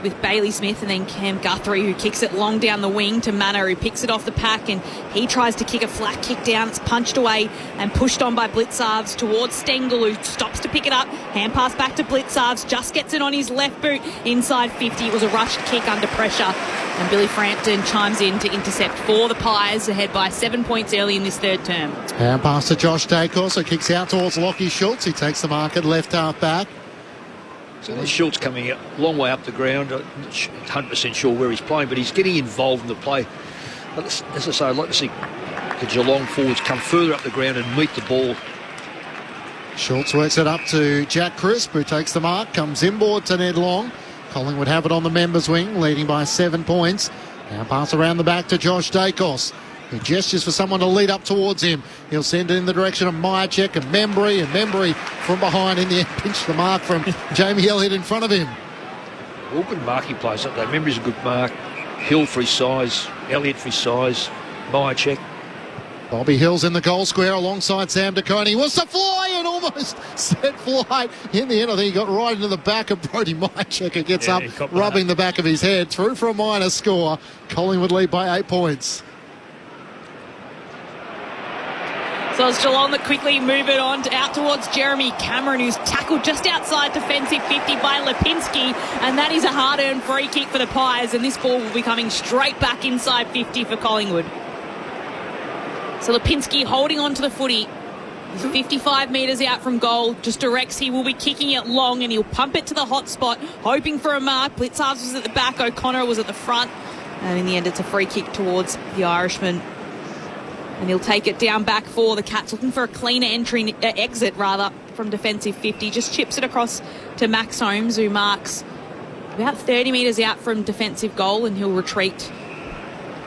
With Bailey Smith and then Cam Guthrie, who kicks it long down the wing to Manor, who picks it off the pack, and he tries to kick a flat kick down. It's punched away and pushed on by Blitzarves towards Stengel, who stops to pick it up. Hand pass back to Blitzarves, just gets it on his left boot inside 50. It was a rushed kick under pressure, and Billy Frampton chimes in to intercept for the Pies, ahead by 7 points early in this third term. Hand pass to Josh Dacos, who kicks out towards Lockie Schultz. He takes the mark at left half back. So there's Schultz coming a long way up the ground. I'm not 100% sure where he's playing, but he's getting involved in the play. As I say, I'd like to see the Geelong forwards come further up the ground and meet the ball. Schultz works it up to Jack Crisp, who takes the mark, comes inboard to Ned Long. Collingwood have it on the members' wing, leading by 7 points. Now pass around the back to Josh Dacos. He gestures for someone to lead up towards him. He'll send it in the direction of Myercheck and Membry from behind in the end pinched the mark from Jamie Elliott in front of him. All good marking plays up there. Membry's a good mark. Hill for his size, Elliott for his size, Myercheck. Bobby Hill's in the goal square alongside Sam DeConey. He wants to fly and almost set flight. In the end, I think he got right into the back of Brody Myercheck, who gets up, rubbing the back of his head. Through for a minor score. Collingwood lead by 8 points. So it's Geelong that quickly move it on out towards Jeremy Cameron, who's tackled just outside defensive 50 by Lipinski, and that is a hard-earned free kick for the Pies, and this ball will be coming straight back inside 50 for Collingwood. So Lipinski holding on to the footy. He's 55 metres out from goal, just directs he will be kicking it long, and he'll pump it to the hot spot, hoping for a mark. Blitzarves was at the back, O'Connor was at the front, and in the end it's a free kick towards the Irishman. And he'll take it down back for the Cats, looking for a cleaner exit from defensive 50. Just chips it across to Max Holmes, who marks about 30 metres out from defensive goal, and he'll retreat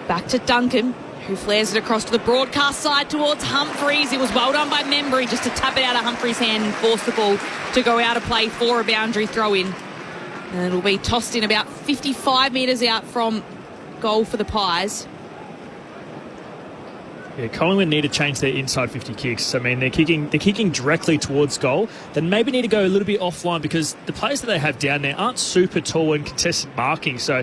back to Duncan, who flares it across to the broadcast side towards Humphreys. It was well done by Membry just to tap it out of Humphreys' hand and force the ball to go out of play for a boundary throw-in. And it'll be tossed in about 55 metres out from goal for the Pies. Yeah, Collingwood need to change their inside 50 kicks. I mean, they're kicking directly towards goal. They maybe need to go a little bit offline, because the players that they have down there aren't super tall and contested marking. So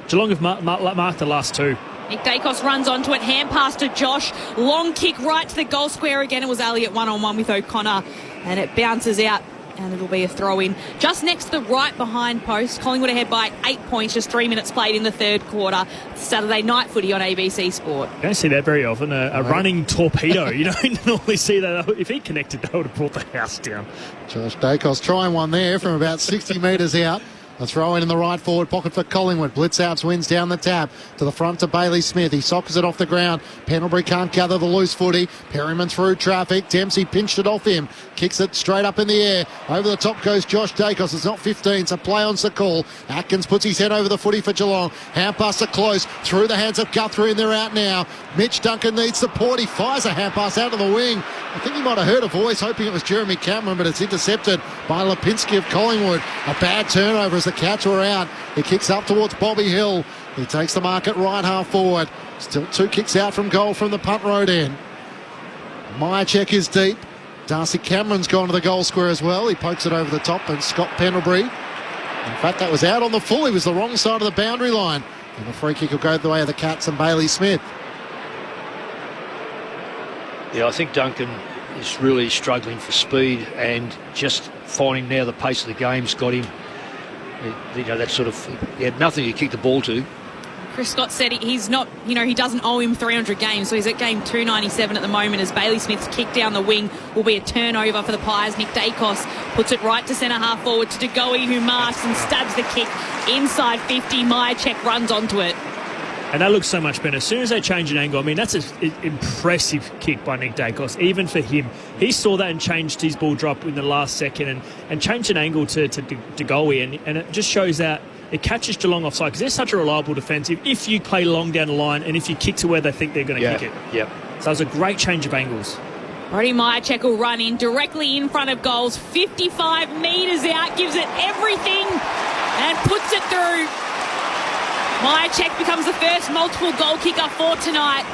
Geelong have marked the last two. Nick Dacos runs onto it, hand pass to Josh. Long kick right to the goal square again. It was Elliott one-on-one with O'Connor, and it bounces out, and it'll be a throw-in. Just next to the right behind post. Collingwood ahead by 8 points, just 3 minutes played in the third quarter. Saturday night footy on ABC Sport. You don't see that very often, a running torpedo. You don't normally see that. If he connected, that would have brought the house down. Josh Dacos trying one there from about 60 metres out. A throw in the right forward pocket for Collingwood. Blitzarves wins down the tap to the front to Bailey Smith. He sockers it off the ground. Pendlebury can't gather the loose footy. Perryman through traffic. Dempsey pinched it off him. Kicks it straight up in the air. Over the top goes Josh Dacos. It's not 15. It's a play on Sakul. Atkins puts his head over the footy for Geelong. Hand pass to close. Through the hands of Guthrie, and they're out now. Mitch Duncan needs support. He fires a hand pass out of the wing. I think he might have heard a voice hoping it was Jeremy Cameron, but it's intercepted by Lipinski of Collingwood. A bad turnover as the Cats were out. He kicks up towards Bobby Hill. He takes the mark at right half forward. Still 2 kicks out from goal from the punt road end. Myercheck is deep. Darcy Cameron's gone to the goal square as well. He pokes it over the top, and Scott Pendlebury. In fact, that was out on the full. He was the wrong side of the boundary line. And the free kick will go the way of the Cats and Bailey Smith. Yeah, I think Duncan is really struggling for speed, and just finding now the pace of the game's got him. You know, that sort of, he had nothing to kick the ball to. Chris Scott said he's not, he doesn't owe him 300 games, so he's at game 297 at the moment as Bailey Smith's kick down the wing will be a turnover for the Pies. Nick Dacos puts it right to centre half forward to DeGoey, who marks and stabs the kick inside 50. Myercheck runs onto it. And that looks so much better. As soon as they change an angle, I mean, that's an impressive kick by Nick Dacos, even for him. He saw that and changed his ball drop in the last second and changed an angle to DeGoey, and it just shows that it catches Geelong offside because they're such a reliable defensive if you play long down the line and if you kick to where they think they're going to kick it. Yeah. So it was a great change of angles. Brody Myercheck will run in directly in front of goals, 55 metres out, gives it everything and puts it through. Myercheck becomes the first multiple goal kicker for tonight.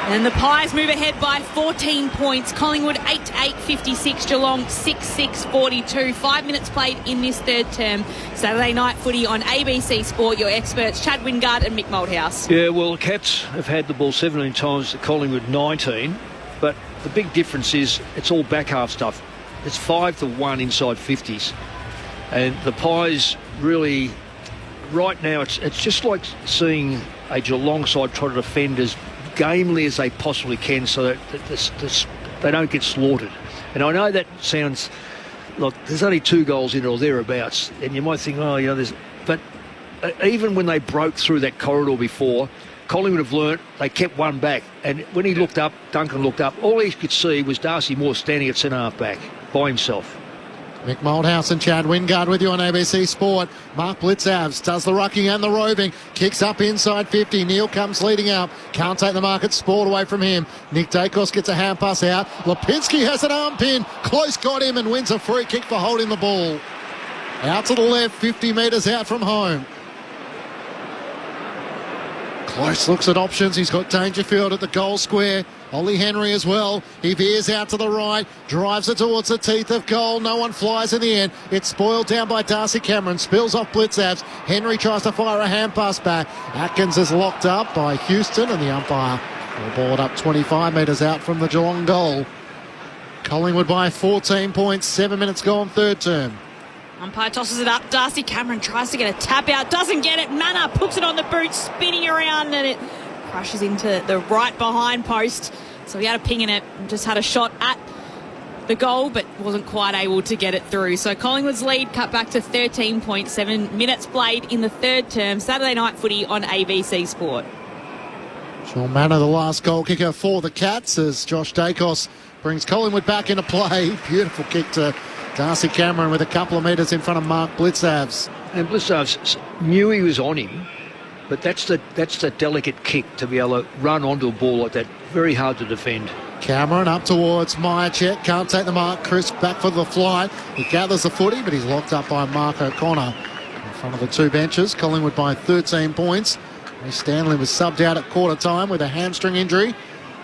And the Pies move ahead by 14 points. Collingwood 8-8, 56. Geelong 6-6, 42. 5 minutes played in this third term. Saturday night footy on ABC Sport. Your experts, Chad Wingard and Mick Moldhouse. Yeah, well, the Cats have had the ball 17 times to Collingwood 19. But the big difference is it's all back half stuff. It's 5-1 inside 50s. And the Pies really, right now, it's just like seeing a Geelong side try to defend as gamely as they possibly can so that they don't get slaughtered. And I know that sounds like there's only 2 goals in it or thereabouts, and you might think, but even when they broke through that corridor before, Collingwood have learnt they kept one back, and when he looked up, Duncan looked up, all he could see was Darcy Moore standing at centre half back by himself. Mick Moldhouse and Chad Wingard with you on ABC Sport. Mark Blitzavs does the rucking and the roving. Kicks up inside 50. Neil comes leading up. Can't take the mark. It's Sport away from him. Nick Dacos gets a hand pass out. Lipinski has an arm pin. Close got him and wins a free kick for holding the ball. Out to the left, 50 metres out from home. Close looks at options. He's got Dangerfield at the goal square. Ollie Henry as well. He veers out to the right, drives it towards the teeth of goal. No one flies in the end. It's spoiled down by Darcy Cameron. Spills off Blitzavs. Henry tries to fire a hand pass back. Atkins is locked up by Houston, and the umpire will ball it up 25 metres out from the Geelong goal. Collingwood by 14 points. 7 minutes gone, third term. Umpire tosses it up. Darcy Cameron tries to get a tap out. Doesn't get it. Manna puts it on the boot, spinning around, and it crashes into the right behind post. So he had a ping in it and just had a shot at the goal, but wasn't quite able to get it through. So Collingwood's lead cut back to 13 points. 7 minutes played in the third term. Saturday night footy on ABC Sport. Sean Manna, the last goal kicker for the Cats, as Josh Dacos brings Collingwood back into play. Beautiful kick to Darcy Cameron with a couple of metres in front of Mark Blitzavs. And Blitzavs knew he was on him, but that's the delicate kick to be able to run onto a ball like that. Very hard to defend. Cameron up towards Myercheck. Can't take the mark. Chris back for the flight. He gathers the footy, but he's locked up by Mark O'Connor in front of the two benches. Collingwood by 13 points. Stanley was subbed out at quarter time with a hamstring injury.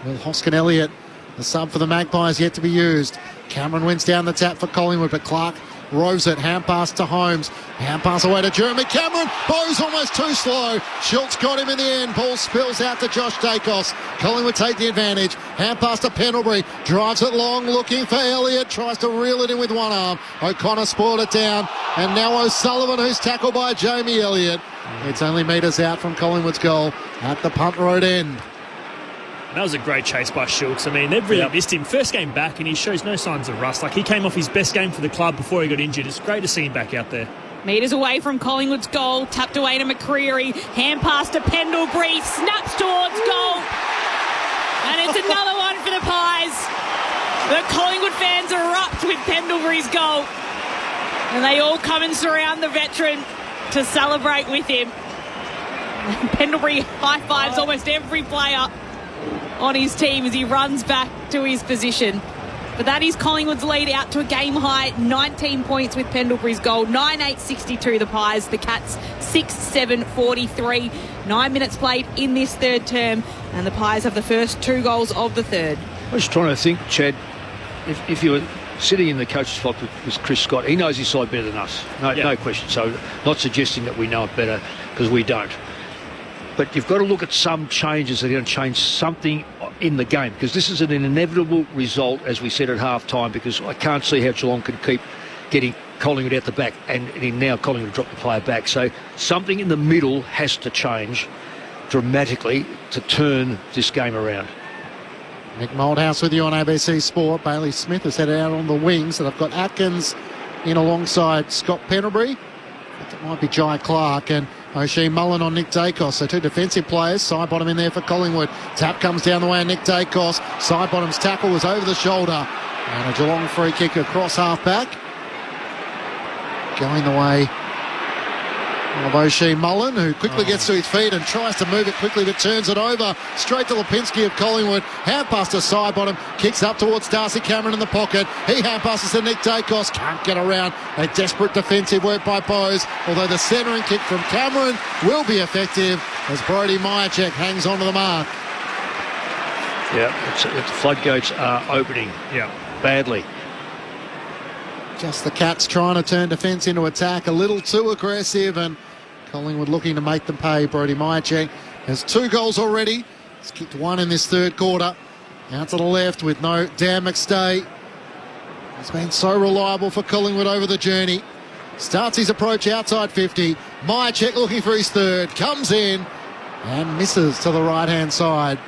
Will Hoskin Elliott, the sub for the Magpies, yet to be used. Cameron wins down the tap for Collingwood, but Clark roves it. Hand pass to Holmes. Hand pass away to Jeremy Cameron. Bow's almost too slow. Schultz got him in the end. Ball spills out to Josh Dacos. Collingwood take the advantage. Hand pass to Pendlebury. Drives it long, looking for Elliott. Tries to reel it in with one arm. O'Connor spoiled it down. And now O'Sullivan, who's tackled by Jamie Elliott. It's only metres out from Collingwood's goal at the punt road end. And that was a great chase by Schultz. I mean, they've really missed him. First game back, and he shows no signs of rust. Like, he came off his best game for the club before he got injured. It's great to see him back out there. Metres away from Collingwood's goal. Tapped away to McCreery. Hand pass to Pendlebury. Snaps towards goal. And it's another one for the Pies. The Collingwood fans erupt with Pendlebury's goal. And they all come and surround the veteran to celebrate with him. Pendlebury high-fives almost every player on his team as he runs back to his position. But that is Collingwood's lead out to a game-high 19 points with Pendlebury's goal. 9-8-62 the Pies. The Cats 6-7-43. 9 minutes played in this third term, and the Pies have the first 2 goals of the third. I was trying to think, Chad, if you were sitting in the coach's spot with Chris Scott, he knows his side better than us. No question. So not suggesting that we know it better, because we don't. But you've got to look at some changes that are going to change something in the game, because this is an inevitable result, as we said at half-time, because I can't see how Geelong can keep getting Collingwood out the back and now Collingwood drop the player back. So something in the middle has to change dramatically to turn this game around. Nick Moldhouse with you on ABC Sport. Bailey Smith has headed out on the wings, and I've got Atkins in alongside Scott Pendlebury. It might be Jai Clark and O'Shea Mullen on Nick Dacos. So two defensive players, side bottom in there for Collingwood. Tap comes down the way of Nick Dacos. Side bottom's tackle was over the shoulder. And a Geelong free kick across half back. Going the way of O'Shea Mullen, who quickly gets to his feet and tries to move it quickly, but turns it over straight to Lipinski of Collingwood. Hand pass to side bottom, kicks up towards Darcy Cameron in the pocket. He hand passes to Nick Dacos, can't get around. A desperate defensive work by Bose, although the centering kick from Cameron will be effective as Brodie Myercheck hangs on to the mark. Yeah, the floodgates are opening badly. Just the Cats trying to turn defence into attack, a little too aggressive, and Collingwood looking to make them pay. Brodie Myercheck has 2 goals already. He's kicked 1 in this third quarter. Out to the left with no Dan McStay. He's been so reliable for Collingwood over the journey. Starts his approach outside 50. Myercheck looking for his third. Comes in and misses to the right-hand side.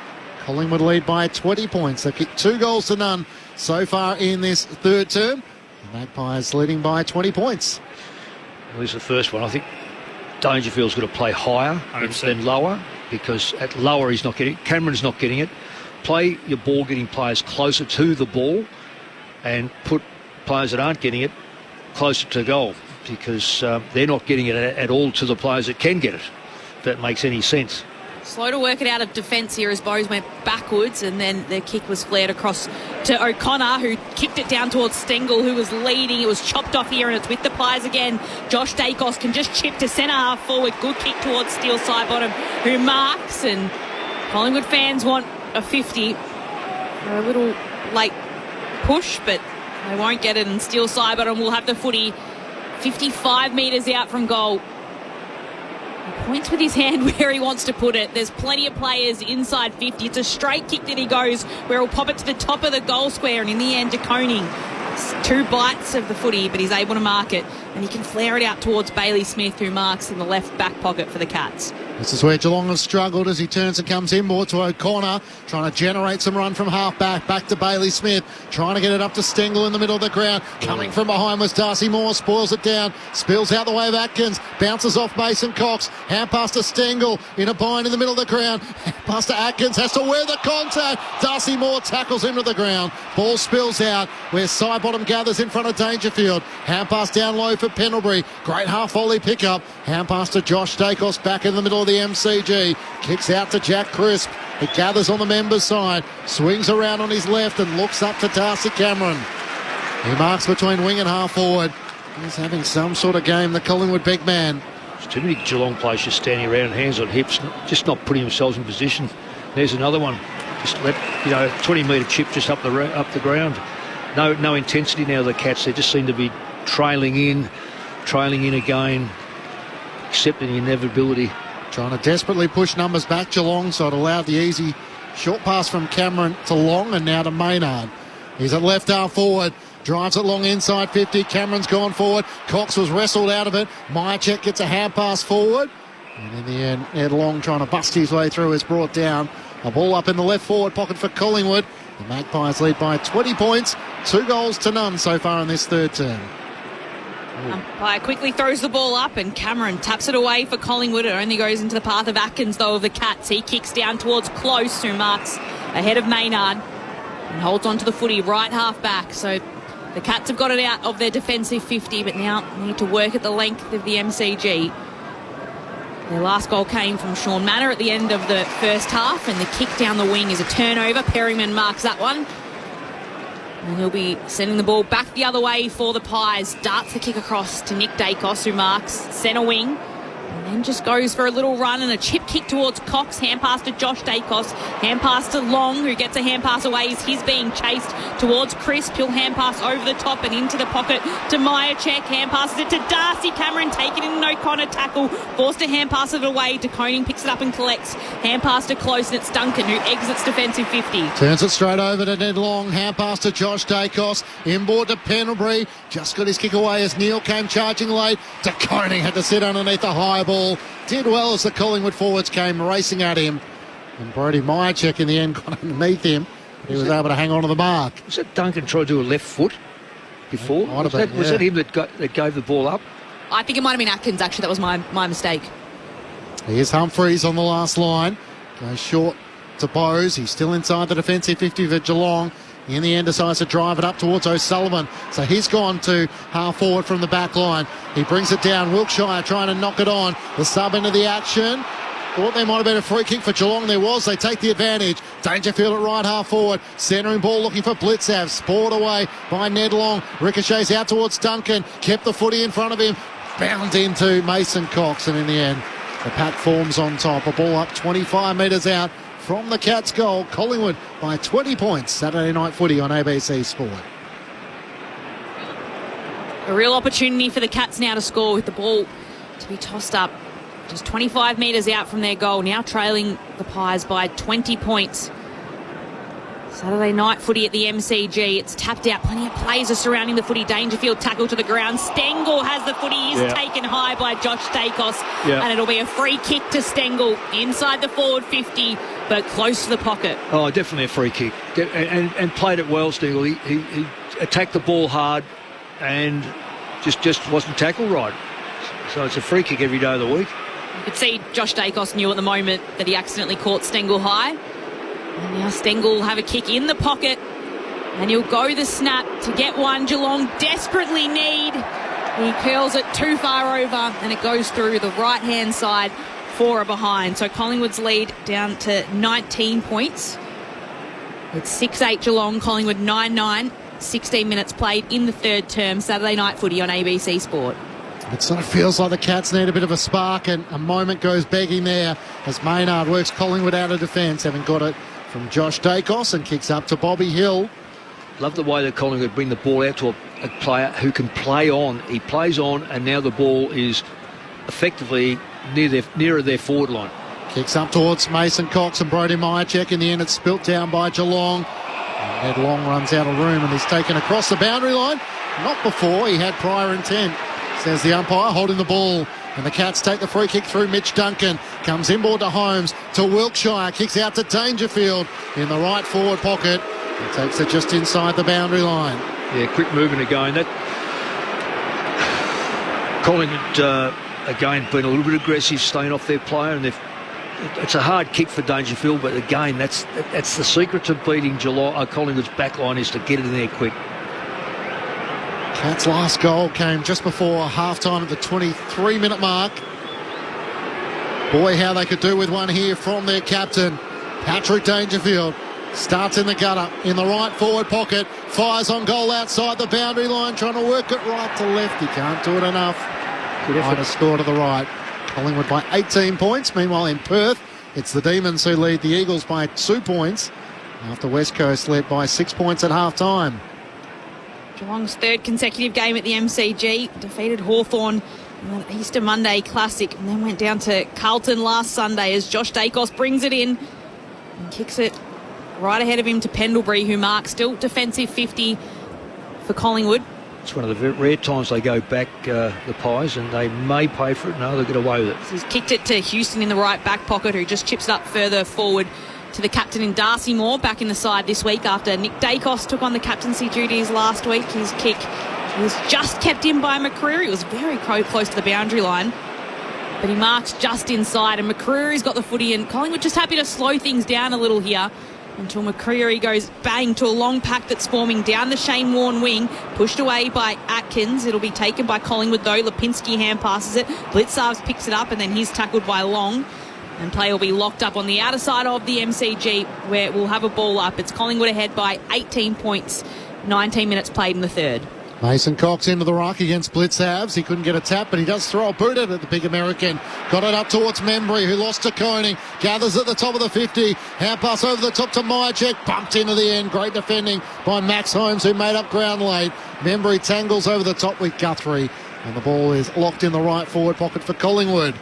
Collingwood lead by 20 points. They've kicked 2 goals to none so far in this third term. Magpies leading by 20 points. Well, this is the first one. I think Dangerfield's got to play higher than lower, because at lower he's not getting it. Cameron's not getting it. Play your ball getting players closer to the ball and put players that aren't getting it closer to goal, because they're not getting it at all to the players that can get it, if that makes any sense. Slow to work it out of defence here as Bose went backwards, and then the kick was flared across to O'Connor, who kicked it down towards Stengel, who was leading. It was chopped off here, and it's with the players again. Josh Dacos can just chip to centre half forward. Good kick towards Steele side bottom, who marks, and Collingwood fans want a 50. They're a little late push, but they won't get it, and Steele side bottom will have the footy 55 metres out from goal. He points with his hand where he wants to put it. There's plenty of players inside 50. It's a straight kick that he goes, where he'll pop it to the top of the goal square, and in the end, DeConing. 2 bites of the footy, but he's able to mark it, and he can flare it out towards Bailey Smith, who marks in the left back pocket for the Cats. This is where Geelong has struggled as he turns and comes inboard to O'Connor, trying to generate some run from half-back, back to Bailey Smith, trying to get it up to Stengel in the middle of the ground. Coming from behind was Darcy Moore, spoils it down, spills out the way of Atkins, bounces off Mason Cox, hand pass to Stengel, in a bind in the middle of the ground, hand pass to Atkins, has to wear the contact, Darcy Moore tackles him to the ground, ball spills out, where Sidebottom gathers in front of Dangerfield, hand pass down low for Pendlebury, great half-volley pickup, hand pass to Josh Dacos back in the middle of the MCG, kicks out to Jack Crisp, it gathers on the members' side, swings around on his left and looks up to Darcy Cameron. He marks between wing and half forward. He's having some sort of game, the Collingwood big man. There's too many Geelong players just standing around, hands on hips, just not putting themselves in position. There's another one. Just let, 20-metre chip just up the ground. No intensity now, the Cats. They just seem to be trailing in again, accepting the inevitability. Trying to desperately push numbers back, Geelong, so it allowed the easy short pass from Cameron to Long and now to Maynard. He's at left half forward, drives it long inside 50. Cameron's gone forward. Cox was wrestled out of it. Myercheck gets a hand pass forward. And in the end, Ed Long, trying to bust his way through, is brought down. A ball up in the left forward pocket for Collingwood. The Magpies lead by 20 points, 2 goals to none so far in this third term. Umpire quickly throws the ball up, and Cameron taps it away for Collingwood. It only goes into the path of Atkins, though, of the Cats. He kicks down towards Close, who marks ahead of Maynard and holds on to the footy right half back. So the Cats have got it out of their defensive 50, but now need to work at the length of the MCG. Their last goal came from Sean Manor at the end of the first half, and the kick down the wing is a turnover. Perryman marks that one. And he'll be sending the ball back the other way for the Pies. Darts the kick across to Nick Dacos, who marks centre wing. And Then just goes for a little run and a chip kick towards Cox. Hand pass to Josh Dacos. Hand pass to Long, who gets a hand pass away as he's being chased towards Crisp. He'll hand pass over the top and into the pocket to Myercheck. Hand passes it to Darcy Cameron. Taken in an O'Connor tackle. Forced to hand pass it away. De Koning picks it up and collects. Hand pass to Close, and it's Duncan who exits defensive 50. Turns it straight over to Ned Long. Hand pass to Josh Dacos. Inboard to Pendlebury. Just got his kick away as Neil came charging late. De Koning had to sit underneath the high ball. Did well as the Collingwood forwards came racing at him. And Brody Myercheck in the end got underneath him. He was able to hang on to the mark. Was that Duncan trying to do a left foot before? Was that him that gave the ball up? I think it might have been Atkins, actually. That was my mistake. Here's Humphreys on the last line. Goes short to Bowes. He's still inside the defensive 50 for Geelong. In the end, decides to drive it up towards O'Sullivan. So he's gone to half forward from the back line. He brings it down. Wilkshire trying to knock it on. The sub into the action. Thought there might have been a free kick for Geelong. There was. They take the advantage. Dangerfield at right half forward. Centering ball looking for Blitzav. Spoiled away by Ned Long. Ricochets out towards Duncan. Kept the footy in front of him. Bound into Mason Cox. And in the end, the pack forms on top. A ball up 25 metres out from the Cats' goal. Collingwood by 20 points. Saturday night footy on ABC Sport. A real opportunity for the Cats now to score with the ball to be tossed up just 25 metres out from their goal. Now trailing the Pies by 20 points. Saturday night footy at the MCG. It's tapped out. Plenty of players are surrounding the footy. Dangerfield tackle to the ground. Stengel has the footy. He's taken high by Josh Dacos. And it'll be a free kick to Stengel inside the forward 50, but close to the pocket. Oh, definitely a free kick. And played it well, Stengel. He attacked the ball hard and just wasn't tackled right. So it's a free kick every day of the week. You could see Josh Dacos knew at the moment that he accidentally caught Stengel high. And now Stengel will have a kick in the pocket. And he'll go the snap to get one. Geelong desperately need. He curls it too far over and it goes through the right-hand side, 4 behind. So Collingwood's lead down to 19 points. It's 6-8 Geelong, Collingwood 9-9. 16 minutes played in the third term. Saturday night footy on ABC Sport. It sort of feels like the Cats need a bit of a spark, and a moment goes begging there as Maynard works Collingwood out of defence. Having got it from Josh Dacos and kicks up to Bobby Hill. Love the way that Collingwood bring the ball out to a player who can play on. He plays on, and now the ball is effectively nearer their forward line. Kicks up towards Mason Cox and Brody Myercheck. In the end, it's spilt down by Geelong. And Ned Long runs out of room and he's taken across the boundary line. Not before he had prior intent, says the umpire, holding the ball. And the Cats take the free kick through Mitch Duncan. Comes inboard to Holmes, to Wilkshire. Kicks out to Dangerfield in the right forward pocket. He takes it just inside the boundary line. Yeah, quick movement again. That Collingwood, again, been a little bit aggressive, staying off their player. And it's a hard kick for Dangerfield, but again, that's the secret to beating Collingwood's back line, is to get it in there quick. Cats' last goal came just before half-time at the 23-minute mark. Boy, how they could do with one here from their captain, Patrick Dangerfield. Starts in the gutter, in the right forward pocket, fires on goal outside the boundary line, trying to work it right to left. He can't do it enough. Trying to score to the right. Collingwood by 18 points. Meanwhile, in Perth, it's the Demons who lead the Eagles by 2 points, after West Coast led by 6 points at half-time. Geelong's third consecutive game at the MCG, defeated Hawthorn in an Easter Monday Classic, and then went down to Carlton last Sunday as Josh Dacos brings it in and kicks it right ahead of him to Pendlebury, who marks still defensive 50 for Collingwood. It's one of the rare times they go back, the Pies, and they may pay for it. No, they'll get away with it. He's kicked it to Houston in the right back pocket, who just chips it up further forward to the captain in Darcy Moore, back in the side this week after Nick Dacos took on the captaincy duties last week. His kick was just kept in by McCreery. It was very close to the boundary line, but he marks just inside, and McCreery's got the footy, and Collingwood just happy to slow things down a little here until McCreery goes bang to a long pack that's forming down the Shane Warne wing, pushed away by Atkins. It'll be taken by Collingwood though. Lipinski hand passes it. Blitzarves picks it up, and then he's tackled by Long. And play will be locked up on the outer side of the MCG, where we'll have a ball up. It's Collingwood ahead by 18 points, 19 minutes played in the third. Mason Cox into the ruck against Blitz Avs. He couldn't get a tap, but he does throw a boot at it, the big American. Got it up towards Membry, who lost to Koning. Gathers at the top of the 50. Hand pass over the top to Myercheck. Bumped into the end. Great defending by Max Holmes, who made up ground late. Membry tangles over the top with Guthrie. And the ball is locked in the right forward pocket for Collingwood.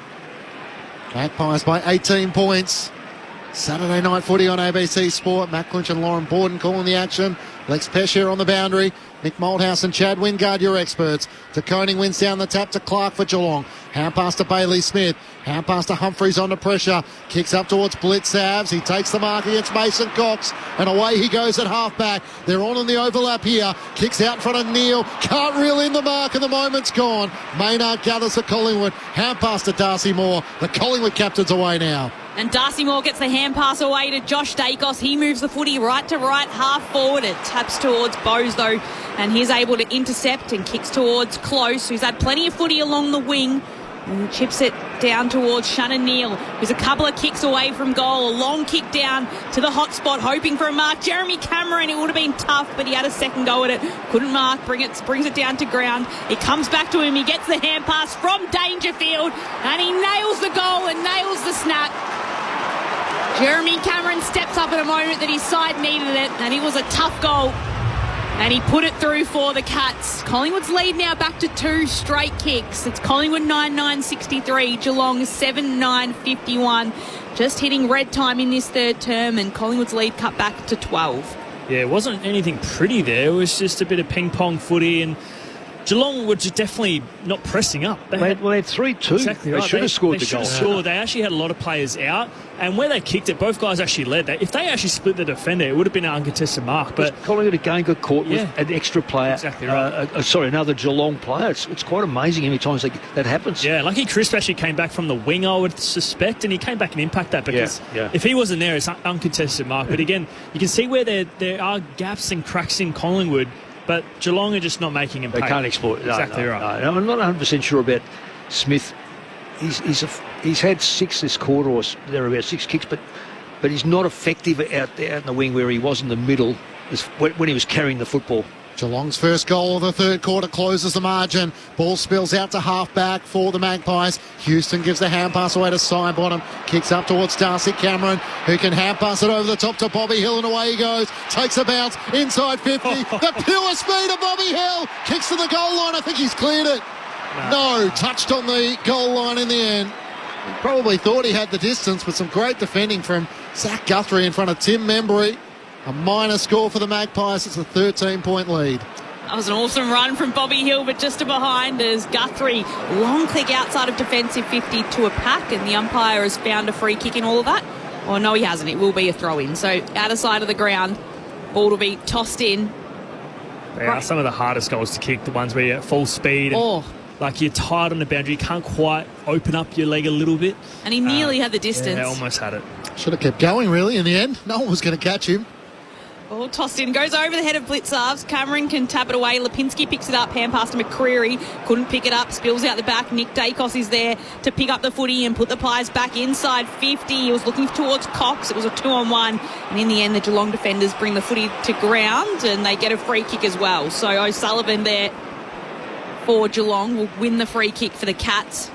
Magpies by 18 points. Saturday night footy on ABC Sport. Matt Clinch and Lauren Borden calling the action. Lex Pesher on the boundary. Nick Moldhouse and Chad Wingard, your experts. De Koning wins down the tap to Clark for Geelong. Hand pass to Bailey Smith. Hand pass to Humphreys under pressure. Kicks up towards Blitz Avs. He takes the mark against Mason Cox. And away he goes at halfback. They're on in the overlap here. Kicks out in front of Neal. Can't reel in the mark and the moment's gone. Maynard gathers for Collingwood. Hand pass to Darcy Moore. The Collingwood captain's away now. And Darcy Moore gets the hand pass away to Josh Dacos. He moves the footy right to right, half forward. It taps towards Bowes, though, and he's able to intercept and kicks towards Close, who's had plenty of footy along the wing. And chips it down towards Shannon Neal, who's a couple of kicks away from goal. A long kick down to the hot spot, hoping for a mark. Jeremy Cameron, it would have been tough, but he had a second go at it. Couldn't mark, brings it down to ground. It comes back to him. He gets the hand pass from Dangerfield, and he nails the goal and nails the snap. Jeremy Cameron steps up at a moment that his side needed it, and it was a tough goal. And he put it through for the Cats. Collingwood's lead now back to 2 straight kicks. It's Collingwood 9-9-63, Geelong 7-9-51. Just hitting red time in this third term, and Collingwood's lead cut back to 12. Yeah, it wasn't anything pretty there. It was just a bit of ping-pong footy, and Geelong were just definitely not pressing up. They had 3-2. Exactly right. They should have scored the goal. Sure, they actually had a lot of players out, and where they kicked it, both guys actually led that. If they actually split the defender, it would have been an uncontested mark. But Collingwood again got caught with an extra player. Exactly right. Another Geelong player. It's quite amazing how many times that happens. Yeah, Lucky Crisp actually came back from the wing, I would suspect, and he came back and impacted that because if he wasn't there, it's an uncontested mark. But again, you can see where there are gaps and cracks in Collingwood. But Geelong are just not making him pay. They can't exploit it. Exactly right. No, I'm not 100% sure about Smith. He's had 6 this quarter, or thereabouts, 6 kicks, but he's not effective out there in the wing where he was in the middle when he was carrying the football. Geelong's first goal of the third quarter closes the margin. Ball spills out to half-back for the Magpies. Houston gives the hand pass away to Sidebottom. Kicks up towards Darcy Cameron, who can hand pass it over the top to Bobby Hill, and away he goes. Takes a bounce inside 50. The pure speed of Bobby Hill. Kicks to the goal line. I think he's cleared it. No, touched on the goal line in the end. He probably thought he had the distance, but some great defending from Zach Guthrie in front of Tim Membry. A minor score for the Magpies. It's a 13-point lead. That was an awesome run from Bobby Hill, but just to behind as Guthrie, long click outside of defensive 50 to a pack, and the umpire has found a free kick in all of that. Oh, no, he hasn't. It will be a throw-in. So, outer side of the ground, ball will be tossed in. They are some of the hardest goals to kick, the ones where you're at full speed. And like you're tight on the boundary, you can't quite open up your leg a little bit. And he nearly had the distance. Yeah, almost had it. Should have kept going, really, in the end. No one was going to catch him. Ball tossed in, goes over the head of Blitzarves. Cameron can tap it away. Lipinski picks it up, hand pass to McCreary. Couldn't pick it up, spills out the back. Nick Dacos is there to pick up the footy and put the Pies back inside 50. He was looking towards Cox. It was a 2-on-1. And in the end, the Geelong defenders bring the footy to ground and they get a free kick as well. So O'Sullivan there for Geelong will win the free kick for the Cats.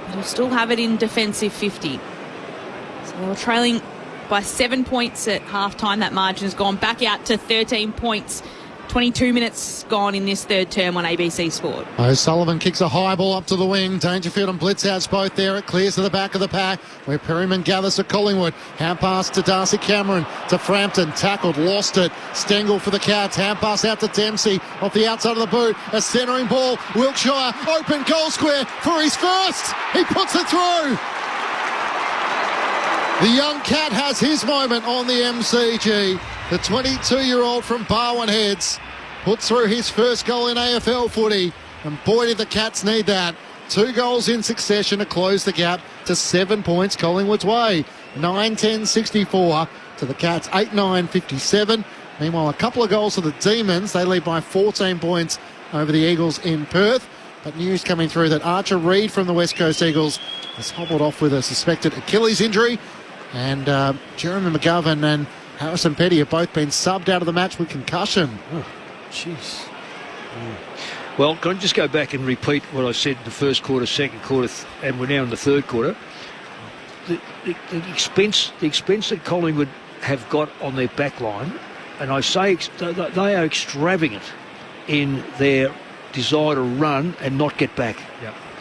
But he'll still have it in defensive 50. So they were trailing by 7 points at half-time. That margin has gone back out to 13 points. 22 minutes gone in this third term on ABC Sport. O'Sullivan kicks a high ball up to the wing. Dangerfield and Blitzhouse both there. It clears to the back of the pack where Perryman gathers to Collingwood. Hand pass to Darcy Cameron to Frampton. Tackled, lost it. Stengel for the Cats. Hand pass out to Dempsey off the outside of the boot. A centering ball. Wilkshire open goal square for his first. He puts it through. The young Cat has his moment on the MCG. The 22-year-old from Barwon Heads puts through his first goal in AFL footy. And boy, did the Cats need that. 2 goals in succession to close the gap to 7 points Collingwood's way. 9-10-64 to the Cats, 8-9-57. Meanwhile, a couple of goals to the Demons. They lead by 14 points over the Eagles in Perth. But news coming through that Archer Reid from the West Coast Eagles has hobbled off with a suspected Achilles injury. And Jeremy McGovern and Harrison Petty have both been subbed out of the match with concussion. Oh, jeez. Well, can I just go back and repeat what I said in the first quarter, second quarter, and we're now in the third quarter? The expense that Collingwood have got on their back line, and I say they are extravagant in their desire to run and not get back.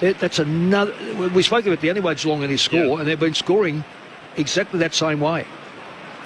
That's another. We spoke about the only way Geelong in his score, and they've been scoring exactly that same way.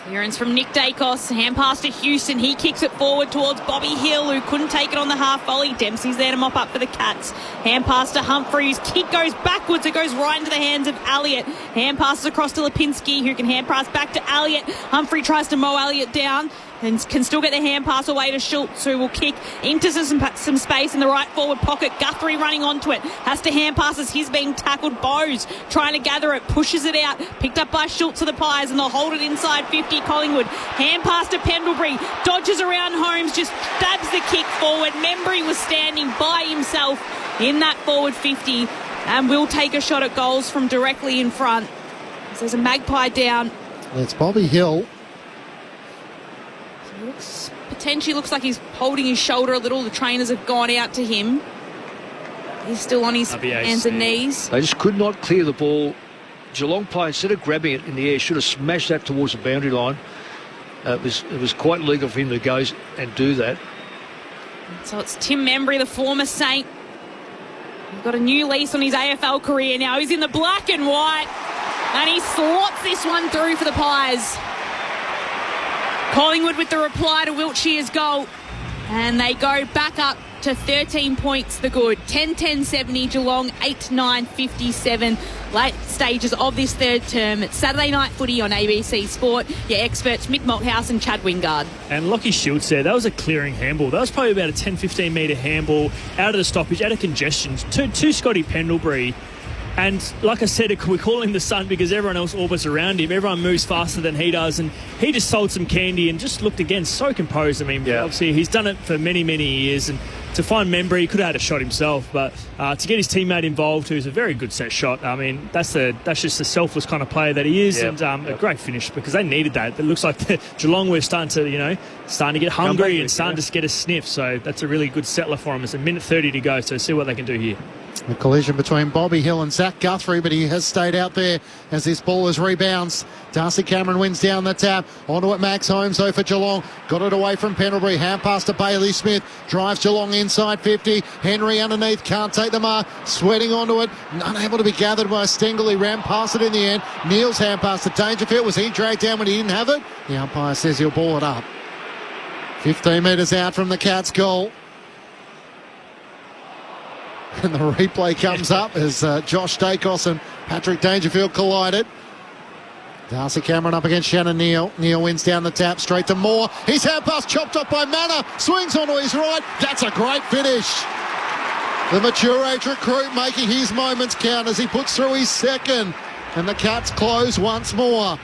Clearance from Nick Dacos, hand pass to Houston. He kicks it forward towards Bobby Hill, who couldn't take it on the half volley. Dempsey's there to mop up for the Cats. Hand pass to Humphrey, whose kick goes backwards. It goes right into the hands of Elliott. Hand passes across to Lipinski, who can hand pass back to Elliott. Humphrey tries to mow Elliott down and can still get the hand pass away to Schultz, who will kick into some space in the right forward pocket. Guthrie running onto it, has to hand pass as he's being tackled. Bowes trying to gather it, pushes it out, picked up by Schultz of the Pies, and they'll hold it inside 50 Collingwood. Hand pass to Pendlebury, dodges around Holmes, just stabs the kick forward. Membry was standing by himself in that forward 50 and will take a shot at goals from directly in front. So there's a magpie down. It's Bobby Hill. Potentially looks like he's holding his shoulder a little. The trainers have gone out to him. He's still on his hands and knees. They just could not clear the ball. Geelong player, instead of grabbing it in the air, should have smashed that towards the boundary line. It was quite legal for him to go and do that. So it's Tim Membry, the former Saint. He's got a new lease on his AFL career now. He's in the black and white, and he slots this one through for the Pies. Collingwood with the reply to Wiltshire's goal, and they go back up to 13 points the good. 10-10-70 Geelong, 8-9-57. Late stages of this third term. It's Saturday night footy on ABC Sport. Your experts Mick Malthouse and Chad Wingard. And Lockie Schultz there, that was a clearing handball. That was probably about a 10-15 metre handball out of the stoppage, out of congestion to Scotty Pendlebury. And like I said, we call him the sun because everyone else orbits around him. Everyone moves faster than he does. And he just sold some candy and just looked again so composed. I mean, obviously he's done it for many, many years. And to find Membry, he could have had a shot himself. But to get his teammate involved, who's a very good set shot, I mean, that's just the selfless kind of player that he is. And a great finish because they needed that. It looks like Geelong were starting to get hungry and starting to get a sniff. So that's a really good settler for him. It's a minute 30 to go. So see what they can do here. A collision between Bobby Hill and Zach Guthrie, but he has stayed out there as this ball has rebounds. Darcy Cameron wins down the tap. Onto it, Max Holmes, though, for Geelong. Got it away from Pendlebury. Hand pass to Bailey Smith. Drives Geelong inside 50. Henry underneath. Can't take the mark. Sweating onto it. Unable to be gathered by Stengel. He ran past it in the end. Neil's hand pass to Dangerfield. Was he dragged down when he didn't have it? The umpire says he'll ball it up. 15 metres out from the Cats' goal. And the replay comes up as Josh Dacos and Patrick Dangerfield collided. Darcy Cameron up against Shannon Neal. Neal wins down the tap, straight to Moore. His hand pass chopped off by Manor. Swings onto his right. That's a great finish. The mature age recruit making his moments count as he puts through his second. And the Cats close once more.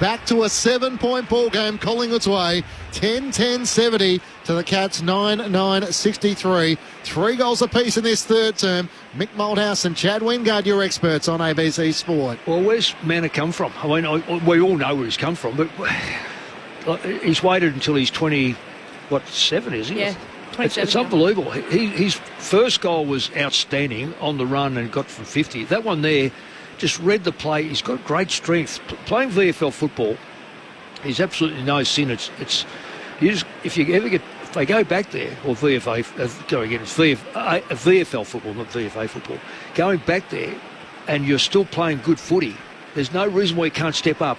Back to a 7-point ball game Collingwood's way. 10-10-70 to the Cats 9-9-63. 3 goals apiece in this third term. Mick Malthouse and Chad Wingard, your experts on ABC Sport. Well, where's Manor come from? I mean, we all know where he's come from, but he's waited until he's 7, is he? Yeah. It's unbelievable. His first goal was outstanding on the run and got from 50. That one there, just read the play. He's got great strength. Playing VFL football, he's absolutely no sin. If they go back there, or VFL football, not VFA football, going back there, and you're still playing good footy, there's no reason why he can't step up.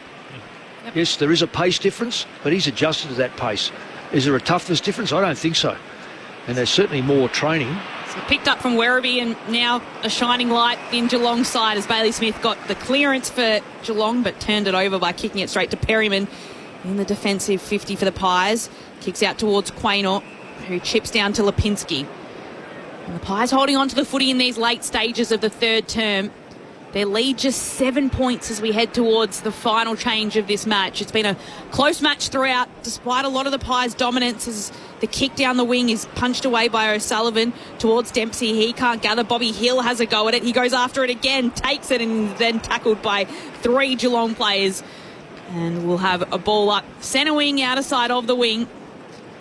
Yep. Yes, there is a pace difference, but he's adjusted to that pace. Is there a toughness difference? I don't think so. And there's certainly more training. So picked up from Werribee and now a shining light in Geelong's side as Bailey Smith got the clearance for Geelong but turned it over by kicking it straight to Perryman in the defensive 50 for the Pies. Kicks out towards Quaynor, who chips down to Lipinski. And the Pies holding on to the footy in these late stages of the third term. Their lead just 7 points as we head towards the final change of this match. It's been a close match throughout, despite a lot of the Pies' dominance as the kick down the wing is punched away by O'Sullivan towards Dempsey. He can't gather. Bobby Hill has a go at it. He goes after it again, takes it, and then tackled by 3 Geelong players. And we'll have a ball up centre wing, outer side of the wing.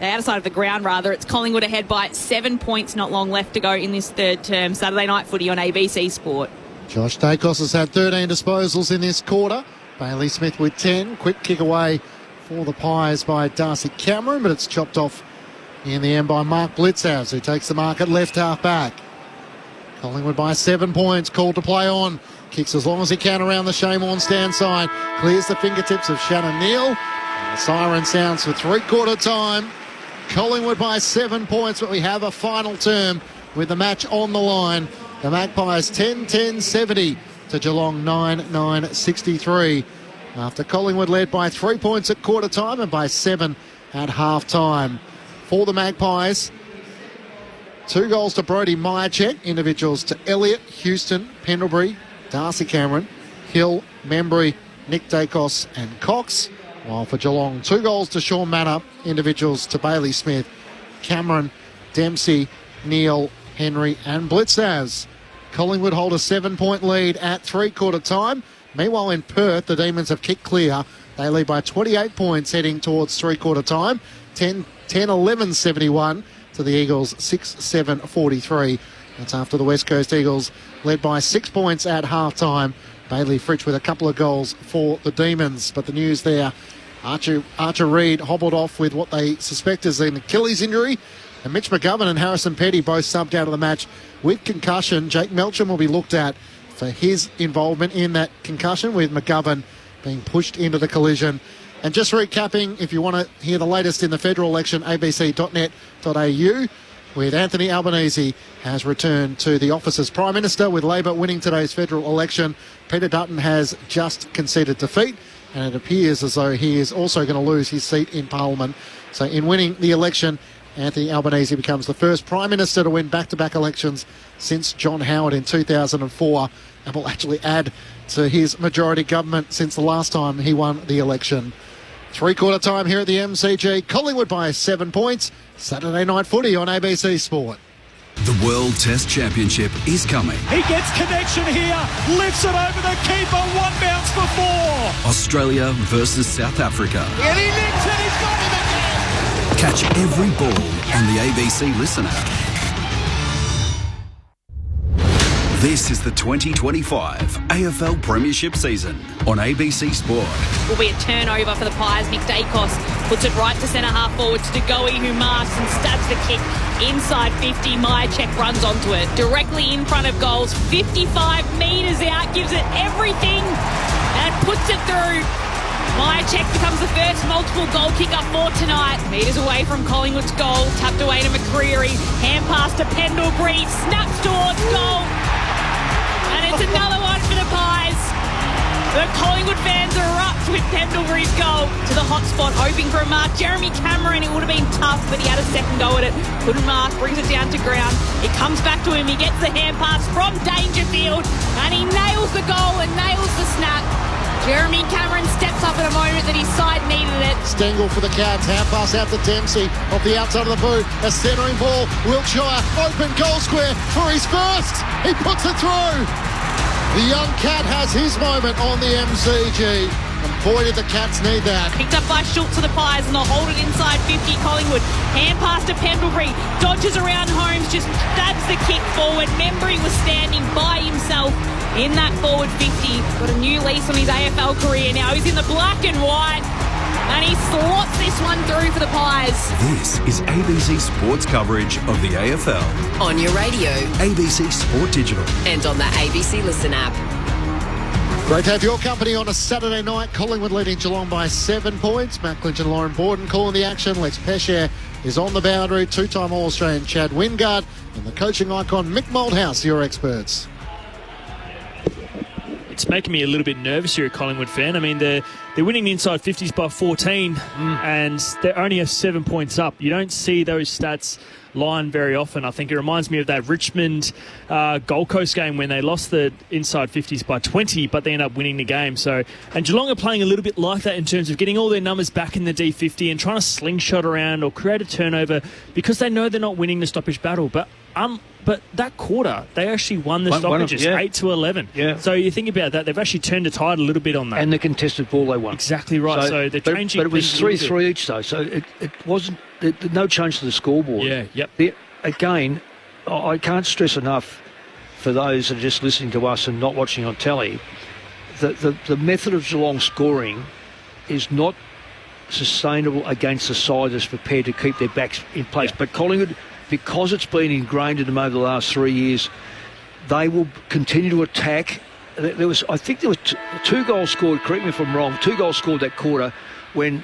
outside of the ground rather. It's Collingwood ahead by 7 points, not long left to go in this third term. Saturday night footy on ABC Sport. Josh Dacos has had 13 disposals in this quarter. Bailey Smith with 10. Quick kick away for the Pies by Darcy Cameron, but it's chopped off in the end by Mark Blitzhouse, who takes the mark at left half back. Collingwood by 7 points, called to play on. Kicks as long as he can around the Shane stand side. Clears the fingertips of Shannon Neal. And the siren sounds for three-quarter time. Collingwood by 7 points, but we have a final term with the match on the line. The Magpies 10-10-70 to Geelong 9-9-63. After Collingwood led by 3 points at quarter time and by 7 at half time. For the Magpies, 2 goals to Brodie Myercheck, individuals to Elliott, Houston, Pendlebury, Darcy Cameron, Hill, Membry, Nick Dacos and Cox. While for Geelong, 2 goals to Sean Manor, individuals to Bailey Smith, Cameron, Dempsey, Neal, Henry and Blitzaz. Collingwood hold a 7-point lead at three-quarter time. Meanwhile in Perth, the Demons have kicked clear. They lead by 28 points heading towards three-quarter time. 10-11-71 to the Eagles, 6-7-43. That's after the West Coast Eagles led by 6 points at half-time. Bailey Fritsch with a couple of goals for the Demons. But the news there, Archer Reid hobbled off with what they suspect is an Achilles injury. And Mitch McGovern and Harrison Petty both subbed out of the match with concussion. Jake Melcham will be looked at for his involvement in that concussion, with McGovern being pushed into the collision. And just recapping, if you want to hear the latest in the federal election, abc.net.au, with Anthony Albanese has returned to the office as Prime Minister, with Labor winning today's federal election. Peter Dutton has just conceded defeat, and it appears as though he is also going to lose his seat in Parliament. So in winning the election, Anthony Albanese becomes the first Prime Minister to win back-to-back elections since John Howard in 2004, and will actually add to his majority government since the last time he won the election. Three-quarter time here at the MCG. Collingwood by 7 points. Saturday night footy on ABC Sport. The World Test Championship is coming. He gets connection here, lifts it over the keeper, 1 bounce for 4. Australia versus South Africa. And he nicks it, he's got him again. Catch every ball on the ABC Listen app. This is the 2025 AFL Premiership season on ABC Sport. Will be a turnover for the Pies. Nick Dacos puts it right to centre half forward to Degoe, who marks and stabs the kick inside 50. Myercheck runs onto it directly in front of goals, 55 metres out, gives it everything and puts it through. Myercheck becomes the first multiple goal kicker for tonight. Metres away from Collingwood's goal, tapped away to McCreery, hand pass to Pendlebury, snaps towards goal. And it's another one for the Pies. The Collingwood fans erupt with Pendlebury's goal to the hot spot, hoping for a mark. Jeremy Cameron, it would have been tough, but he had a second go at it. Couldn't mark, brings it down to ground. It comes back to him. He gets the hand pass from Dangerfield, and he nails the goal and nails the snap. Jeremy Cameron steps up at a moment that his side needed it. Stengel for the Cats. Hand pass out to Dempsey off the outside of the boot. A centering ball. Wiltshire open goal square for his first. He puts it through. The young Cat has his moment on the MCG. And boy, did the Cats need that. Picked up by Schultz to the Pies, and they'll hold it inside 50. Collingwood. Hand pass to Pendlebury. Dodges around Holmes, just stabs the kick forward. Membry was standing by himself in that forward 50. Got a new lease on his AFL career now. He's in the black and white, and he slots this one through for the Pies. This is ABC Sports coverage of the AFL. On your radio, ABC Sport Digital, and on the ABC Listen app. Great to have your company on a Saturday night. Collingwood leading Geelong by 7 points. Matt Clinch and Lauren Borden calling the action. Lex Pesher is on the boundary. Two-time All-Australian Chad Wingard and the coaching icon Mick Malthouse, your experts. It's making me a little bit nervous here, a Collingwood fan. I mean, they're winning the inside 50s by 14, and they only have 7 points up. You don't see those stats line very often. I think it reminds me of that Richmond Gold Coast game when they lost the inside 50s by 20, but they end up winning the game. So, and Geelong are playing a little bit like that in terms of getting all their numbers back in the D50 and trying to slingshot around or create a turnover because they know they're not winning the stoppage battle. But But that quarter, they actually won the stoppages, 8-11. Yeah. So you think about that, they've actually turned the tide a little bit on that. And the contested ball they won. Exactly right. So they're changing. But it was 3-3 each, though. So it wasn't no change to the scoreboard. Yeah, yep. Again, I can't stress enough for those that are just listening to us and not watching on telly, the method of Geelong scoring is not sustainable against the side that's prepared to keep their backs in place. Yeah. But Collingwood, because it's been ingrained in them over the last 3 years, they will continue to attack. I think there was two goals scored, correct me if I'm wrong, 2 goals scored that quarter when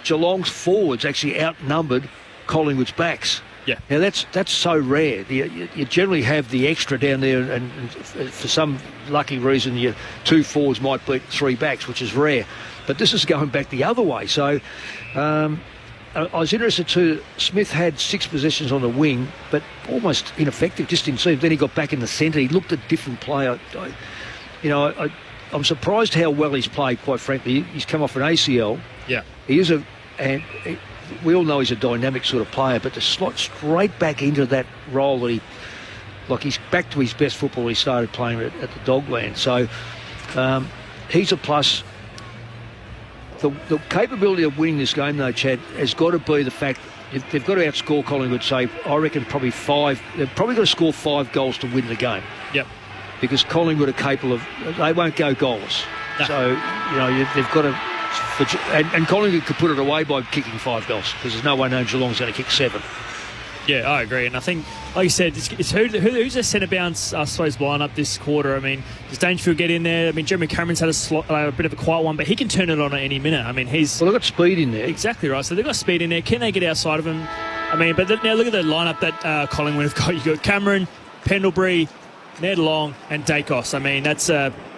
Geelong's forwards actually outnumbered Collingwood's backs. Yeah. Now that's so rare. You generally have the extra down there, and for some lucky reason, your 2 forwards might beat 3 backs, which is rare. But this is going back the other way. So I was interested too. Smith had 6 possessions on the wing, but almost ineffective. Just didn't see him. Then he got back in the centre. He looked a different player. I'm surprised how well he's played. Quite frankly, he's come off an ACL. Yeah. We all know he's a dynamic sort of player, but to slot straight back into that role that he's back to his best football he started playing at the Dogland. So he's a plus. The capability of winning this game, though, Chad, has got to be the fact they've got to outscore Collingwood. Say, I reckon probably 5. They've probably got to score 5 goals to win the game. Yep. Because Collingwood are capable of. They won't go goals. No. So they've got to. And Collingwood could put it away by kicking 5 goals because there's no way known Geelong's going to kick 7. Yeah, I agree. And I think, like you said, it's who's their centre bounce, I suppose, line up this quarter? I mean, does Dangerfield get in there? I mean, Jeremy Cameron's had a bit of a quiet one, but he can turn it on at any minute. I mean, they've got speed in there. Exactly right. So they've got speed in there. Can they get outside of him? I mean, but now look at the lineup that Collingwood have got. You've got Cameron, Pendlebury, Ned Long, and Dacos. I mean, that's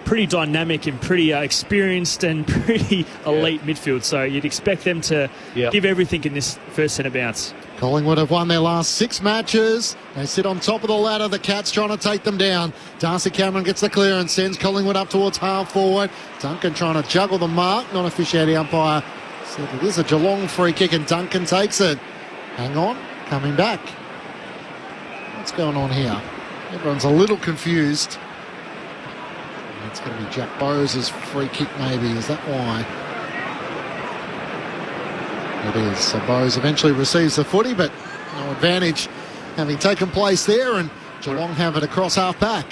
pretty dynamic and pretty experienced and pretty elite midfield. So you'd expect them to give everything in this first centre bounce. Collingwood have won their last 6 matches. They sit on top of the ladder. The Cats trying to take them down. Darcy Cameron gets the clearance, sends Collingwood up towards half forward. Duncan trying to juggle the mark. Non-officiating umpire said it is a Geelong free kick, and Duncan takes it. Hang on, coming back. What's going on here? Everyone's a little confused. It's going to be Jack Bowes' free kick, maybe. Is that why? It is. So Bowes eventually receives the footy, but no advantage having taken place there, and Geelong have it across half back.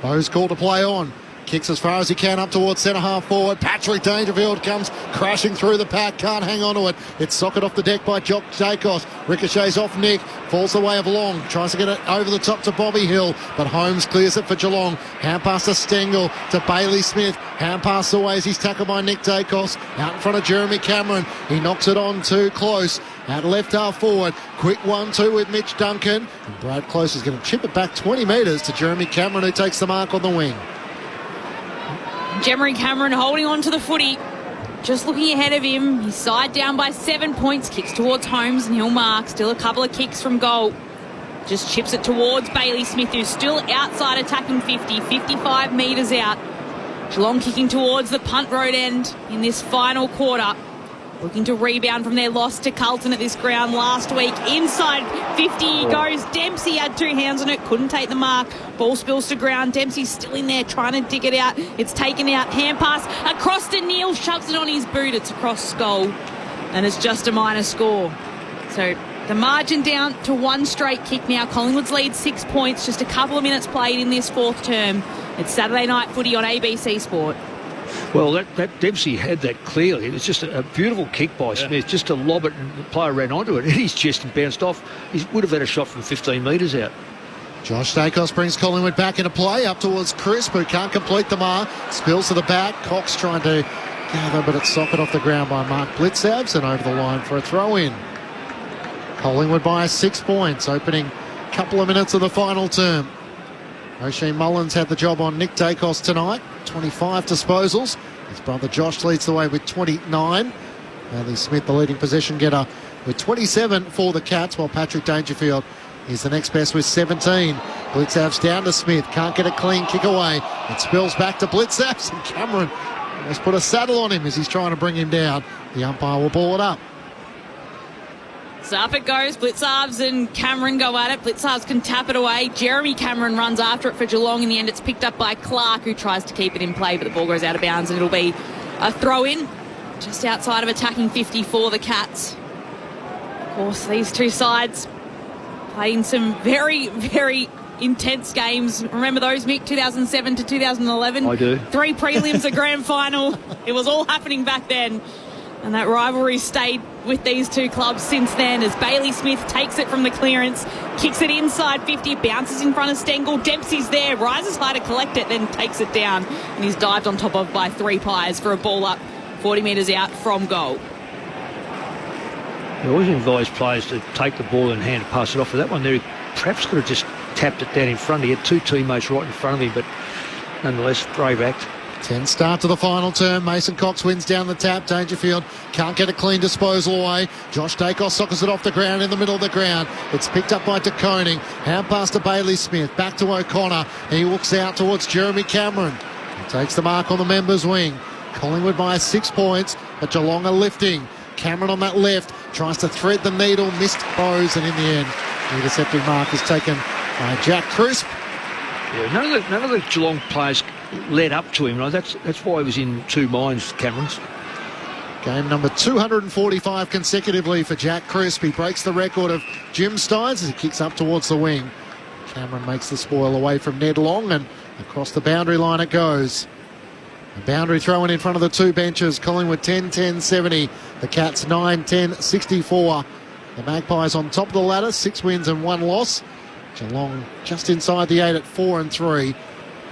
Bowes called to play on. Kicks as far as he can up towards centre half forward. Patrick Dangerfield comes crashing through the pack. Can't hang on to it. It's socket off the deck by Jock Dacos. Ricochets off Nick. Falls the way of Long. Tries to get it over the top to Bobby Hill. But Holmes clears it for Geelong. Hand pass to Stengel to Bailey Smith. Hand pass away as he's tackled by Nick Dacos. Out in front of Jeremy Cameron. He knocks it on too close. Out left half forward. Quick 1-2 with Mitch Duncan. And Brad Close is going to chip it back 20 metres to Jeremy Cameron, who takes the mark on the wing. Jeremy Cameron holding on to the footy, just looking ahead of him. He's side down by 7 points, kicks towards Holmes and he'll mark. Still a couple of kicks from goal. Just chips it towards Bailey Smith, who's still outside attacking 50, 55 metres out. Geelong kicking towards the punt road end in this final quarter. Looking to rebound from their loss to Carlton at this ground last week. Inside 50 he goes. Dempsey had 2 hands on it, couldn't take the mark. Ball spills to ground. Dempsey's still in there trying to dig it out. It's taken out. Hand pass across to Neil, shoves it on his boot. It's across goal, and it's just a minor score. So the margin down to 1 straight kick now. Collingwood's lead 6 points. Just a couple of minutes played in this 4th term. It's Saturday night footy on ABC Sport. Well, that Dempsey had that clearly. It was just a beautiful kick by Smith, just to lob it, and the player ran onto it. Hit his chest and bounced off. He would have had a shot from 15 metres out. Josh Dacos brings Collingwood back into play, up towards Crisp, who can't complete the mark. Spills to the back. Cox trying to gather, but it's socket off the ground by Mark Blitzabs and over the line for a throw-in. Collingwood by 6 points, opening couple of minutes of the final term. O'Shea Mullins had the job on Nick Dacos tonight. 25 disposals. His brother Josh leads the way with 29. Bailey Smith, the leading possession getter, with 27 for the Cats, while Patrick Dangerfield is the next best with 17. Blitzabs down to Smith. Can't get a clean kick away. It spills back to Blitzabs, and Cameron has put a saddle on him as he's trying to bring him down. The umpire will ball it up. So up it goes. Blitzarves and Cameron go at it. Blitzarves can tap it away. Jeremy Cameron runs after it for Geelong. In the end, it's picked up by Clark, who tries to keep it in play, but the ball goes out of bounds, and it'll be a throw-in just outside of attacking 50 for the Cats. Of course, these two sides playing some very, very intense games. Remember those, Mick? 2007 to 2011? I do. 3 prelims, a grand final. It was all happening back then. And that rivalry stayed with these two clubs since then as Bailey Smith takes it from the clearance, kicks it inside 50, bounces in front of Stengel. Dempsey's there, rises high to collect it, then takes it down. And he's dived on top of by 3 Pies for a ball up 40 metres out from goal. He always advise players to take the ball in hand and pass it off. For that one there, he perhaps could have just tapped it down in front. He had 2 teammates right in front of him, but nonetheless, brave act. 10 start to the final term. Mason Cox wins down the tap. Dangerfield can't get a clean disposal away. Josh Dacos sockers it off the ground in the middle of the ground. It's picked up by De Koning. Hand pass to Bailey Smith. Back to O'Connor. He looks out towards Jeremy Cameron. He takes the mark on the members' wing. Collingwood by 6 points, but Geelong are lifting. Cameron on that left tries to thread the needle. Missed Bowes, and in the end, the intercepting mark is taken by Jack Crisp. Yeah, none of the Geelong players led up to him. That's why he was in 2 minds, Cameron's. Game number 245 consecutively for Jack Crisp. He breaks the record of Jim Steins as he kicks up towards the wing. Cameron makes the spoil away from Ned Long, and across the boundary line it goes. The boundary throw-in in front of the 2 benches. Collingwood 10-10-70. The Cats 9-10-64. The Magpies on top of the ladder, 6 wins and 1 loss. Geelong just inside the 8 at 4-3.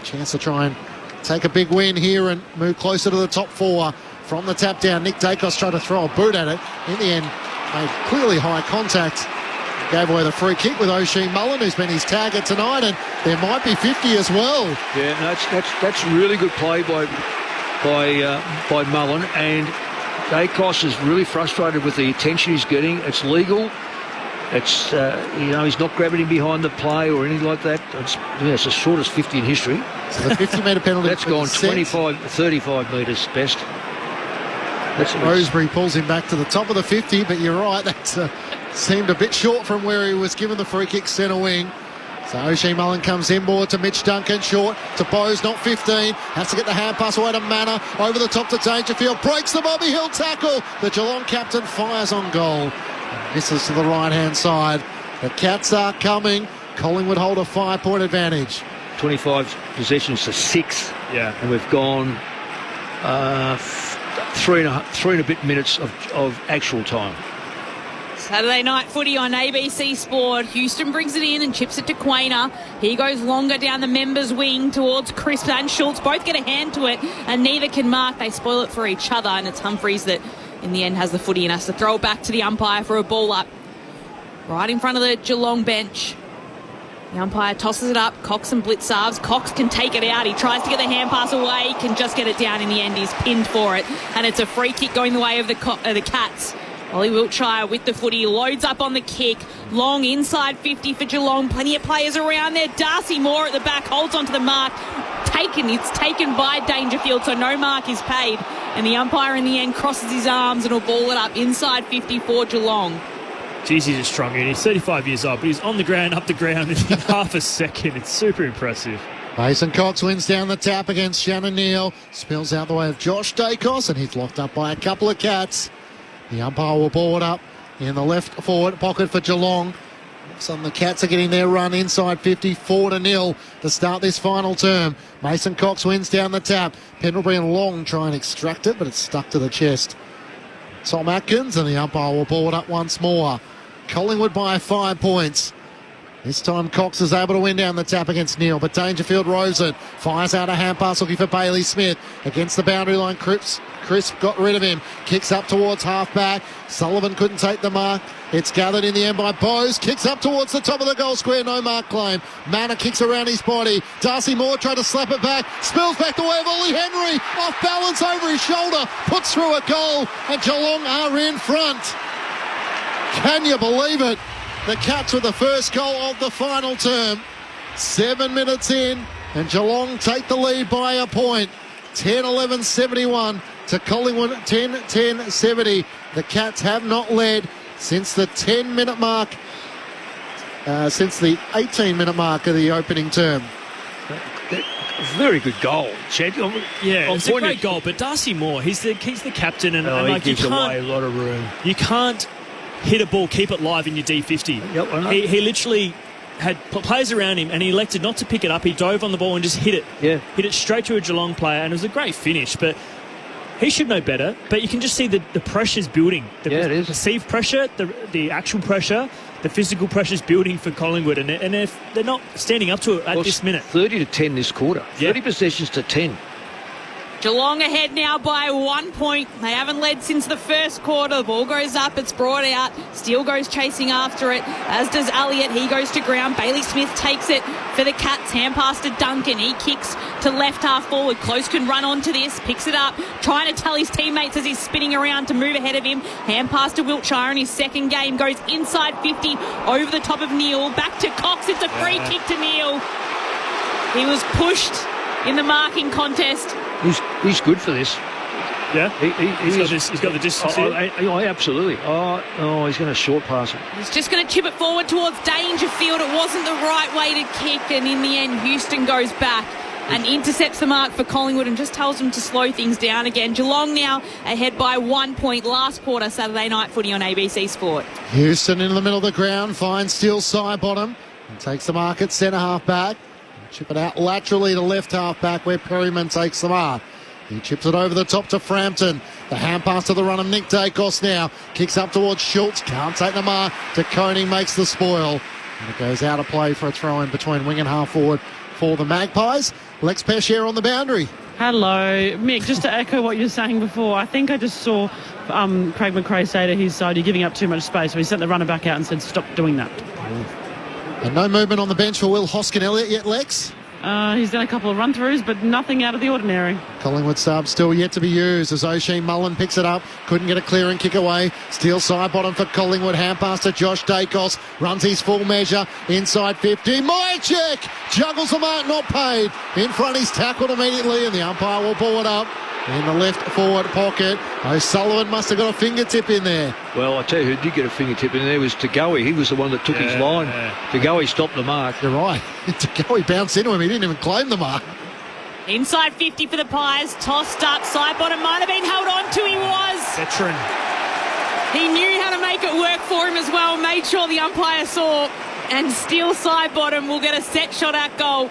Chance to try and take a big win here and move closer to the top 4. From the tap down, Nick Dacos tried to throw a boot at it. In the end, made clearly high contact. Gave away the free kick with O'Shea Mullen, who's been his target tonight, and there might be 50 as well. Yeah, no, that's really good play by Mullen, and Dacos is really frustrated with the attention he's getting. It's legal. It's he's not grabbing him behind the play or anything like that. It's the shortest 50 in history. So the 50-metre penalty. That's gone 35 metres best. Rosebery pulls him back to the top of the 50, but you're right, that seemed a bit short from where he was given the free kick centre wing. So O'Shea Mullen comes inboard to Mitch Duncan, short to Bowes, not 15. Has to get the hand pass away to Manor, over the top to Dangerfield, breaks the Bobby Hill tackle. The Geelong captain fires on goal. Misses to the right-hand side. The Cats are coming. Collingwood hold a 5-point advantage. 25 possessions to 6. Yeah. And we've gone 3 and a bit minutes of actual time. Saturday night footy on ABC Sport. Houston brings it in and chips it to Quainer. He goes longer down the members' wing towards Crisp and Schultz. Both get a hand to it and neither can mark. They spoil it for each other, and it's Humphreys that in the end has the footy and has to throw it back to the umpire for a ball up. Right in front of the Geelong bench. The umpire tosses it up. Cox and Blitzarves. Cox can take it out. He tries to get the hand pass away. Can just get it down in the end. He's pinned for it. And it's a free kick going the way of the Cats. Ollie Wiltshire with the footy, loads up on the kick. Long inside 50 for Geelong. Plenty of players around there. Darcy Moore at the back holds onto the mark. It's taken by Dangerfield, so no mark is paid. And the umpire in the end crosses his arms and will ball it up inside 50 for Geelong. Geez, he's a strong unit. He's 35 years old, but he's on the ground, up the ground in half a second. It's super impressive. Mason Cox wins down the tap against Shannon Neal. Spills out the way of Josh Dacos, and he's locked up by a couple of Cats. The umpire will ball it up in the left forward pocket for Geelong. Some of the Cats are getting their run inside 50, 4-0 to start this final term. Mason Cox wins down the tap. Pendlebury and Long try and extract it, but it's stuck to the chest. Tom Atkins, and the umpire will ball it up once more. Collingwood by 5 points. This time Cox is able to win down the tap against Neal, but Dangerfield rows it. Fires out a hand pass looking for Bailey Smith. Against the boundary line, Crisp got rid of him. Kicks up towards half-back. Sullivan couldn't take the mark. It's gathered in the end by Bowes. Kicks up towards the top of the goal square. No mark claim. Manor kicks around his body. Darcy Moore tried to slap it back. Spills back the way of Ollie Henry. Off balance over his shoulder. Puts through a goal. And Geelong are in front. Can you believe it? The Cats with the first goal of the final term. 7 minutes in. And Geelong take the lead by a point. 10-11-71 to Collingwood 10-10-70. The Cats have not led since the 10-minute mark, since the 18-minute mark of the opening term. Very good goal, Chad. Yeah, it's a great goal, but Darcy Moore, he's the captain, and he like, gives away a lot of room. You can't hit a ball, keep it live in your D50. Yep, I know. He literally had players around him, and he elected not to pick it up. He dove on the ball and just hit it. Yeah. Hit it straight to a Geelong player, and it was a great finish, but he should know better. But you can just see the pressure's building. The it is. Perceived pressure, the actual pressure, the physical pressure's building for Collingwood, and if they're not standing up to it at this minute. 30-10 this quarter. 30 possessions to 10. Geelong ahead now by 1 point. They haven't led since the first quarter. The ball goes up, it's brought out. Steele goes chasing after it, as does Elliott. He goes to ground. Bailey Smith takes it for the Cats. Hand pass to Duncan. He kicks to left half forward. Close can run onto this, picks it up, trying to tell his teammates as he's spinning around to move ahead of him. Hand pass to Wiltshire in his second game. Goes inside 50, over the top of Neal. Back to Cox. It's a free kick to Neal. He was pushed in the marking contest. He's good for this. Yeah, he's got the distance here. Absolutely. Oh, he's going to short pass it. He's just going to chip it forward towards Dangerfield. It wasn't the right way to kick, and in the end, Houston goes back and intercepts the mark for Collingwood and just tells them to slow things down again. Geelong now ahead by 1 point. Last quarter, Saturday night footy on ABC Sport. Houston in the middle of the ground finds Steele side bottom and takes the mark at centre half back. Chip it out laterally to left half back where Perryman takes the mark. He chips it over the top to Frampton. The hand pass to the run of Nick Dacos now. Kicks up towards Schultz. Can't take the mark. De Koning makes the spoil. And it goes out of play for a throw in between wing and half forward for the Magpies. Lex Peschier on the boundary. Hello. Mick, just to echo what you were saying before, I think I just saw Craig McRae say to his side, you're giving up too much space. So he sent the runner back out and said, stop doing that. And no movement on the bench for Will Hoskin-Elliott yet, Lex? He's done a couple of run-throughs, but nothing out of the ordinary. Collingwood sub still yet to be used as O'Shea Mullen picks it up. Couldn't get a clear and kick away. Steele side bottom for Collingwood. Hand pass to Josh Dacos. Runs his full measure. Inside 50. Myercheck juggles the mark, not paid. In front, he's tackled immediately, and the umpire will pull it up. In the left forward pocket, O'Sullivan must have got a fingertip in there. Well, I tell you who did get a fingertip in there was Tagoe. He was the one that took his line. Tagoe stopped the mark. You're right. Tagoe bounced into him. He didn't even claim the mark. Inside 50 for the Pies. Tossed up. Side bottom might have been held on to. He was. Veteran. He knew how to make it work for him as well. Made sure the umpire saw. And Steele side bottom will get a set shot at goal.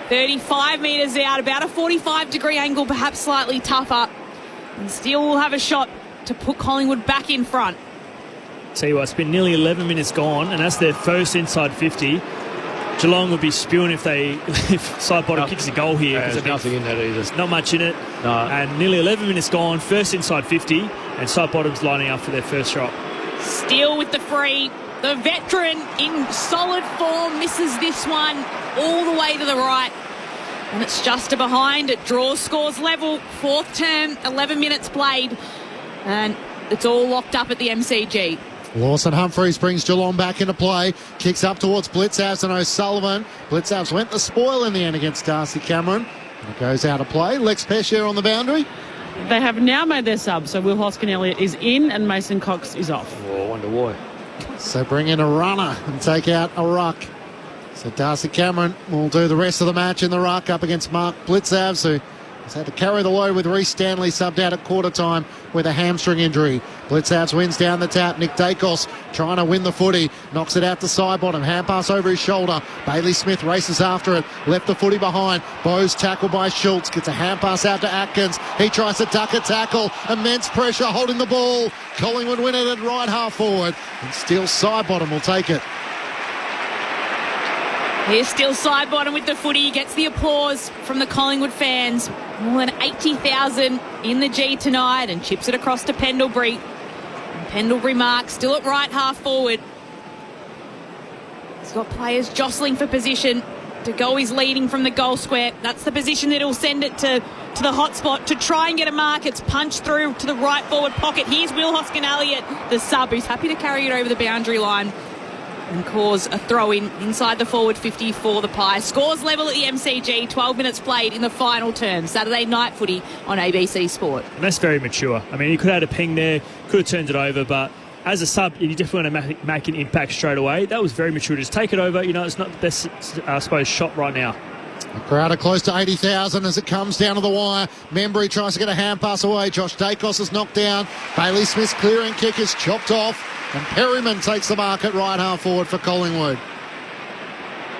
35 metres out, about a 45-degree angle, perhaps slightly tougher. And Steele will have a shot to put Collingwood back in front. Tell you what, it's been nearly 11 minutes gone, and that's their first inside 50. Geelong would be spewing if side bottom kicks a goal here. There's nothing in that either. There's not much in it. No. And nearly 11 minutes gone, first inside 50, and side bottom's lining up for their first shot. Steele with the free. The veteran in solid form misses this one all the way to the right. And it's just a behind. It draws scores level. Fourth term, 11 minutes played. And it's all locked up at the MCG. Lawson Humphreys brings Geelong back into play. Kicks up towards Blitzhouse and O'Sullivan. Blitzhouse went the spoil in the end against Darcy Cameron. And it goes out of play. Lex Peschier on the boundary. They have now made their sub. So Will Hoskin-Elliott is in and Mason Cox is off. Oh, I wonder why. So bring in a runner and take out a ruck. So Darcy Cameron will do the rest of the match in the ruck up against Mark Blitzavs, who has had to carry the load with Reece Stanley subbed out at quarter time with a hamstring injury. Blitzavs wins down the tap. Nick Dacos trying to win the footy. Knocks it out to side bottom. Hand pass over his shoulder. Bailey Smith races after it. Left the footy behind. Bowes tackled by Schultz. Gets a hand pass out to Atkins. He tries to duck a tackle. Immense pressure holding the ball. Collingwood win it at right half forward. And Steele side bottom will take it. Here's Steele side bottom with the footy. Gets the applause from the Collingwood fans. More than 80,000 in the G tonight, and chips it across to Pendlebury. And Pendlebury marks still at right half forward. He's got players jostling for position. De Goey's leading from the goal square. That's the position that he'll send it to the hot spot to try and get a mark. It's punched through to the right forward pocket. Here's Will Hoskin-Elliott, the sub, who's happy to carry it over the boundary line and cause a throw-in inside the forward 50 for the Pies. Scores level at the MCG, 12 minutes played in the final term. Saturday night footy on ABC Sport. And that's very mature. I mean, he could have had a ping there, could have turned it over, but as a sub, you definitely want to make an impact straight away. That was very mature. Just take it over. It's not the best, I suppose, shot right now. The crowd are close to 80,000 as it comes down to the wire. Membry tries to get a hand pass away. Josh Dacos is knocked down. Bailey Smith's clearing kick is chopped off. And Perryman takes the mark at right half forward for Collingwood.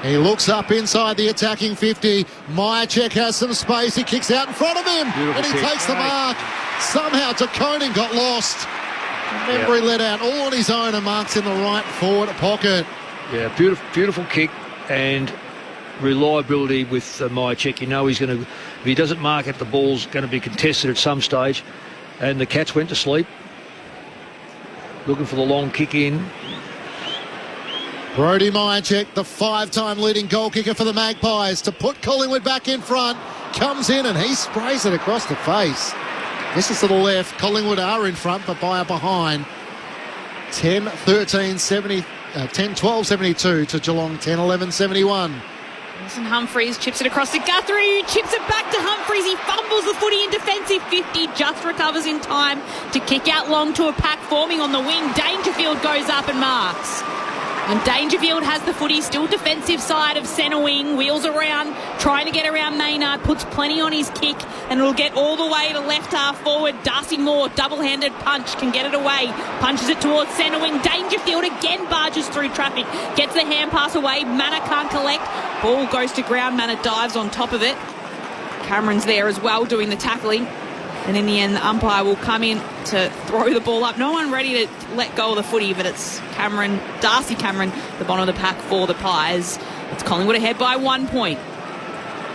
He looks up inside the attacking 50. Myercheck has some space. He kicks out in front of him. Beautiful and he kick. takes the mark. Somehow Koning got lost. Membry let out all on his own and marks in the right forward pocket. Yeah, beautiful kick and reliability with Myercheck. He's going to, if he doesn't mark it, the ball's going to be contested at some stage. And the Cats went to sleep, looking for the long kick in. Brodie Myercheck, the 5-time leading goal kicker for the Magpies, to put Collingwood back in front, comes in and he sprays it across the face. This is to the left. Collingwood are in front, but by a behind. 10-12-72 to Geelong, 10-11-71. Wilson Humphries chips it across to Guthrie, chips it back to Humphries. He fumbles the footy in defensive 50, just recovers in time to kick out long to a pack forming on the wing. Dangerfield goes up and marks. And Dangerfield has the footy, still defensive side of centre wing, wheels around, trying to get around Maynard, puts plenty on his kick, and it'll get all the way to left half forward. Darcy Moore, double-handed punch, can get it away, punches it towards centre wing. Dangerfield again barges through traffic, gets the hand pass away, Manor can't collect, ball goes to ground, Manor dives on top of it. Cameron's there as well doing the tackling. And in the end, the umpire will come in to throw the ball up. No one ready to let go of the footy, but it's Darcy Cameron, the bottom of the pack for the Pies. It's Collingwood ahead by 1 point.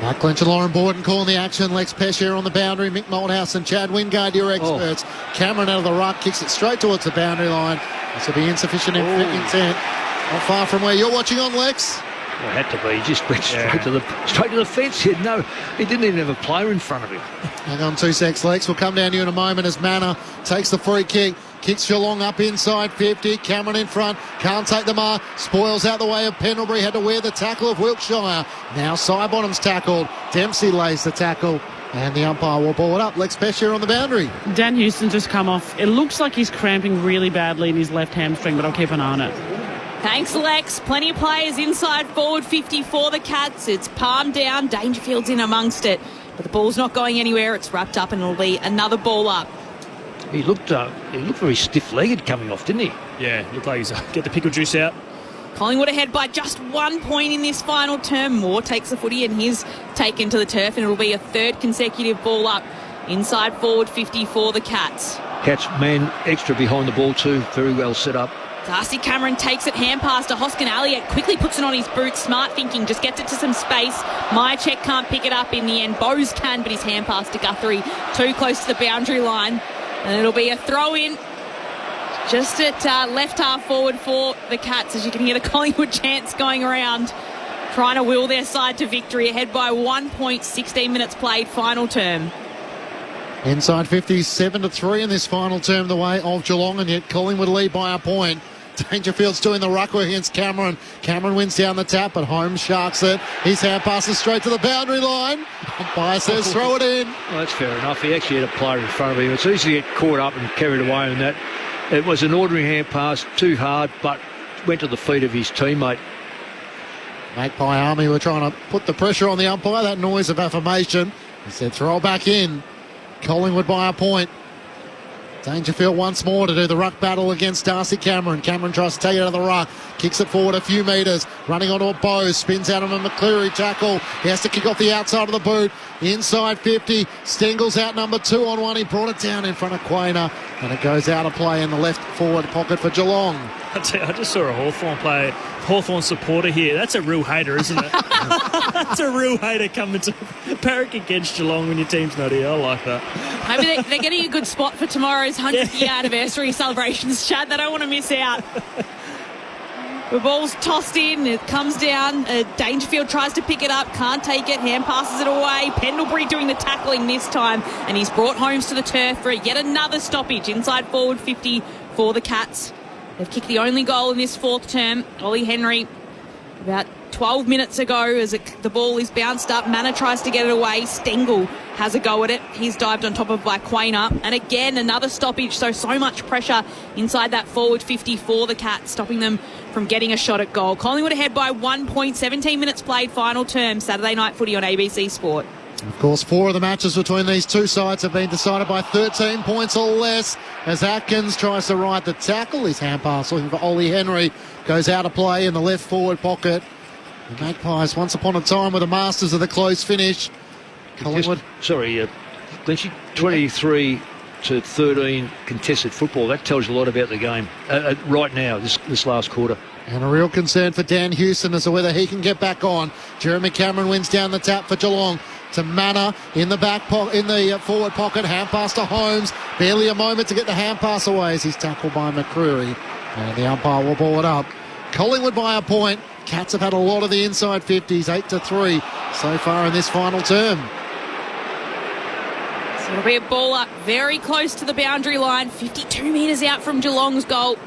Mark Clinch and Lauren Borden calling the action. Lex Pesher on the boundary. Mick Malthouse and Chad Wingard, your experts. Cameron out of the ruck, kicks it straight towards the boundary line. This will be insufficient intent. Not far from where you're watching on, Lex. Well, it had to be. He just went straight to the fence. He didn't even have a player in front of him. Hang on 2 secs, Lex. We'll come down to you in a moment as Manor takes the free kick. Kicks Geelong up inside 50. Cameron in front. Can't take the mark. Spoils out the way of Pendlebury. Had to wear the tackle of Wiltshire. Now Sidebottom's tackled. Dempsey lays the tackle. And the umpire will ball it up. Lex Pesher on the boundary. Dan Houston just come off. It looks like he's cramping really badly in his left hamstring, but I'll keep an eye on it. Thanks, Lex. Plenty of players inside forward 50 for the Cats. It's palm down. Dangerfield's in amongst it. But the ball's not going anywhere. It's wrapped up and it'll be another ball up. He looked very stiff-legged coming off, didn't he? Yeah, looked like he's get the pickle juice out. Collingwood ahead by just 1 point in this final term. Moore takes the footy and he's taken to the turf, and it'll be a third consecutive ball up inside forward 50 for the Cats. Cats man extra behind the ball too. Very well set up. Darcy Cameron takes it, hand pass to Hoskin Elliott, quickly puts it on his boot, smart thinking, just gets it to some space. Myercheck can't pick it up in the end. Bowes can, but his hand pass to Guthrie, too close to the boundary line. And it'll be a throw-in just at left half forward for the Cats, as you can hear the Collingwood chants going around, trying to will their side to victory, ahead by 1 point, 16 minutes played, final term. Inside 50, 7-3 in this final term the way of Geelong, and yet Collingwood lead by a point. Dangerfield's doing the ruck work against Cameron. Cameron wins down the tap, but Holmes sharks it. His hand passes straight to the boundary line. Umpire says throw it in. Well, that's fair enough. He actually had a player in front of him. It's easy to get caught up and carried away in that. It was an ordinary hand pass, too hard, but went to the feet of his teammate. Magpie Army were trying to put the pressure on the umpire. That noise of affirmation. He said throw it back in. Collingwood by a point. Dangerfield once more to do the ruck battle against Darcy Cameron. Cameron tries to take it out of the ruck. Kicks it forward a few metres. Running onto a Bowes. Spins out on a McCleary tackle. He has to kick off the outside of the boot. Inside 50. Stengle's out number 2 on one. He brought it down in front of Quainer. And it goes out of play in the left forward pocket for Geelong. I just saw a Hawthorn supporter here. That's a real hater, isn't it? That's a real hater coming to barrack against Geelong when your team's not here. I like that. Maybe they're getting a good spot for tomorrow's 100th year anniversary celebrations, Chad. They don't want to miss out. The ball's tossed in. It comes down. Dangerfield tries to pick it up. Can't take it. Hand passes it away. Pendlebury doing the tackling this time. And he's brought Holmes to the turf for yet another stoppage. Inside forward 50 for the Cats. They've kicked the only goal in this fourth term. Ollie Henry, about 12 minutes ago, as the ball is bounced up. Manor tries to get it away. Stengel has a go at it. He's dived on top of Blackwainer. And again, another stoppage. So much pressure inside that forward 50 for the Cats, stopping them from getting a shot at goal. Collingwood ahead by 1 point, 17 minutes played, final term, Saturday night footy on ABC Sport. Of course, 4 of the matches between these two sides have been decided by 13 points or less as Atkins tries to ride the tackle. His hand pass looking for Ollie Henry goes out of play in the left forward pocket. The Magpies, once upon a time, were the masters of the close finish. Collingwood. Lynchy, 23 to 13 contested football. That tells you a lot about the game right now, this last quarter. And a real concern for Dan Houston as to whether he can get back on. Jeremy Cameron wins down the tap for Geelong to Manor in the forward pocket. Hand pass to Holmes. Barely a moment to get the hand pass away as he's tackled by McCreary. And the umpire will ball it up. Collingwood by a point. Cats have had a lot of the inside 50s, 8-3 so far in this final term. So it'll be a ball up very close to the boundary line, 52 metres out from Geelong's goal.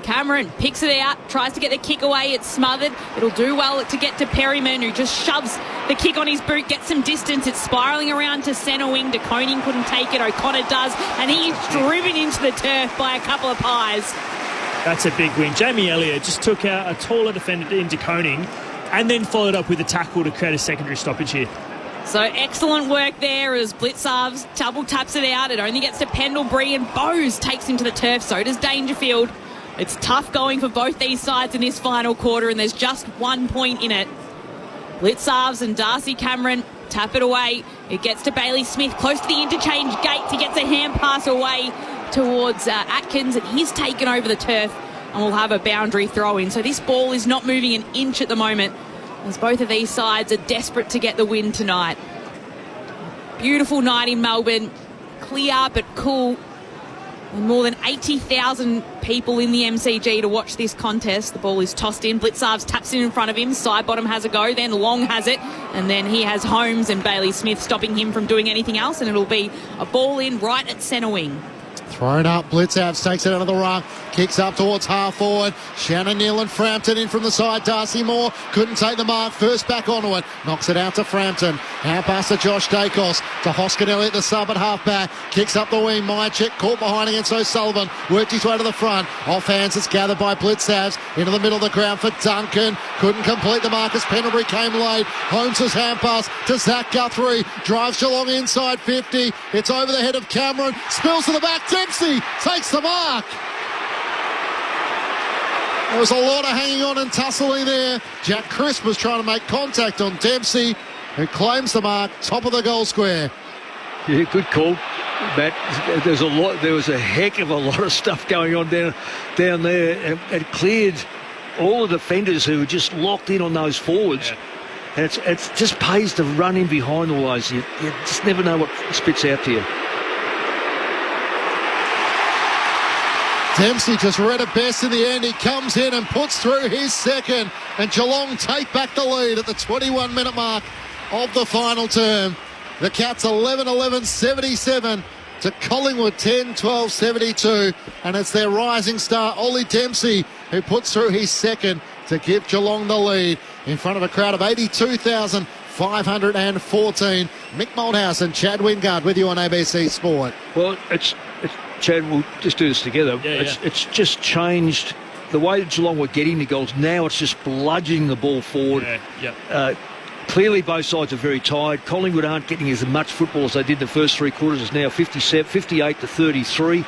Cameron picks it out, tries to get the kick away. It's smothered. It'll do well to get to Perryman, who just shoves the kick on his boot, gets some distance. It's spiralling around to centre wing. De Koning couldn't take it. O'Connor does, and he is driven into the turf by a couple of pies. That's a big win. Jamie Elliott just took out a taller defender in De Koning and then followed up with a tackle to create a secondary stoppage here. So excellent work there as Blitzarves double taps it out. It only gets to Pendlebury, and Bowes takes him to the turf. So does Dangerfield. It's tough going for both these sides in this final quarter, and there's just 1 point in it. Blitzarves and Darcy Cameron tap it away. It gets to Bailey Smith close to the interchange gate. He gets a hand pass away towards Atkins, and he's taken over the turf and will have a boundary throw in. So this ball is not moving an inch at the moment, as both of these sides are desperate to get the win tonight. Beautiful night in Melbourne, clear but cool. And more than 80,000 people in the MCG to watch this contest. The ball is tossed in. Blitzarves taps it in front of him. Side bottom has a go. Then Long has it. And then he has Holmes and Bailey Smith stopping him from doing anything else. And it'll be a ball in right at centre wing. Thrown up, Blitzarves takes it out of the ruck, kicks up towards half forward. Shannon Neal and Frampton in from the side. Darcy Moore couldn't take the mark, first back onto it, knocks it out to Frampton. Now pass to Josh Dacos, to Hoskinelli at the sub at half back, kicks up the wing. Mychek caught behind against O'Sullivan, worked his way to the front. Off hands, it's gathered by Blitzarves into the middle of the ground for Duncan. Couldn't complete the mark as Pendlebury came late. Holmes' hand pass to Zach Guthrie, drives Geelong inside 50. It's over the head of Cameron, spills to the back. Dempsey takes the mark. There was a lot of hanging on and tussling there. Jack Crisp was trying to make contact on Dempsey, who claims the mark, top of the goal square. Yeah, good call, Matt. There was a heck of a lot of stuff going on down there. It cleared all the defenders who were just locked in on those forwards. Yeah. And it just pays to run in behind all those. You just never know what spits out to you. Dempsey just read it best in the end. He comes in and puts through his second, and Geelong take back the lead at the 21-minute mark of the final term. The Cats 11-11-77 to Collingwood 10-12-72, and it's their rising star Ollie Dempsey who puts through his second to give Geelong the lead in front of a crowd of 82,514. Mick Malthouse and Chad Wingard with you on ABC Sport. Well, it's Chad, we'll just do this together. It's just changed the way that Geelong were getting the goals. Now it's just bludgeoning the ball forward. Clearly both sides are very tired. Collingwood aren't getting as much football as they did the first three quarters. It's now 58-33.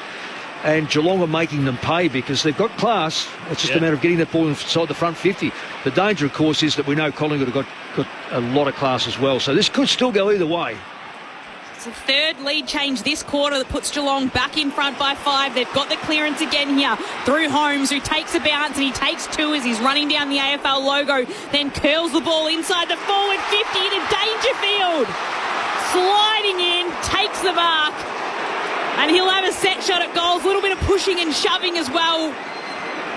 And Geelong are making them pay because they've got class. It's just a matter of getting that ball inside the front 50. The danger, of course, is that we know Collingwood have got a lot of class as well. So this could still go either way. It's the third lead change this quarter that puts Geelong back in front by 5. They've got the clearance again here through Holmes, who takes a bounce, and he takes 2 as he's running down the AFL logo, then curls the ball inside the forward 50 into Dangerfield. Sliding in, takes the mark, and he'll have a set shot at goals. A little bit of pushing and shoving as well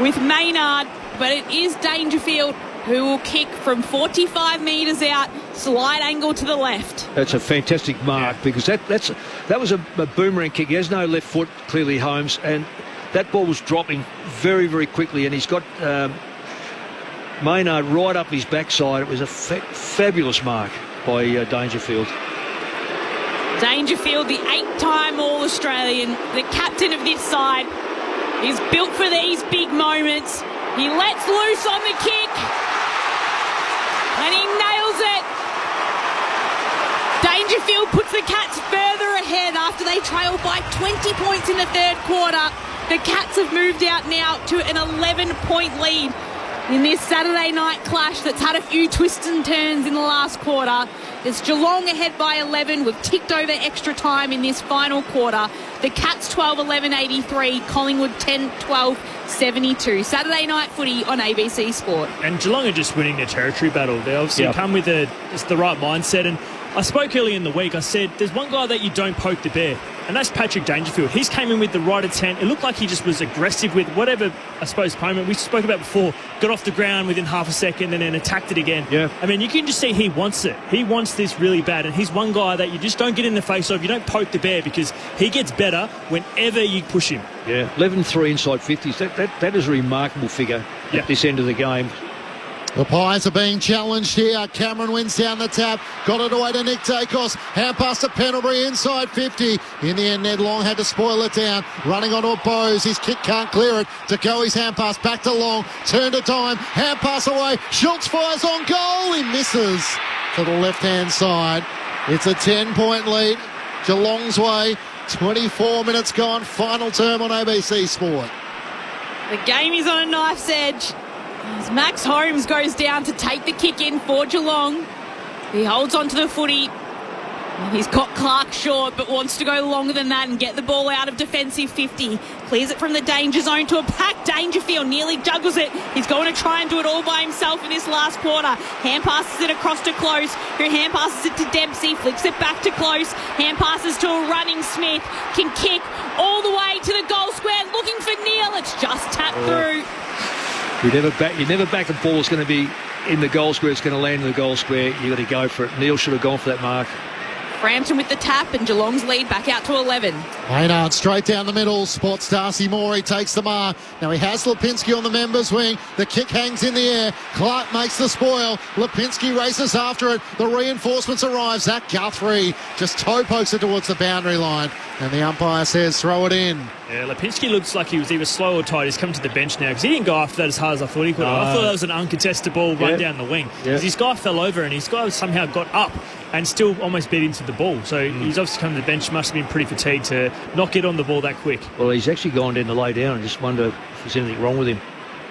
with Maynard, but it is Dangerfield who will kick from 45 metres out, slight angle to the left. That's a fantastic mark because that was a boomerang kick. He has no left foot, clearly, Holmes, and that ball was dropping very, very quickly, and he's got Maynard right up his backside. It was a fabulous mark by Dangerfield. Dangerfield, the 8-time All-Australian, the captain of this side, is built for these big moments. He lets loose on the kick, and he nails it. Dangerfield puts the Cats further ahead after they trail by 20 points in the third quarter. The Cats have moved out now to an 11-point lead in this Saturday night clash that's had a few twists and turns in the last quarter. It's Geelong ahead by 11. We've ticked over extra time in this final quarter. The Cats 12-11-83, Collingwood 10-12-72. Saturday night footy on ABC Sport. And Geelong are just winning their territory battle. They obviously come with it's the right mindset. And I spoke earlier in the week, I said, there's one guy that you don't poke the bear, and that's Patrick Dangerfield. He's came in with the right intent. It looked like he just was aggressive with whatever, I suppose, opponent we spoke about before, got off the ground within half a second and then attacked it again. Yeah. I mean, you can just see he wants it. He wants this really bad, and he's one guy that you just don't get in the face of. You don't poke the bear because he gets better whenever you push him. Yeah, 11-3 inside 50s. That is a remarkable figure at this end of the game. The Pies are being challenged here. Cameron wins down the tap. Got it away to Nick Dacos. Hand pass to Pendlebury inside 50. In the end, Ned Long had to spoil it down. Running onto a Bose. His kick can't clear it. To go his hand pass back to Long. Turn to time. Hand pass away. Schultz fires on goal. He misses to the left-hand side. It's a 10-point lead. Geelong's way. 24 minutes gone. Final term on ABC Sport. The game is on a knife's edge. As Max Holmes goes down to take the kick in for Geelong. He holds onto the footy. He's got Clark short, but wants to go longer than that and get the ball out of defensive 50. Clears it from the danger zone to a packed Dangerfield. Nearly juggles it. He's going to try and do it all by himself in this last quarter. Hand passes it across to Close, who hand passes it to Dempsey. Flicks it back to Close. Hand passes to a running Smith. Can kick all the way to the goal square. Looking for Neil. It's just tapped through. You never back a ball that's going to be in the goal square. It's going to land in the goal square. You've got to go for it. Neil should have gone for that mark. Frampton with the tap, and Geelong's lead back out to 11. Maynard straight down the middle, spots Darcy Moore, he takes the mark. Now he has Lipinski on the members wing, the kick hangs in the air, Clark makes the spoil, Lipinski races after it, the reinforcements arrive, Zach Guthrie just toe pokes it towards the boundary line, and the umpire says throw it in. Yeah, Lipinski looks like he was either slow or tight. He's come to the bench now because he didn't go after that as hard as I thought he could. I thought that was an uncontested ball run down the wing. Because his guy fell over and his guy somehow got up and still almost beat into the ball. So he's obviously come to the bench, must have been pretty fatigued to not get on the ball that quick. Well, he's actually gone down to lay down and just wonder if there's anything wrong with him.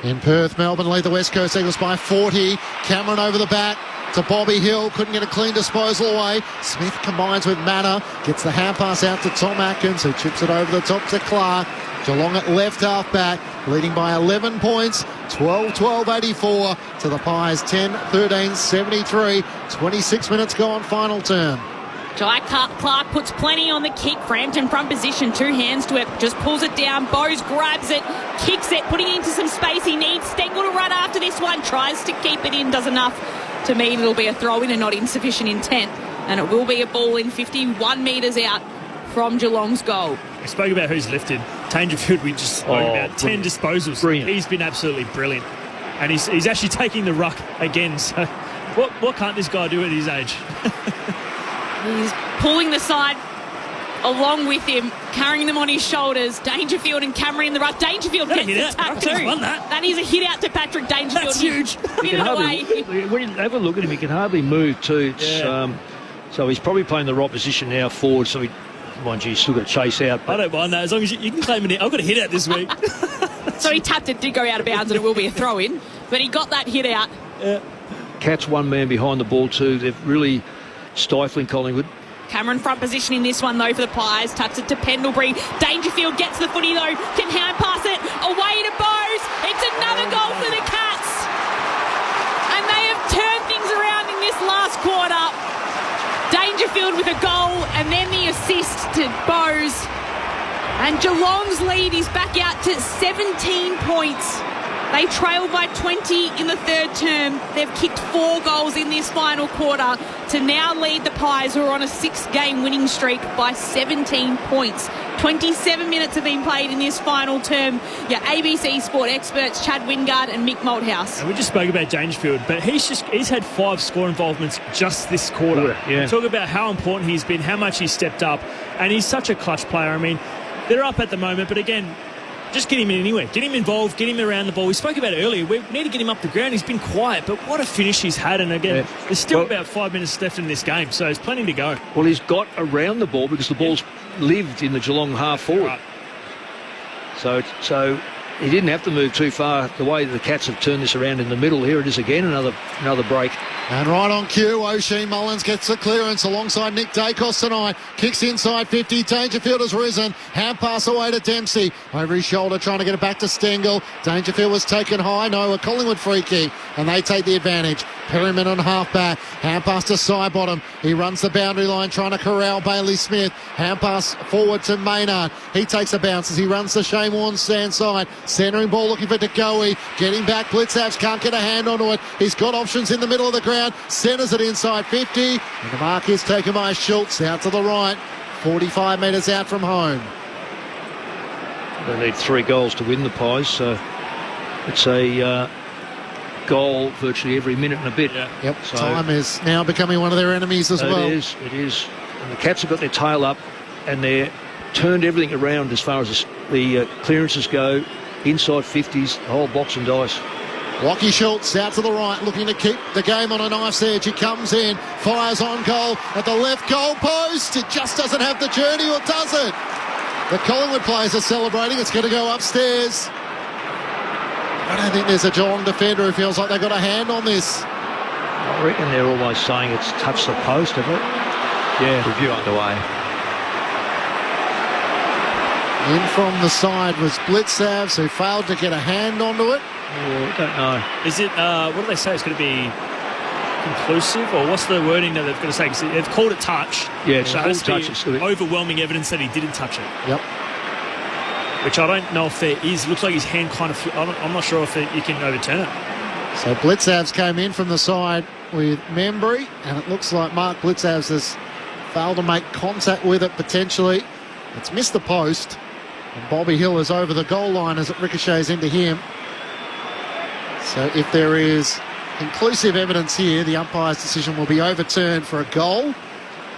In Perth, Melbourne lead the West Coast Eagles by 40. Cameron over the back to Bobby Hill, couldn't get a clean disposal away. Smith combines with Manor, gets the hand pass out to Tom Atkins, who chips it over the top to Clark. Geelong at left half back, leading by 11 points, 12-12-84 to the Pies, 10-13-73, 26 minutes gone, final term. Jai Clark puts plenty on the kick. Frampton front position, two hands to it, just pulls it down. Bose grabs it, kicks it, putting it into some space. He needs Stengel to run after this one, tries to keep it in, does enough to mean it'll be a throw-in and not insufficient intent. And it will be a ball in 51 metres out from Geelong's goal. We spoke about who's lifted. Dangerfield, we just spoke about 10 disposals. Brilliant. He's been absolutely brilliant. And he's actually taking the ruck again. So what can't this guy do at his age? He's pulling the side along with him, carrying them on his shoulders. Dangerfield and Cameron in the ruck. Dangerfield gets the tap too. That is a hit out to Patrick Dangerfield. That's huge. Hit it away. When you have a look at him, he can hardly move too. So he's probably playing the right position now forward. So mind you, he's still got to chase out. I don't mind that as long as you can claim it. I've got a hit out this week. So he tapped it, did go out of bounds, and it will be a throw in. But he got that hit out. Cat's one man behind the ball too. They're really stifling Collingwood. Cameron front position in this one though for the Pies. Tucks it to Pendlebury. Dangerfield gets the footy though. Can hand pass it away to Bose. It's another goal for the Cats. And they have turned things around in this last quarter. Dangerfield with a goal and then the assist to Bose. And Geelong's lead is back out to 17 points. They trail by 20 in the third term. They've kicked 4 goals in this final quarter to now lead the Pies, who are on a 6-game winning streak, by 17 points. 27 minutes have been played in this final term. Your ABC Sport experts, Chad Wingard and Mick Malthouse. And we just spoke about Dangerfield, but he's had 5 score involvements just this quarter. Yeah. Talk about how important he's been, how much he's stepped up, and he's such a clutch player. I mean, they're up at the moment, but again, just get him in anywhere. Get him involved, get him around the ball. We spoke about it earlier. We need to get him up the ground. He's been quiet, but what a finish he's had. And again, there's still about 5 minutes left in this game, so there's plenty to go. Well, he's got around the ball because the ball's lived in the Geelong half forward. Right. So he didn't have to move too far. The way the Cats have turned this around in the middle, here it is again, another break. And right on cue, O'Shea Mullins gets the clearance alongside Nick Dacos tonight. Kicks inside 50. Dangerfield has risen. Hand pass away to Dempsey. Over his shoulder, trying to get it back to Stengel. Dangerfield was taken high. No, a Collingwood free kick. And they take the advantage. Perryman on half back. Hand pass to Sidebottom. He runs the boundary line, trying to corral Bailey Smith. Hand pass forward to Maynard. He takes a bounce as he runs to Shane Warne's stand side. Centering ball looking for DeGoey. Getting back. Blitzapps can't get a hand onto it. He's got options in the middle of the ground. Centres it inside 50. And the mark is taken by Schultz out to the right. 45 metres out from home. They need 3 goals to win the Pies, so it's a goal virtually every minute and a bit. Yeah. Yep. So time is now becoming one of their enemies as well. It is. And the Cats have got their tail up and they're turned everything around as far as the clearances go. Inside 50s, the whole box and dice. Lachie Schultz out to the right, looking to keep the game on a knife's edge. He comes in, fires on goal at the left goal post. It just doesn't have the journey, or does it? The Collingwood players are celebrating. It's going to go upstairs. I don't think there's a Geelong defender who feels like they've got a hand on this. I reckon they're almost saying it's touched the post, have it? Yeah. Review underway. In from the side was Blitzavs, who failed to get a hand onto it. I don't know. Is it, what do they say? It's going to be conclusive, or what's the wording that they've got to say? Because they've called it touch. Yeah, it's so called it has touch. to be overwhelming evidence that he didn't touch it. Yep. Which I don't know if there is. Looks like his hand kind of... I'm not sure if you can overturn it. So Blitzavs came in from the side with Membry, and it looks like Mark Blitzavs has failed to make contact with it potentially. It's missed the post, and Bobby Hill is over the goal line as it ricochets into him. So if there is conclusive evidence here, the umpire's decision will be overturned for a goal.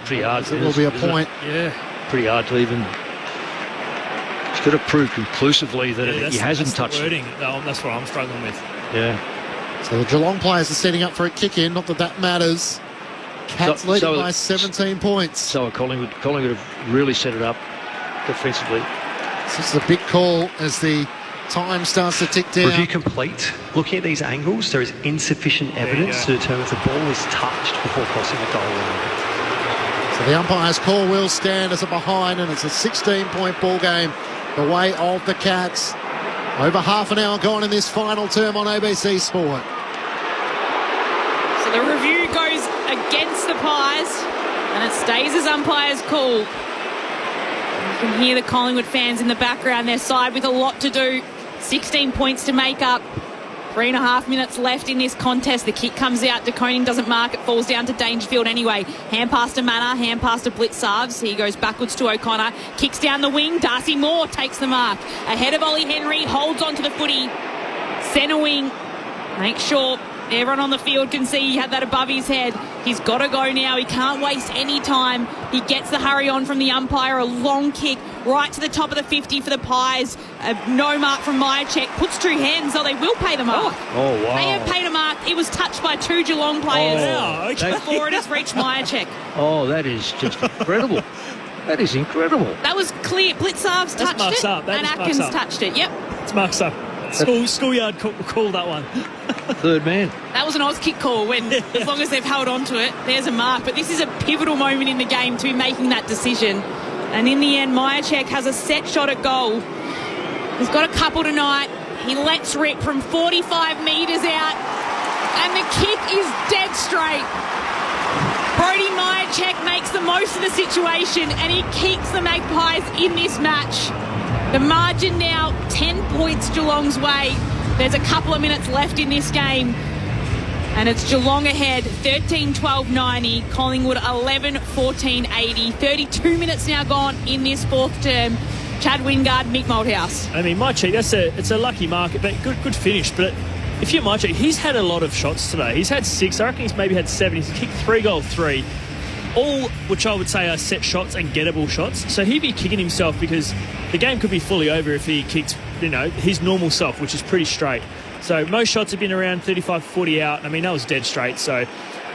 Pretty hard. It will be a point. Yeah. Pretty hard to even... He's got to prove conclusively that he hasn't touched it. That's what I'm struggling with. Yeah. So the Geelong players are setting up for a kick-in. Not that matters. Cats leading by 17 points. So Collingwood have really set it up defensively. This is a big call as the time starts to tick down. Review complete. Looking at these angles, there is insufficient evidence to determine if the ball is touched before crossing the goal line. So the umpire's call will stand as a behind, and it's a 16-point ball game the way of the Cats. Over half an hour gone in this final term on ABC Sport. So the review goes against the Pies, and it stays as umpire's call. You can hear the Collingwood fans in the background, their side with a lot to do. 16 points to make up. 3.5 minutes left in this contest. The kick comes out. De Koning doesn't mark. It falls down to Dangerfield anyway. Hand pass to Manor. Hand pass to Blitzarves. He goes backwards to O'Connor. Kicks down the wing. Darcy Moore takes the mark. Ahead of Ollie Henry. Holds onto the footy. Centre wing. Make sure everyone on the field can see he had that above his head. He's got to go now. He can't waste any time. He gets the hurry on from the umpire. A long kick right to the top of the 50 for the Pies. No mark from Myercheck. Puts 2 hands, so they will pay the mark. Oh, wow. They have paid a mark. It was touched by 2 Geelong players before it has reached Myercheck. Oh, that is just incredible. That is incredible. That was clear. Blitzarves touched it, and Atkins touched it. Yep. It's marks up. Schoolyard called that one. Third man. That was an Oz kick call when, as long as they've held on to it, there's a mark. But this is a pivotal moment in the game to be making that decision. And in the end, Myercheck has a set shot at goal. He's got a couple tonight. He lets rip from 45 metres out. And the kick is dead straight. Brodie Myercheck makes the most of the situation and he keeps the Magpies in this match. The margin now 10 points Geelong's way. There's a couple of minutes left in this game. And it's Geelong ahead, 13-12-90. Collingwood 11-14-80. 32 minutes now gone in this fourth term. Chad Wingard, Mick Malthouse. I mean, my cheek, it's a lucky mark, but good finish. But if you're my cheek, he's had a lot of shots today. He's had 6. I reckon he's maybe had 7. He's kicked 3 goal 3. All which I would say are set shots and gettable shots. So he'd be kicking himself because the game could be fully over if he kicked, his normal self, which is pretty straight. So most shots have been around 35-40 out. I mean, that was dead straight. So,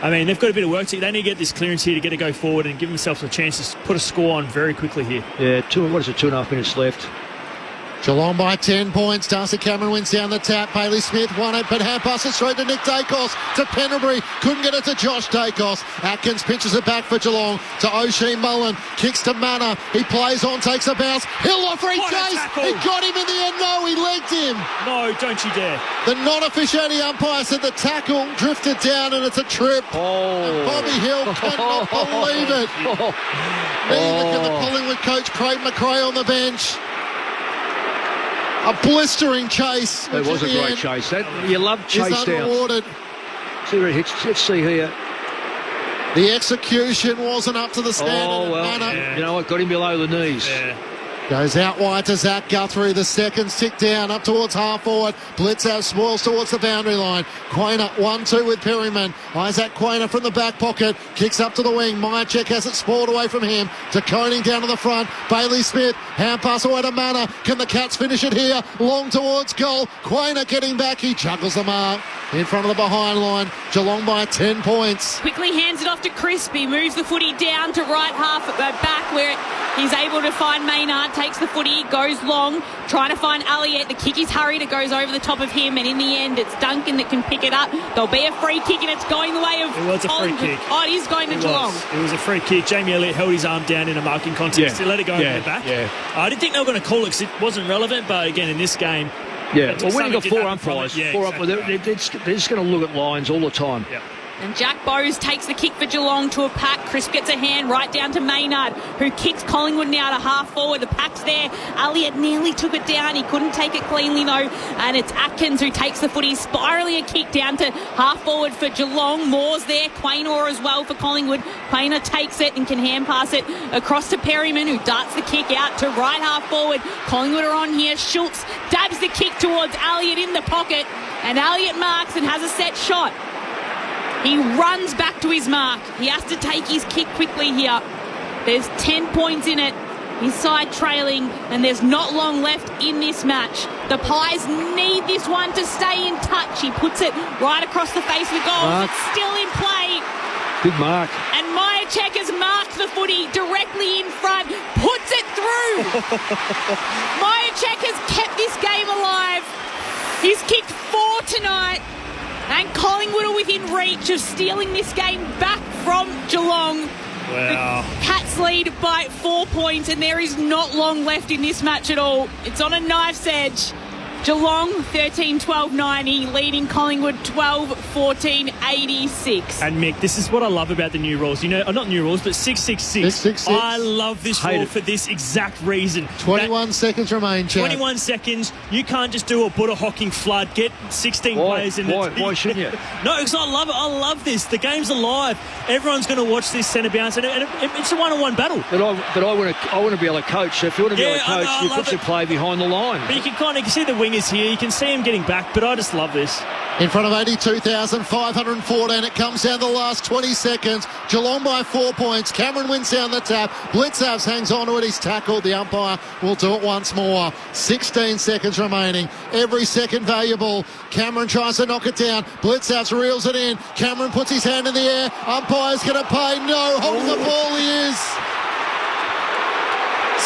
I mean, they've got a bit of work to do. They need to get this clearance here to get a go forward and give themselves a chance to put a score on very quickly here. Yeah, 2.5 minutes left. Geelong by 10 points. Darcy Cameron wins down the tap. Bailey Smith won it, but hand passes straight to Nick Dacos to Pendlebury. Couldn't get it to Josh Dacos. Atkins pinches it back for Geelong to O'Shea Mullen. Kicks to Manor. He plays on, takes a bounce. Hill off reach chase. He got him in the end. No, he legged him. No, don't you dare. The non-officiating umpire said the tackle drifted down and it's a trip. And Bobby Hill cannot believe it. Neither can the Collingwood coach Craig McRae on the bench. A blistering chase. It was a great chase. You love chase down. Unrewarded. See where it hits. Let's see here. The execution wasn't up to the standard. Yeah. You know what? Got him below the knees. Yeah. Goes out wide to Zach Guthrie. The seconds tick down up towards half forward. Blitzow spoils towards the boundary line. Quainer 1-2 with Perryman. Isaac Quainer from the back pocket. Kicks up to the wing. Myercheck has it spoiled away from him. To Koning down to the front. Bailey Smith. Hand pass away to Manor. Can the Cats finish it here? Long towards goal. Quainer getting back. He juggles the mark. In front of the behind line. Geelong by 10 points. Quickly hands it off to Crispy. Moves the footy down to right half back where he's able to find Maynard. Takes the footy, goes long, trying to find Elliott. The kick is hurried, it goes over the top of him, and in the end, it's Duncan that can pick it up. There'll be a free kick, and it's going the way of... It was a free kick. Oh, it is going to Geelong. It was a free kick. Jamie Elliott held his arm down in a marking contest. He let it go over the back. Yeah. I didn't think they were going to call it because it wasn't relevant, but again, in this game... Yeah, well, when you've got 4 umpires, exactly. They're just going to look at lines all the time. Yeah. And Jack Bowes takes the kick for Geelong to a pack. Crisp gets a hand right down to Maynard, who kicks Collingwood now to half forward. The pack's there. Elliott nearly took it down. He couldn't take it cleanly, though. And it's Atkins who takes the footy, spirally a kick down to half forward for Geelong. Moore's there. Quaynor as well for Collingwood. Quaynor takes it and can hand pass it across to Perryman, who darts the kick out to right half forward. Collingwood are on here. Schultz dabs the kick towards Elliott in the pocket. And Elliott marks and has a set shot. He runs back to his mark. He has to take his kick quickly here. There's 10 points in it. He's side trailing, and there's not long left in this match. The Pies need this one to stay in touch. He puts it right across the face of the goal. It's still in play. Good mark. And Myercheck has marked the footy directly in front. Puts it through. Myercheck has kept this game alive. He's kicked 4 tonight. And Collingwood are within reach of stealing this game back from Geelong. Wow. The Cats lead by 4 points, and there is not long left in this match at all. It's on a knife's edge. Geelong 13-12-90, leading Collingwood 12-14-86. And Mick, this is what I love about the new rules. Not new rules, but 666. 666. I love this rule for this exact reason. 21 seconds remain, Chad. 21 seconds. You can't just do a Buddha hocking flood. Get 16 players in the team. Why shouldn't you? No, because I love it. I love this. The game's alive. Everyone's going to watch this centre bounce, and it's a one-on-one battle. But I want to be able to coach. So if you want to be able to coach, you put your play behind the line. But you can see the wingers here. You can see him getting back, but I just love this. In front of 82,514, it comes down to the last 20 seconds. Geelong by 4 points. Cameron wins down the tap. Blitzavs hangs on to it. He's tackled. The umpire will do it once more. 16 seconds remaining. Every second valuable. Cameron tries to knock it down. Blitzavs reels it in. Cameron puts his hand in the air. Umpire's going to pay. No, holding the ball he is.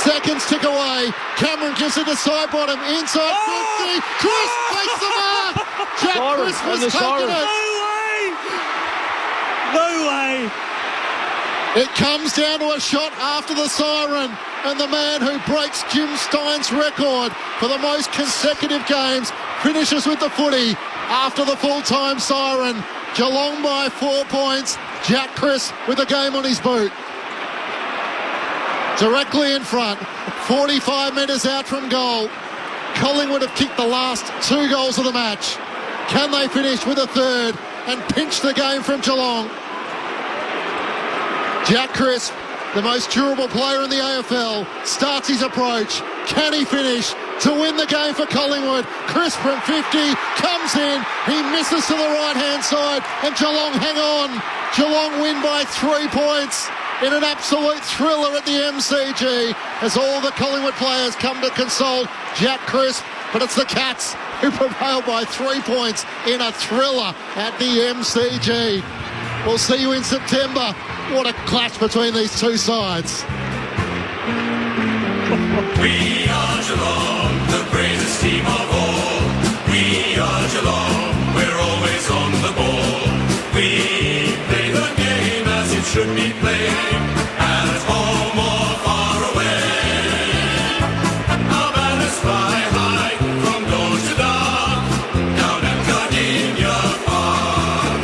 Seconds tick away. Cameron gives it to side bottom. Inside 50. Chris makes the mark. Jack Chris was taking it. No way. It comes down to a shot after the siren. And the man who breaks Jim Stein's record for the most consecutive games finishes with the footy after the full-time siren. Geelong by 4 points. Jack Chris with the game on his boot. Directly in front, 45 metres out from goal. Collingwood have kicked the last 2 goals of the match. Can they finish with a third and pinch the game from Geelong? Jack Crisp, the most durable player in the AFL, starts his approach. Can he finish to win the game for Collingwood? Crisp from 50 comes in. He misses to the right-hand side, and Geelong hang on. Geelong win by 3 points in an absolute thriller at the MCG as all the Collingwood players come to console Jack Crisp, but it's the Cats who prevail by 3 points in a thriller at the MCG. We'll see you in September. What a clash between these two sides. We are Geelong, the bravest team of all. We are Geelong, we're always on the ball. We play the game as it should be played, at home or far away. Our banners fly high from dawn to dark, down at Gardenia Park.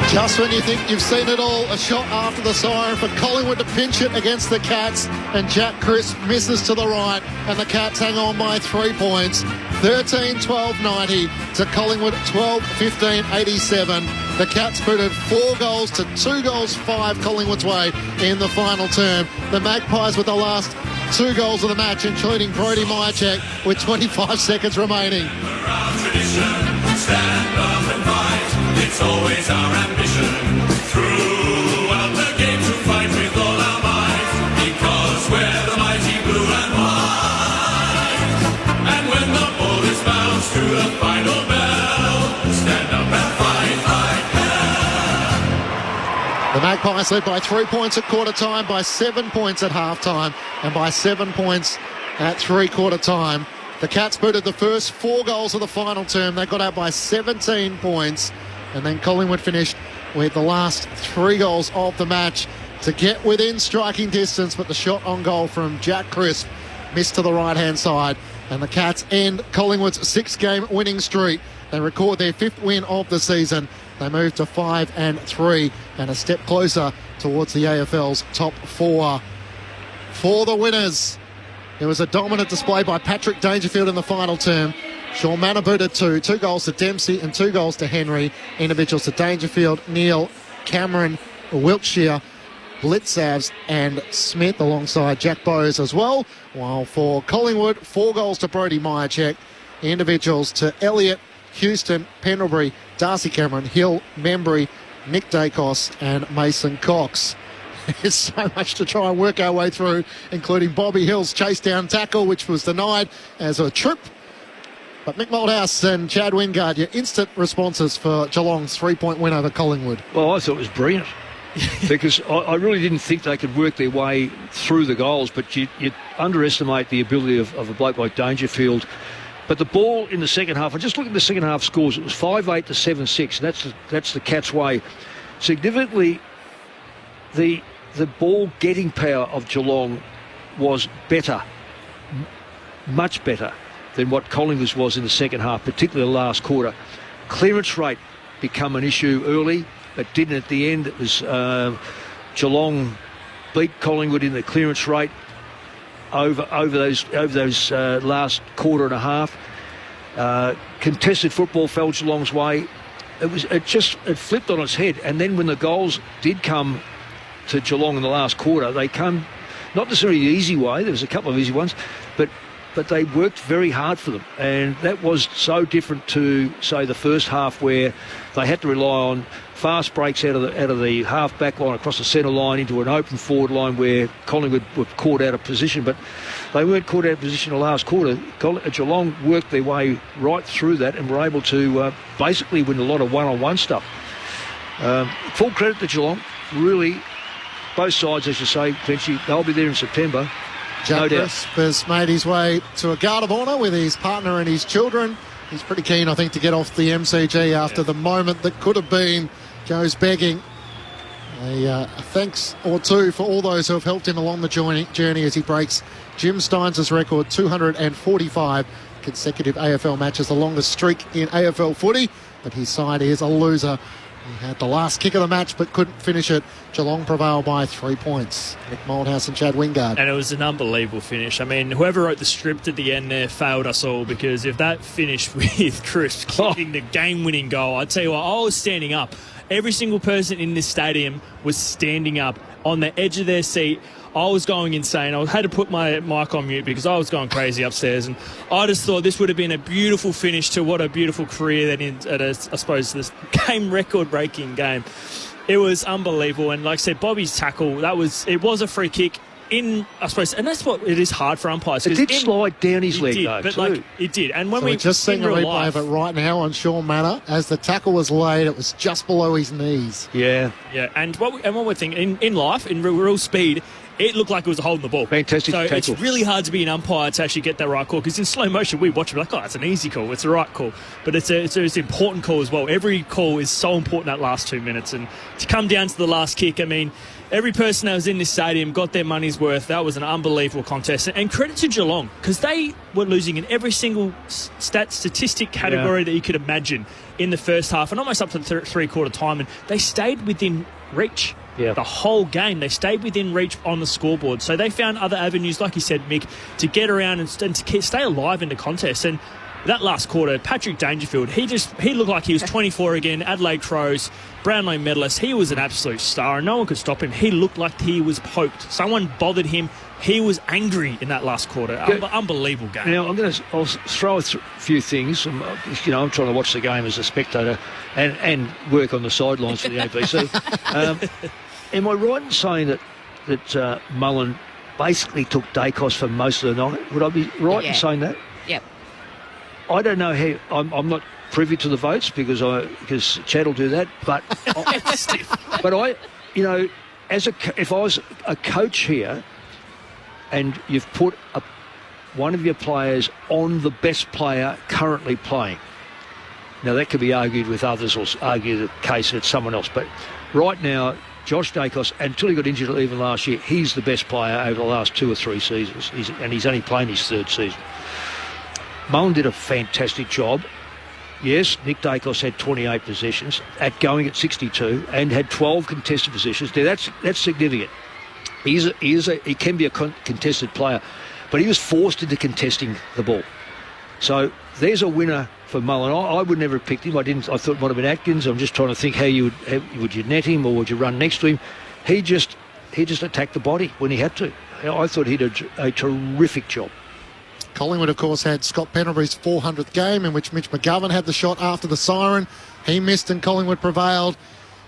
Just when you think you've seen it all, a shot after the siren for Collingwood to pinch it against the Cats, and Jack Crisp misses to the right, and the Cats hang on by 3 points. 13-12-90 to Collingwood 12-15-87. The Cats booted 4 goals to 2 goals 5 Collingwood's way in the final term. The Magpies with the last 2 goals of the match, including Brodie Myercheck with 25 seconds remaining. Stand up and fight, it's always our ambition. Throughout the game to fight with all our might, because we're the mighty blue and white. And when the ball is bounced to the final bell, stand up and fight like hell. The Magpies led by 3 points at quarter time, by 7 points at half time, and by 7 points at three-quarter time. The Cats booted the first 4 goals of the final term. They got out by 17 points. And then Collingwood finished with the last 3 goals of the match to get within striking distance. But the shot on goal from Jack Crisp missed to the right-hand side. And the Cats end Collingwood's 6-game winning streak. They record their 5th win of the season. They move to 5-3 and a step closer towards the AFL's top 4. For the winners, there was a dominant display by Patrick Dangerfield in the final term. Sean Manor booted 2 goals to Dempsey and 2 goals to Henry. Individuals to Dangerfield, Neal, Cameron, Wiltshire, Blitzavs and Smith alongside Jack Bowes as well. While for Collingwood, 4 goals to Brodie Myercheck. Individuals to Elliott, Houston, Pendlebury, Darcy Cameron, Hill, Membry, Nick Dacos and Mason Cox. There's so much to try and work our way through, including Bobby Hill's chase down tackle, which was denied as a trip. But Mick Malthouse and Chad Wingard, your instant responses for Geelong's 3-point win over Collingwood. Well, I thought it was brilliant because I really didn't think they could work their way through the goals, but you underestimate the ability of a bloke like Dangerfield. But the ball in the second half, I just look at the second half scores, it was 5-8 to 7-6. That's the Cats' way. Significantly, the ball getting power of Geelong was better, much better than what Collingwood's was in the second half, particularly the last quarter. Clearance rate become an issue early. It didn't at the end. It was Geelong beat Collingwood in the clearance rate over those last quarter and a half. Contested football fell Geelong's way. It flipped on its head. And then when the goals did come to Geelong in the last quarter, they come not necessarily the easy way. There was a couple of easy ones, but they worked very hard for them, and that was so different to, say, the first half where they had to rely on fast breaks out of the half back line across the centre line into an open forward line where Collingwood were caught out of position, but they weren't caught out of position in the last quarter. Geelong worked their way right through that and were able to basically win a lot of one-on-one stuff. Full credit to Geelong, really. Both sides, as you say, Clinchy, they'll be there in September. Jack Crisp has made his way to a guard of honour with his partner and his children. He's pretty keen, I think, to get off the MCG after the moment that could have been. Goes begging. A thanks or two for all those who have helped him along the journey as he breaks Jim Steins' record, 245 consecutive AFL matches, the longest streak in AFL footy. But his side is a loser He had the last kick of the match but couldn't finish it. Geelong prevailed by 3 points. Nick Moldhouse and Chad Wingard. And it was an unbelievable finish. I mean, whoever wrote the script at the end there failed us all, because if that finished with Chris kicking the game-winning goal, I'd tell you what, I was standing up. Every single person in this stadium was standing up on the edge of their seat. I was going insane. I had to put my mic on mute because I was going crazy upstairs, and I just thought this would have been a beautiful finish to what a beautiful career that is, I suppose, this game record-breaking game. It was unbelievable, and like I said, Bobby's tackle, it was a free kick in, I suppose, and that's what it is hard for umpires. It did slide down his leg, though, but too. like it did, and when so we're just seeing a replay of it right now on Sean Manor. As the tackle was laid, it was just below his knees. Yeah, and what we're thinking in life, in real speed, it looked like it was holding the ball. Fantastic So tackle. it's really hard to be an umpire to actually get that right call, because in slow motion we watch it like, oh, it's an easy call, it's the right call. But it's an important call as well. Every call is so important that last 2 minutes. And to come down to the last kick, I mean, every person that was in this stadium got their money's worth. That was an unbelievable contest. And credit to Geelong, because they were losing in every single statistic category that you could imagine in the first half, and almost up to the three-quarter time. And they stayed within reach. Yeah. The whole game, they stayed within reach on the scoreboard. So they found other avenues, like you said, Mick, to get around and to stay alive in the contest. And that last quarter, Patrick Dangerfield, he looked like he was 24 again. Adelaide Crows, Brownlow medalist. He was an absolute star, and no one could stop him. He looked like he was poked. Someone bothered him. He was angry in that last quarter. Unbelievable game. Now, I'll throw a few things. I'm trying to watch the game as a spectator and work on the sidelines for the ABC. Am I right in saying that Mullen basically took Dacos for most of the night? Would I be right in saying that? Yep. I don't know how. I'm not privy to the votes because Chad will do that. But if I was a coach here, and you've put one of your players on the best player currently playing. Now, that could be argued with others or argue the case that it's someone else. But right now, Josh Dacos, until he got injured even last year, he's the best player over the last 2 or 3 seasons. And he's only playing his 3rd season. Mullen did a fantastic job. Yes, Nick Dacos had 28 possessions at going at 62 and had 12 contested possessions. Now, that's significant. He can be a contested player, but he was forced into contesting the ball. So there's a winner for Mullen. I would never have picked him. I thought it might have been Atkins. I'm just trying to think how would you net him or would you run next to him? He just attacked the body when he had to. I thought he did a terrific job. Collingwood, of course, had Scott Pendlebury's 400th game in which Mitch McGovern had the shot after the siren. He missed and Collingwood prevailed.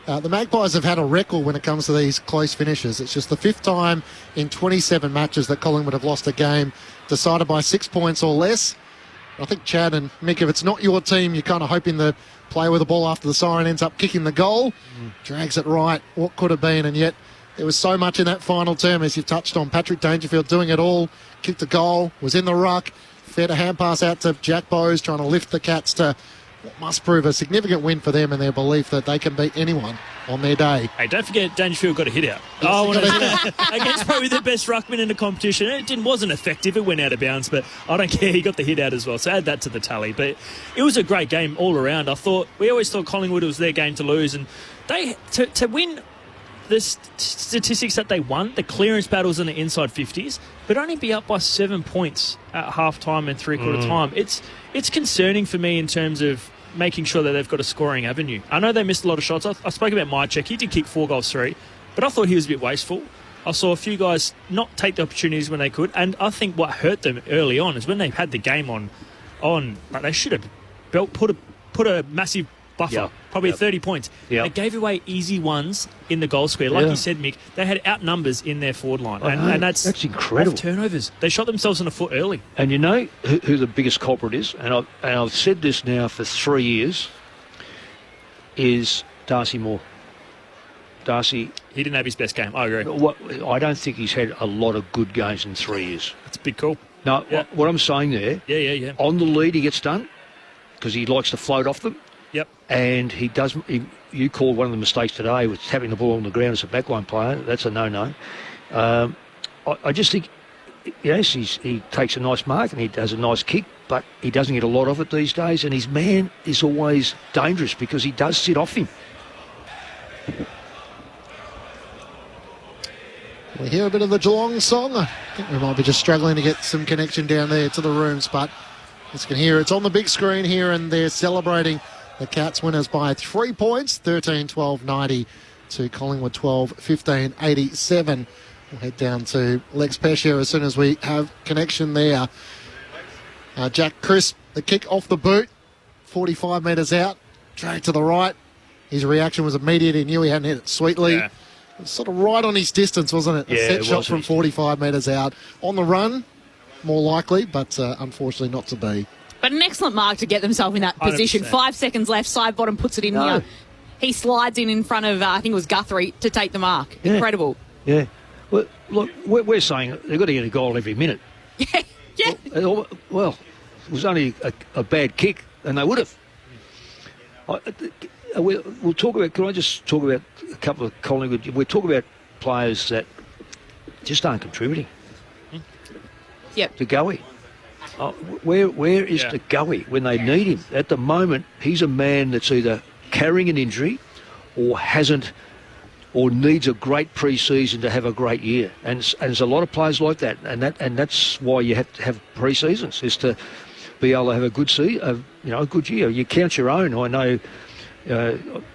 The Magpies have had a record when it comes to these close finishes. It's just the 5th time in 27 matches that Collingwood have lost a game decided by 6 points or less. I think, Chad and Mick, if it's not your team, you're kind of hoping the player with the ball after the siren ends up kicking the goal, drags it right, what could have been, and yet there was so much in that final term, as you've touched on. Patrick Dangerfield doing it all, kicked a goal, was in the ruck, fed a hand pass out to Jack Bowes, trying to lift the Cats to what must prove a significant win for them and their belief that they can beat anyone on their day. Hey, don't forget Dangerfield got a hit out. Against probably the best ruckman in the competition. It wasn't effective. It went out of bounds, but I don't care. He got the hit out as well. So add that to the tally. But it was a great game all around. We always thought Collingwood was their game to lose, and they to win the statistics that they won, the clearance battles in the inside 50s, but only be up by 7 points at half-time and three-quarter time. It's concerning for me in terms of making sure that they've got a scoring avenue. I know they missed a lot of shots. I spoke about Mychek. He did kick 4 goals, 3, but I thought he was a bit wasteful. I saw a few guys not take the opportunities when they could, and I think what hurt them early on is when they had the game on like they should have put a massive buffer, probably 30 points. They gave away easy ones in the goal square. Like you said, Mick, they had outnumbers in their forward line. And that's incredible. Turnovers. They shot themselves in the foot early. And you know who the biggest culprit is? And I've said this now for 3 years, is Darcy Moore. Darcy... He didn't have his best game, I agree. I don't think he's had a lot of good games in 3 years. That's a big call. No, what I'm saying there... Yeah. On the lead he gets done, because he likes to float off them. Yep. And he doesn't... You called one of the mistakes today with having the ball on the ground as a backline player. That's a no-no. I just think, yes, he takes a nice mark and he does a nice kick, but he doesn't get a lot of it these days, and his man is always dangerous because he does sit off him. We hear a bit of the Geelong song. I think we might be just struggling to get some connection down there to the rooms, but as you can hear, it's on the big screen here, and they're celebrating the Cats winners by 3 points, 13-12-90 to Collingwood 12-15-87. We'll head down to Lex Pescia as soon as we have connection there. Jack Crisp, the kick off the boot, 45 metres out, dragged to the right. His reaction was immediate. He knew he hadn't hit it sweetly. Yeah. It was sort of right on his distance, wasn't it? A set shot from 45 metres out. On the run, more likely, but unfortunately not to be. But an excellent mark to get themselves in that position. 100%. 5 seconds left, side bottom puts it in here. He slides in front of, I think it was Guthrie, to take the mark. Yeah. Incredible. Yeah. Well, look, we're saying they've got to get a goal every minute. Yeah. Well, it was only a bad kick, and they would have. We'll talk about. Can I just talk about a couple of Collingwood? We'll talk about players that just aren't contributing. Yep. To Goey. Where is De Goey when they need him? At the moment, he's a man that's either carrying an injury or hasn't, or needs a great pre-season to have a great year. And there's a lot of players like that, and that's why you have to have pre-seasons, is to be able to have a good a good year. You count your own. I know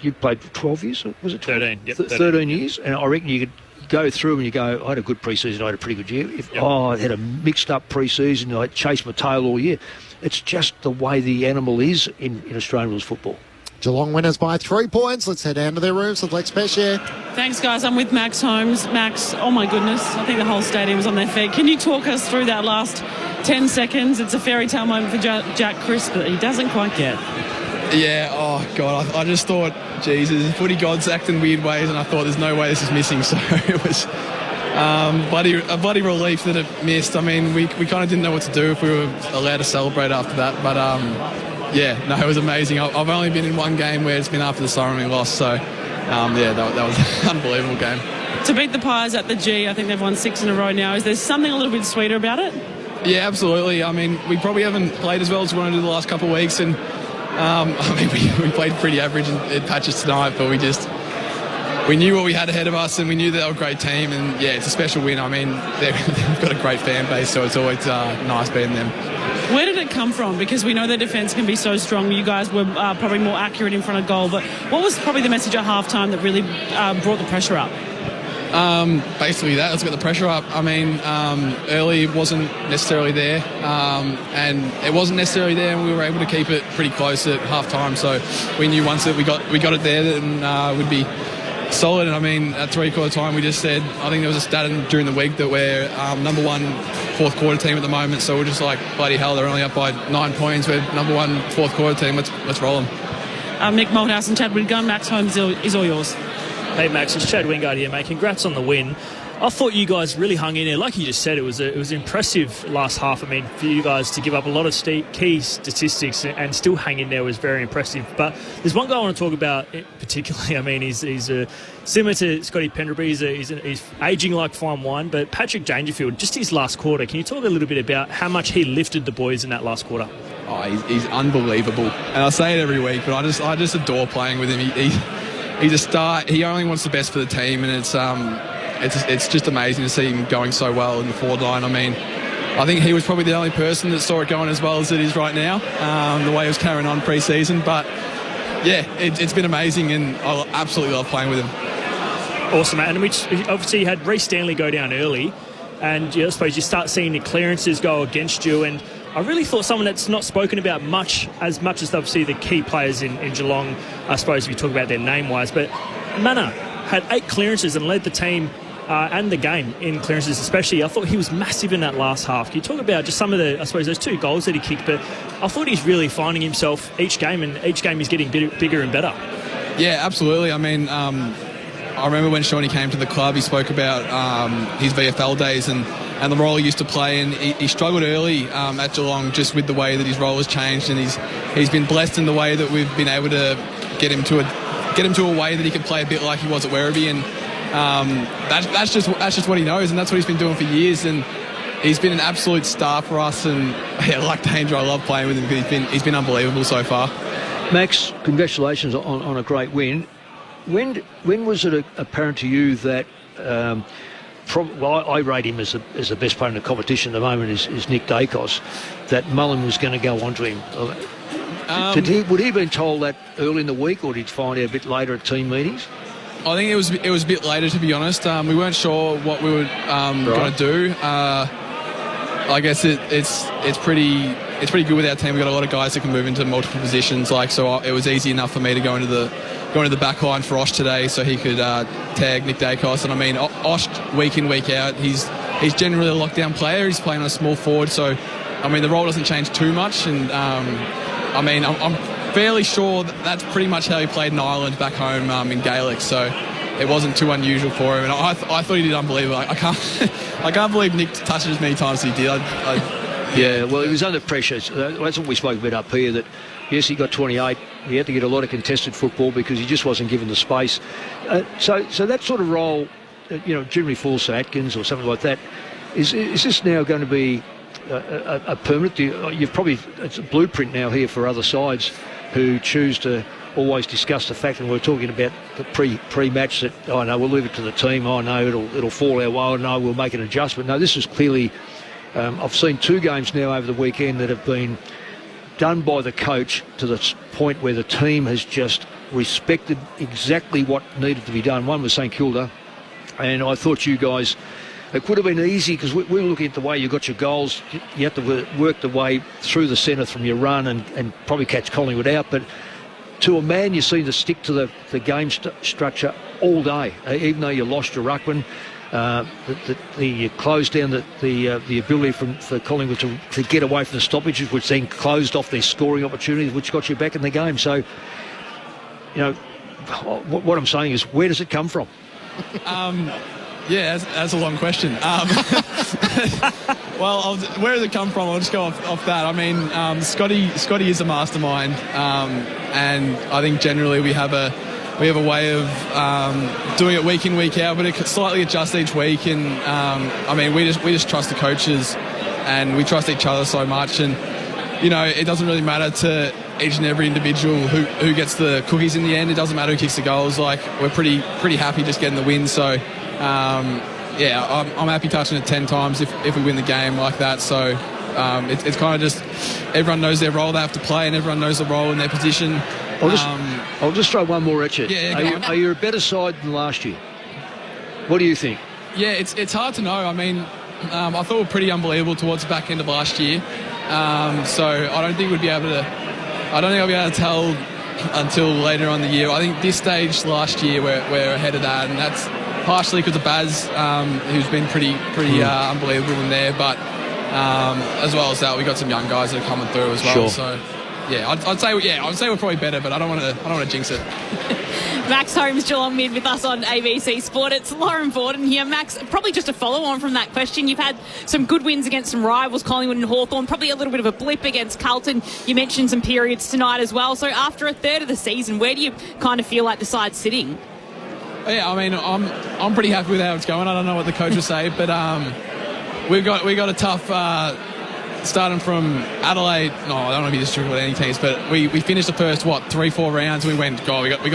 you played 12 years, was it 12? 13. Yep, 13 years, and I reckon you could go through and you go, I had a good pre-season, I had a pretty good year. I had a mixed-up pre-season, I chased my tail all year. It's just the way the animal is in Australian rules football. Geelong winners by 3 points. Let's head down to their rooms with Lex Pescia. Thanks, guys. I'm with Max Holmes. Max, oh my goodness, I think the whole stadium was on their feet. Can you talk us through that last 10 seconds? It's a fairy tale moment for Jack Crisp that he doesn't quite get. Yeah, oh God, I just thought, Jesus, footy gods act in weird ways, and I thought there's no way this is missing, so it was a bloody relief that it missed. I mean, we kind of didn't know what to do if we were allowed to celebrate after that, but it was amazing. I've only been in one game where it's been after the siren we lost, so that was an unbelievable game. To beat the Pies at the G, I think they've won 6 in a row now. Is there something a little bit sweeter about it? Yeah, absolutely. I mean, we probably haven't played as well as we wanted to the last couple of weeks, and we played pretty average in patches tonight, but we knew what we had ahead of us, and we knew they were a great team, and it's a special win. I mean, they've got a great fan base, so it's always nice being them. Where did it come from? Because we know their defence can be so strong. You guys were probably more accurate in front of goal, but what was probably the message at half-time that really brought the pressure up? Basically that, let's get the pressure up. I mean, early wasn't necessarily there, and it wasn't necessarily there, and we were able to keep it pretty close at half-time, so we knew once that we got it there, then we'd be solid. And I mean, at three-quarter time, we just said, I think there was a stat during the week that we're number one fourth quarter team at the moment, so we're just like, bloody hell, they're only up by 9 points, we're number one fourth quarter team, let's roll them. Mick Malthouse and Chad Wingard, Max Holmes is all yours. Hey Max, it's Chad Wingard here, mate. Congrats on the win. I thought you guys really hung in there. Like you just said, it was impressive last half. I mean, for you guys to give up a lot of key statistics and still hang in there was very impressive. But there's one guy I want to talk about particularly. I mean, he's similar to Scotty Penderby. He's ageing like fine wine. But Patrick Dangerfield, just his last quarter, can you talk a little bit about how much he lifted the boys in that last quarter? Oh, he's unbelievable. And I say it every week, but I just adore playing with him. He's a star. He only wants the best for the team, and it's just amazing to see him going so well in the forward line. I mean, I think he was probably the only person that saw it going as well as it is right now, the way it was carrying on pre-season. But yeah, it's been amazing, and I absolutely love playing with him. Awesome, man. And we obviously had Reece Stanley go down early, and I suppose you start seeing the clearances go against you. And I really thought someone that's not spoken about much as obviously the key players in Geelong, I suppose if you talk about their name-wise, but Mana had 8 clearances and led the team and the game in clearances especially. I thought he was massive in that last half. Can you talk about just some of the, I suppose, those 2 goals that he kicked, but I thought he's really finding himself each game, and each game he's getting bigger and better. Yeah, absolutely. I mean, I remember when Shawnee came to the club, he spoke about his VFL days and the role he used to play, and he struggled early at Geelong just with the way that his role has changed, and he's been blessed in the way that we've been able to get him to a way that he can play a bit like he was at Werribee, and that's just what he knows, and that's what he's been doing for years, and he's been an absolute star for us. And yeah, like Danger, I love playing with him because he's been unbelievable so far. Max, congratulations on a great win. when was it apparent to you that? I rate him as the best player in the competition at the moment is Nick Dacos, that Mullen was going to go on to him. Would he have been told that early in the week, or did he find out a bit later at team meetings? I think it was a bit later, to be honest. We weren't sure what we were going to do. I guess it's pretty good with our team. We've got a lot of guys that can move into multiple positions. So it was easy enough for me to go into the back line for Osh today, so he could tag Nick Dacos. And I mean, Osh week in, week out, he's generally a lockdown player. He's playing on a small forward, so I mean the role doesn't change too much. And I mean, I'm fairly sure that's pretty much how he played in Ireland back home in Gaelic. So it wasn't too unusual for him. And I thought he did unbelievable. I can't believe Nick touched it as many times as he did. Yeah, well, he was under pressure. That's what we spoke about up here, that yes, he got 28. He had to get a lot of contested football because he just wasn't given the space. So that sort of role, generally falls to Atkins or something like that. Is this now going to be a permanent? It's a blueprint now here for other sides who choose to always discuss the fact, and we're talking about the pre-match that, no, we'll leave it to the team. No, it'll fall our way. No, we'll make an adjustment. No, this is clearly. I've seen 2 games now over the weekend that have been done by the coach to the point where the team has just respected exactly what needed to be done. One was St Kilda, and I thought you guys, it could have been easy because we were looking at the way you got your goals. You had to work the way through the centre from your run and probably catch Collingwood out, but to a man you seem to stick to the game structure all day, even though you lost your ruckman. You closed down the ability for Collingwood to get away from the stoppages, which then closed off their scoring opportunities, which got you back in the game. So, what I'm saying is, where does it come from? Yeah, that's a long question. Well, where does it come from? I'll just go off that. I mean, Scotty is a mastermind, and I think generally we have a way of doing it week in, week out, but it could slightly adjust each week. And I mean, we just trust the coaches, and we trust each other so much. And it doesn't really matter to each and every individual who gets the cookies in the end. It doesn't matter who kicks the goals. Like, we're pretty happy just getting the win. So I'm happy touching it 10 times if we win the game like that. So it's kind of just everyone knows their role they have to play, and everyone knows the role in their position. I'll just throw one more at you. Yeah, are you a better side than last year? What do you think? Yeah, it's hard to know. I mean, I thought we were pretty unbelievable towards the back end of last year. So I don't think I'll be able to tell until later on in the year. I think this stage last year we're ahead of that, and that's partially because of Baz, who's been pretty unbelievable in there. But as well as that, we got some young guys that are coming through as well. Sure. So. Yeah, I'd say we're probably better, but I don't want to jinx it. Max Holmes, Geelong Mid, with us on ABC Sport. It's Lauren Borden here. Max, probably just a follow-on from that question. You've had some good wins against some rivals, Collingwood and Hawthorn, probably a little bit of a blip against Carlton. You mentioned some periods tonight as well. So after a third of the season, where do you kind of feel like the side's sitting? Yeah, I mean, I'm pretty happy with how it's going. I don't know what the coach will say, but we got a tough... starting from Adelaide, no, I don't want to be disrespectful with any teams, but we finished the first 3-4 rounds, and we went, God, we got a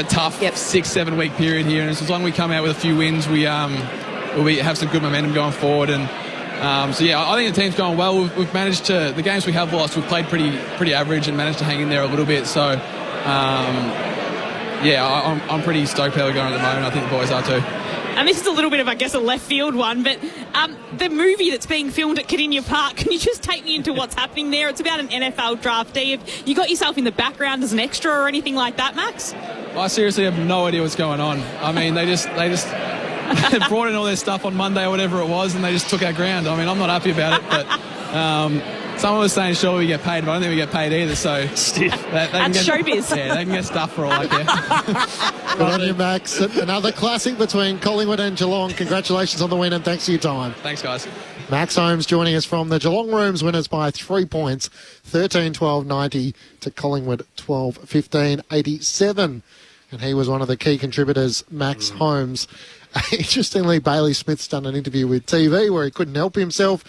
tough 6-7 week period here, and as long as we come out with a few wins, we have some good momentum going forward. And so yeah, I think the team's going well. We've managed to, the games we have lost, we've played pretty average and managed to hang in there a little bit. So yeah, I'm pretty stoked how we're going at the moment. I think the boys are too. And this is a little bit of, I guess, a left field one, but the movie that's being filmed at Kardinia Park, can you just take me into what's happening there? It's about an NFL draftee. Have you got yourself in the background as an extra or anything like that, Max? I seriously have no idea what's going on. I mean, they just brought in all their stuff on Monday or whatever it was, and they just took our ground. I mean, I'm not happy about it, but someone was saying, sure, we get paid, but I don't think we get paid either, so... That's showbiz. Yeah, they can get stuff for all I care. Good on you, Max. Another classic between Collingwood and Geelong. Congratulations on the win, and thanks for your time. Thanks, guys. Max Holmes joining us from the Geelong Rooms, winners by 3 points, 13-12-90 to Collingwood 12-15-87. And he was one of the key contributors, Max Holmes. Interestingly, Bailey Smith's done an interview with TV where he couldn't help himself.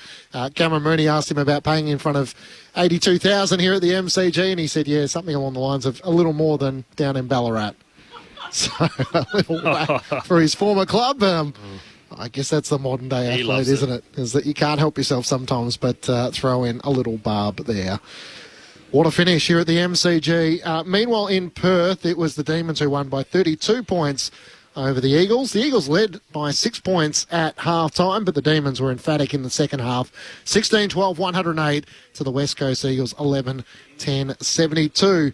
Cameron Mooney asked him about paying in front of 82,000 here at the MCG, and he said, yeah, something along the lines of a little more than down in Ballarat. So a little whack for his former club. I guess that's the modern day athlete, isn't it? Is that you can't help yourself sometimes, but throw in a little barb there. What a finish here at the MCG. Meanwhile, in Perth, it was the Demons who won by 32 points over the Eagles. The Eagles led by 6 points at half-time, but the Demons were emphatic in the second half. 16-12, 108 to the West Coast Eagles, 11-10, 72.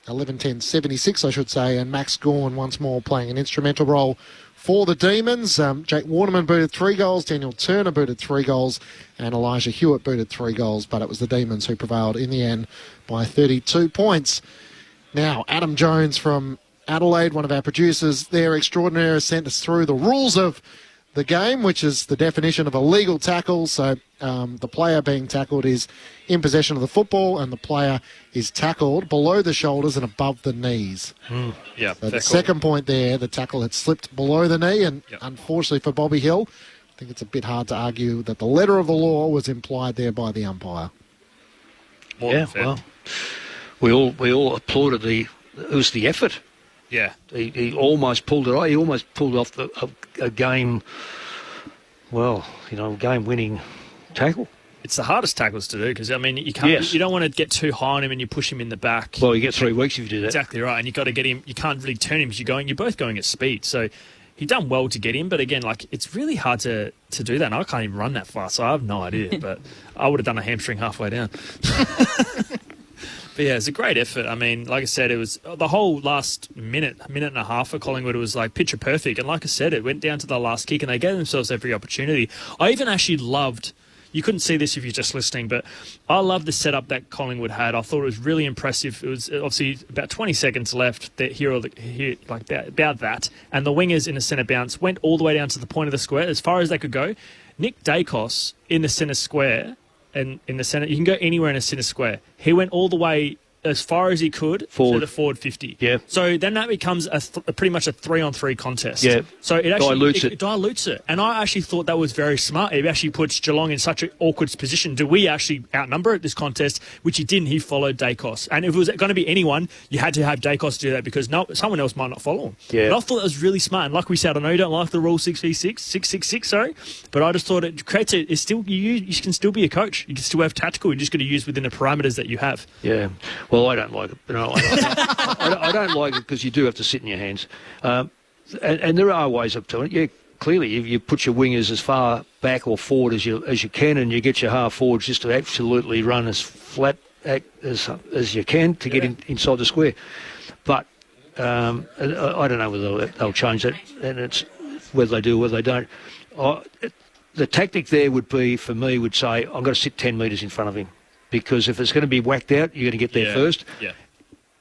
11-10-76, I should say, and Max Gawn once more playing an instrumental role for the Demons. Jake Waterman booted 3 goals, Daniel Turner booted 3 goals, and Elijah Hewitt booted 3 goals, but it was the Demons who prevailed in the end by 32 points. Now, Adam Jones from Adelaide, one of our producers there extraordinaire, sent us through the rules of the game, which is the definition of a legal tackle. So the player being tackled is in possession of the football, and the player is tackled below the shoulders and above the knees. Yeah. So the second point there, the tackle had slipped below the knee, and unfortunately for Bobby Hill, I think it's a bit hard to argue that the letter of the law was implied there by the umpire. Well, we all applauded it was the effort. Yeah. He almost pulled it off. He almost pulled off a game, game-winning tackle. It's the hardest tackles to do because, I mean, you can't. You don't want to get too high on him and you push him in the back. Well, you get 3 weeks if you do that. Exactly right, and you've got to get him. You can't really turn him because you're both going at speed. So he done well to get him, but again, it's really hard to do that. And I can't even run that fast, so I have no idea. But I would have done a hamstring halfway down. But yeah, it's a great effort. I mean, like I said, it was the whole last minute and a half for Collingwood. It was like picture perfect. And like I said, it went down to the last kick and they gave themselves every opportunity. I even actually loved, you couldn't see this if you're just listening, but I loved the setup that Collingwood had. I thought it was really impressive. It was obviously about 20 seconds left about that. And the wingers in the centre bounce went all the way down to the point of the square as far as they could go. Nick Dacos in the centre square. And in the centre, you can go anywhere in a centre square. He went all the way as far as he could to the forward 50. Yeah. So then that becomes pretty much a 3-on-3 contest. Yeah. So it actually dilutes it. And I actually thought that was very smart. It actually puts Geelong in such an awkward position. Do we actually outnumber at this contest? Which he didn't. He followed Dacos. And if it was going to be anyone, you had to have Dacos do that because someone else might not follow him. Yeah. But I thought that was really smart. And like we said, I know you don't like the rule 666, but I just thought it creates you can still be a coach. You can still have tactical. You just got to use within the parameters that you have. Yeah. Well, I don't like it. I don't like it because you do have to sit in your hands. And there are ways of doing it. Yeah, clearly you put your wingers as far back or forward as you can, and you get your half forwards just to absolutely run as flat as you can to get inside the square. But I don't know whether they'll change that, and it's whether they do or whether they don't. The tactic there would be, for me, would say, I've got to sit 10 metres in front of him. Because if it's going to be whacked out, you're going to get there first. Yeah.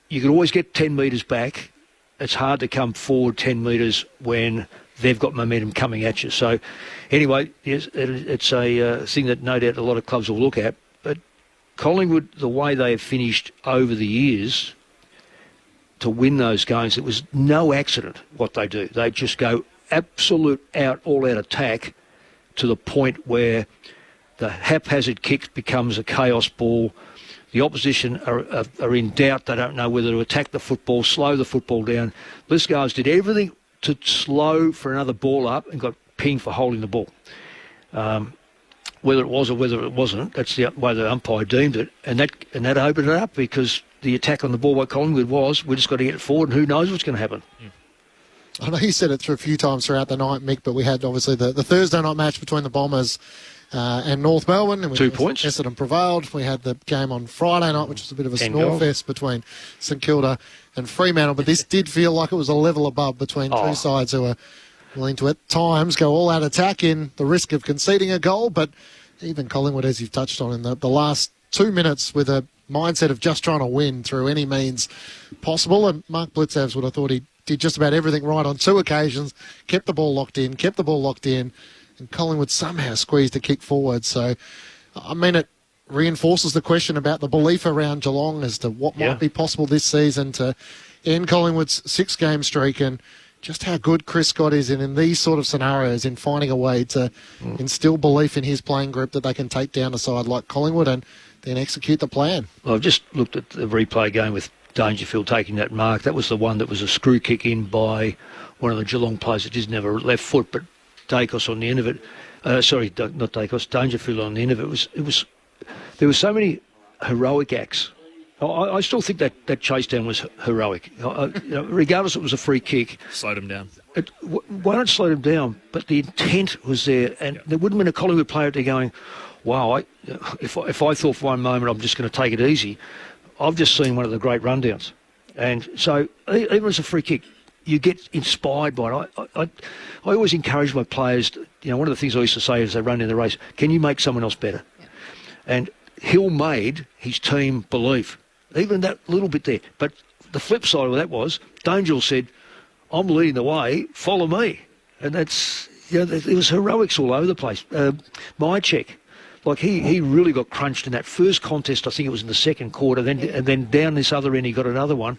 You can always get 10 metres back. It's hard to come forward 10 metres when they've got momentum coming at you. So, anyway, yes, it's a thing that no doubt a lot of clubs will look at. But Collingwood, the way they have finished over the years to win those games, it was no accident what they do. They just go absolute all-out attack to the point where the haphazard kick becomes a chaos ball. The opposition are in doubt. They don't know whether to attack the football, slow the football down. Liscars did everything to slow for another ball up and got pinged for holding the ball. Whether it was or whether it wasn't, that's the way the umpire deemed it. And that opened it up because the attack on the ball by Collingwood was, we just got to get it forward and who knows what's going to happen. I know you said it a few times throughout the night, Mick, but we had obviously the Thursday night match between the Bombers and North Melbourne. And 2 points. Essendon prevailed. We had the game on Friday night, which was a bit of a snorefest between St Kilda and Fremantle. But this did feel like it was a level above between two sides who were willing to, at times, go all-out attack in the risk of conceding a goal. But even Collingwood, as you've touched on, in the last 2 minutes with a mindset of just trying to win through any means possible. And Mark Blitzavs would have thought he did just about everything right on 2 occasions, kept the ball locked in, and Collingwood somehow squeezed a kick forward. So, I mean, it reinforces the question about the belief around Geelong as to what might be possible this season to end Collingwood's 6-game streak and just how good Chris Scott is in these sort of scenarios in finding a way to instill belief in his playing group that they can take down a side like Collingwood and then execute the plan. Well, I've just looked at the replay game with Dangerfield taking that mark. That was the one that was a screw kick in by one of the Geelong players that didn't have a left foot, but Dacos on the end of it. Not Dacos, Dangerfield on the end of it. There were so many heroic acts. I still think that chase down was heroic. Regardless, it was a free kick. Slowed him down. Why not slow him down? But the intent was there, and there wouldn't have been a Collingwood player out there going, wow, if I thought for one moment I'm just going to take it easy, I've just seen one of the great rundowns. And so even as a free kick, you get inspired by it. I always encourage my players, one of the things I used to say as they run in the race, can you make someone else better? Yeah. And Hill made his team believe, even that little bit there. But the flip side of that was, Dangerfield said, I'm leading the way, follow me. And that's, there was heroics all over the place. Mychek, like he really got crunched in that first contest. I think it was in the second quarter. And then down this other end, he got another one,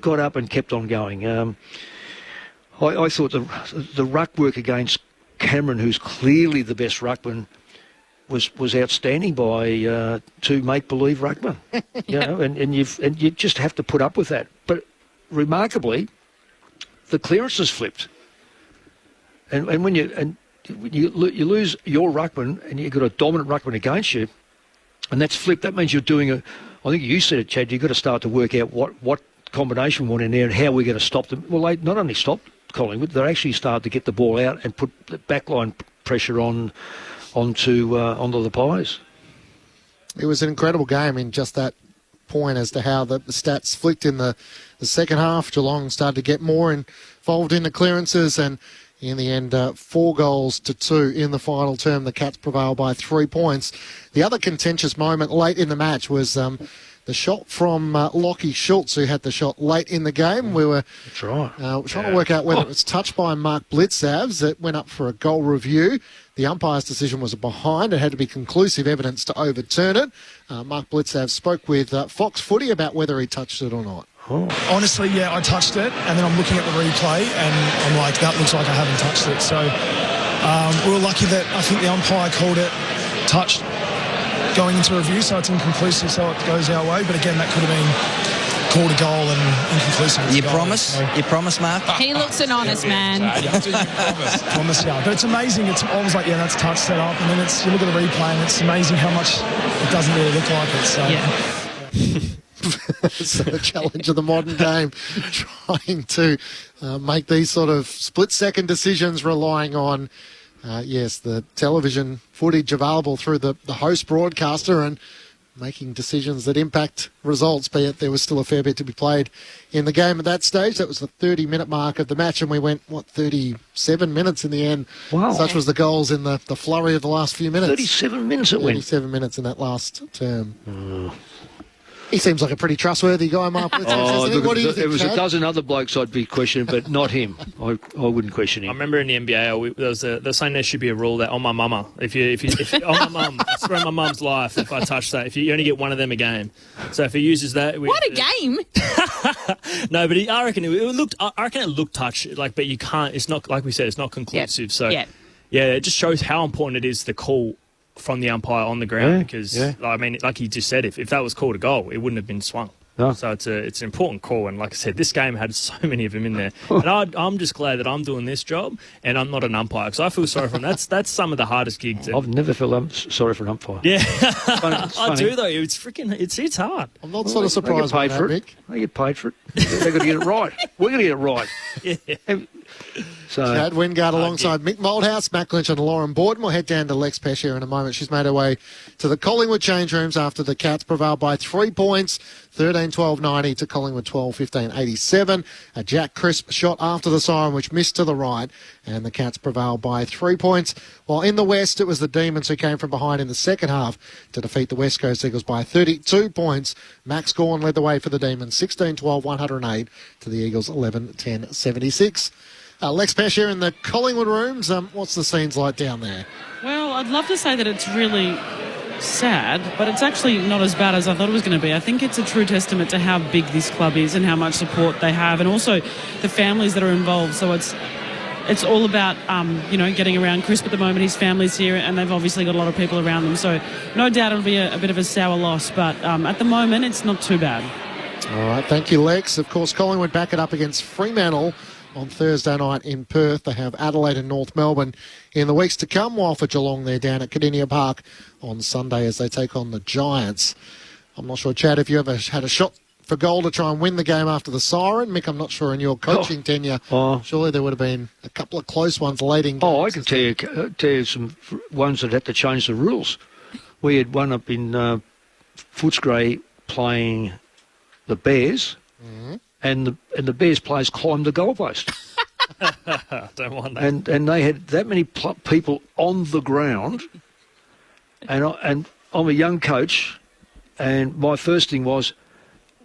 got up and kept on going. I thought the ruck work against Cameron, who's clearly the best ruckman, was outstanding by two make-believe ruckmen. And you just have to put up with that. But remarkably, the clearances flipped. And when you lose your ruckman and you've got a dominant ruckman against you, and that's flipped, that means you're doing I think you said it, Chad, you've got to start to work out what combination we want in there and how we're going to stop them. Well, they not only stopped Collingwood, they actually started to get the ball out and put the backline pressure onto the Pies. It was an incredible game in just that point as to how the stats flicked in the second half. Geelong started to get more involved in the clearances, and in the end, 4-2 in the final term. The Cats prevailed by 3 points. The other contentious moment late in the match was the shot from Lockie Schultz, who had the shot late in the game. We were trying to work out whether it was touched by Mark Blitzavs. It went up for a goal review. The umpire's decision was behind. It had to be conclusive evidence to overturn it. Mark Blitzavs spoke with Fox Footy about whether he touched it or not. Honestly, yeah, I touched it, and then I'm looking at the replay, and I'm like, that looks like I haven't touched it. So we were lucky that I think the umpire called it touched going into review, so it's inconclusive, so it goes our way. But again, that could have been called a goal and inconclusive. You promise? So. You promise, Mark? He looks an honest man. Promise, yeah. But it's amazing. I was like, yeah, that's touched that up, and then you look at the replay, and it's amazing how much it doesn't really look like it. So. Yeah. It's the challenge of the modern game, trying to make these sort of split-second decisions, relying on, the television footage available through the host broadcaster and making decisions that impact results, but yet there was still a fair bit to be played in the game at that stage. That was the 30-minute mark of the match, and we went, 37 minutes in the end. Wow. Such was the goals in the flurry of the last few minutes. 37 minutes it went. 37 minutes in that last term. He seems like a pretty trustworthy guy, Mark Blitzavs. What do you think, there was Chad? a dozen other blokes I'd be questioning, but not him. I wouldn't question him. I remember in the NBA, they're saying there should be a rule that on my mama, if on my mum, I swear on my mum's life, if I touch that, if you only get one of them a game. So if he uses that, what a game! No, but I reckon it looked touch, but you can't. It's not like we said. It's not conclusive. So it just shows how important it is to call from the umpire on the ground, because I mean, like he just said, if that was called a goal, it wouldn't have been swung. No. So it's an important call, and like I said, this game had so many of them in there, and I'm just glad that I'm doing this job and I'm not an umpire, because I feel sorry for them. That's some of the hardest gigs. I've never felt sorry for an umpire. Yeah, I do though. It's freaking it's hard. I'm not sort of surprised by that, Mick. They get paid for it. They've got to get it right. We're going to get it right. Yeah. So, Chad Wingard alongside Mick Moldhouse, Matt Lynch and Lauren Borden. We'll head down to Lex Pesh here in a moment. She's made her way to the Collingwood change rooms after the Cats prevailed by 3 points, 13-12-90 to Collingwood 12-15-87. A Jack Crisp shot after the siren, which missed to the right, and the Cats prevailed by 3 points. While in the West, it was the Demons who came from behind in the second half to defeat the West Coast Eagles by 32 points. Max Gawn led the way for the Demons, 16-12-108 to the Eagles 11-10-76. Lex Pesh here in the Collingwood rooms. What's the scenes like down there? Well, I'd love to say that it's really sad, but it's actually not as bad as I thought it was going to be. I think it's a true testament to how big this club is and how much support they have, and also the families that are involved. So it's all about, getting around Crisp at the moment. His family's here, and they've obviously got a lot of people around them. So no doubt it'll be a bit of a sour loss, but at the moment, it's not too bad. All right, thank you, Lex. Of course, Collingwood back it up against Fremantle on Thursday night in Perth. They have Adelaide and North Melbourne in the weeks to come, while for Geelong they're down at Kardinia Park on Sunday as they take on the Giants. I'm not sure, Chad, if you ever had a shot for goal to try and win the game after the siren. Mick, I'm not sure in your coaching tenure. Surely there would have been a couple of close ones late in games. I can tell you some ones that had to change the rules. We had one up in Footscray playing the Bears, and the Bears players climbed the goalpost. Don't want that. And they had that many people on the ground, and I'm a young coach, and my first thing was,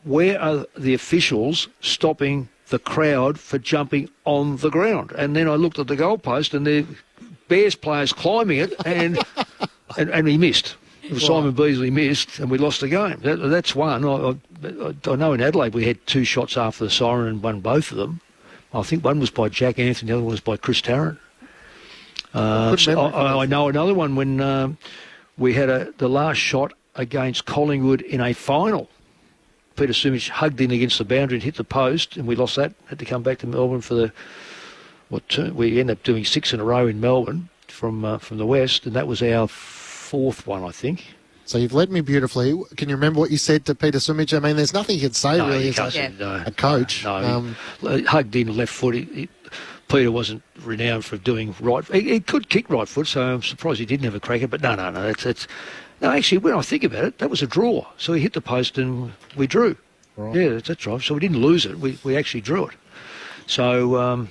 where are the officials stopping the crowd for jumping on the ground? And then I looked at the goalpost, and the Bears players climbing it, and he missed. Simon Beasley missed, and we lost the game. That's one. I know in Adelaide we had 2 shots after the siren and won both of them. I think one was by Jack Anthony, the other one was by Chris Tarrant. I know another one when we had the last shot against Collingwood in a final. Peter Sumich hugged in against the boundary and hit the post, and we lost that. Had to come back to Melbourne for we ended up doing 6 in a row in Melbourne from the West, and that was our 4th one, I think. So you've led me beautifully. Can you remember what you said to Peter Sumich? I mean, there's nothing you can say really as a coach. No, he hugged in left foot. Peter wasn't renowned for doing right. He could kick right foot, so I'm surprised he didn't have a cracker. But no. No, actually, when I think about it, that was a draw. So he hit the post and we drew. Right. Yeah, that's right. So we didn't lose it. We actually drew it. So,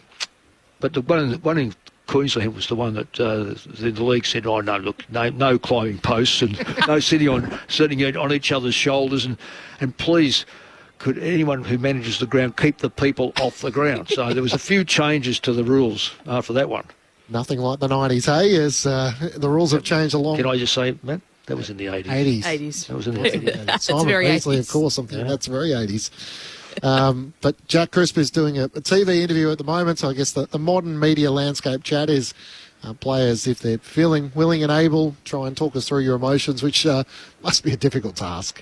but the one in Queensland was the one that the league said, "Oh no, look, no climbing posts and no sitting on each other's shoulders, and please, could anyone who manages the ground keep the people off the ground?" So there was a few changes to the rules after that one. Nothing like the 90s, hey? As the rules have changed along. Can I just say, Matt? That was in the 80s. 80s. That was in the 80s. That's Simon very Beasley, 80s. of course. I'm thinking that's very 80s. But Jack Crisp is doing a TV interview at the moment, so I guess the modern media landscape, Chad, is players, if they're feeling willing and able, try and talk us through your emotions, which must be a difficult task.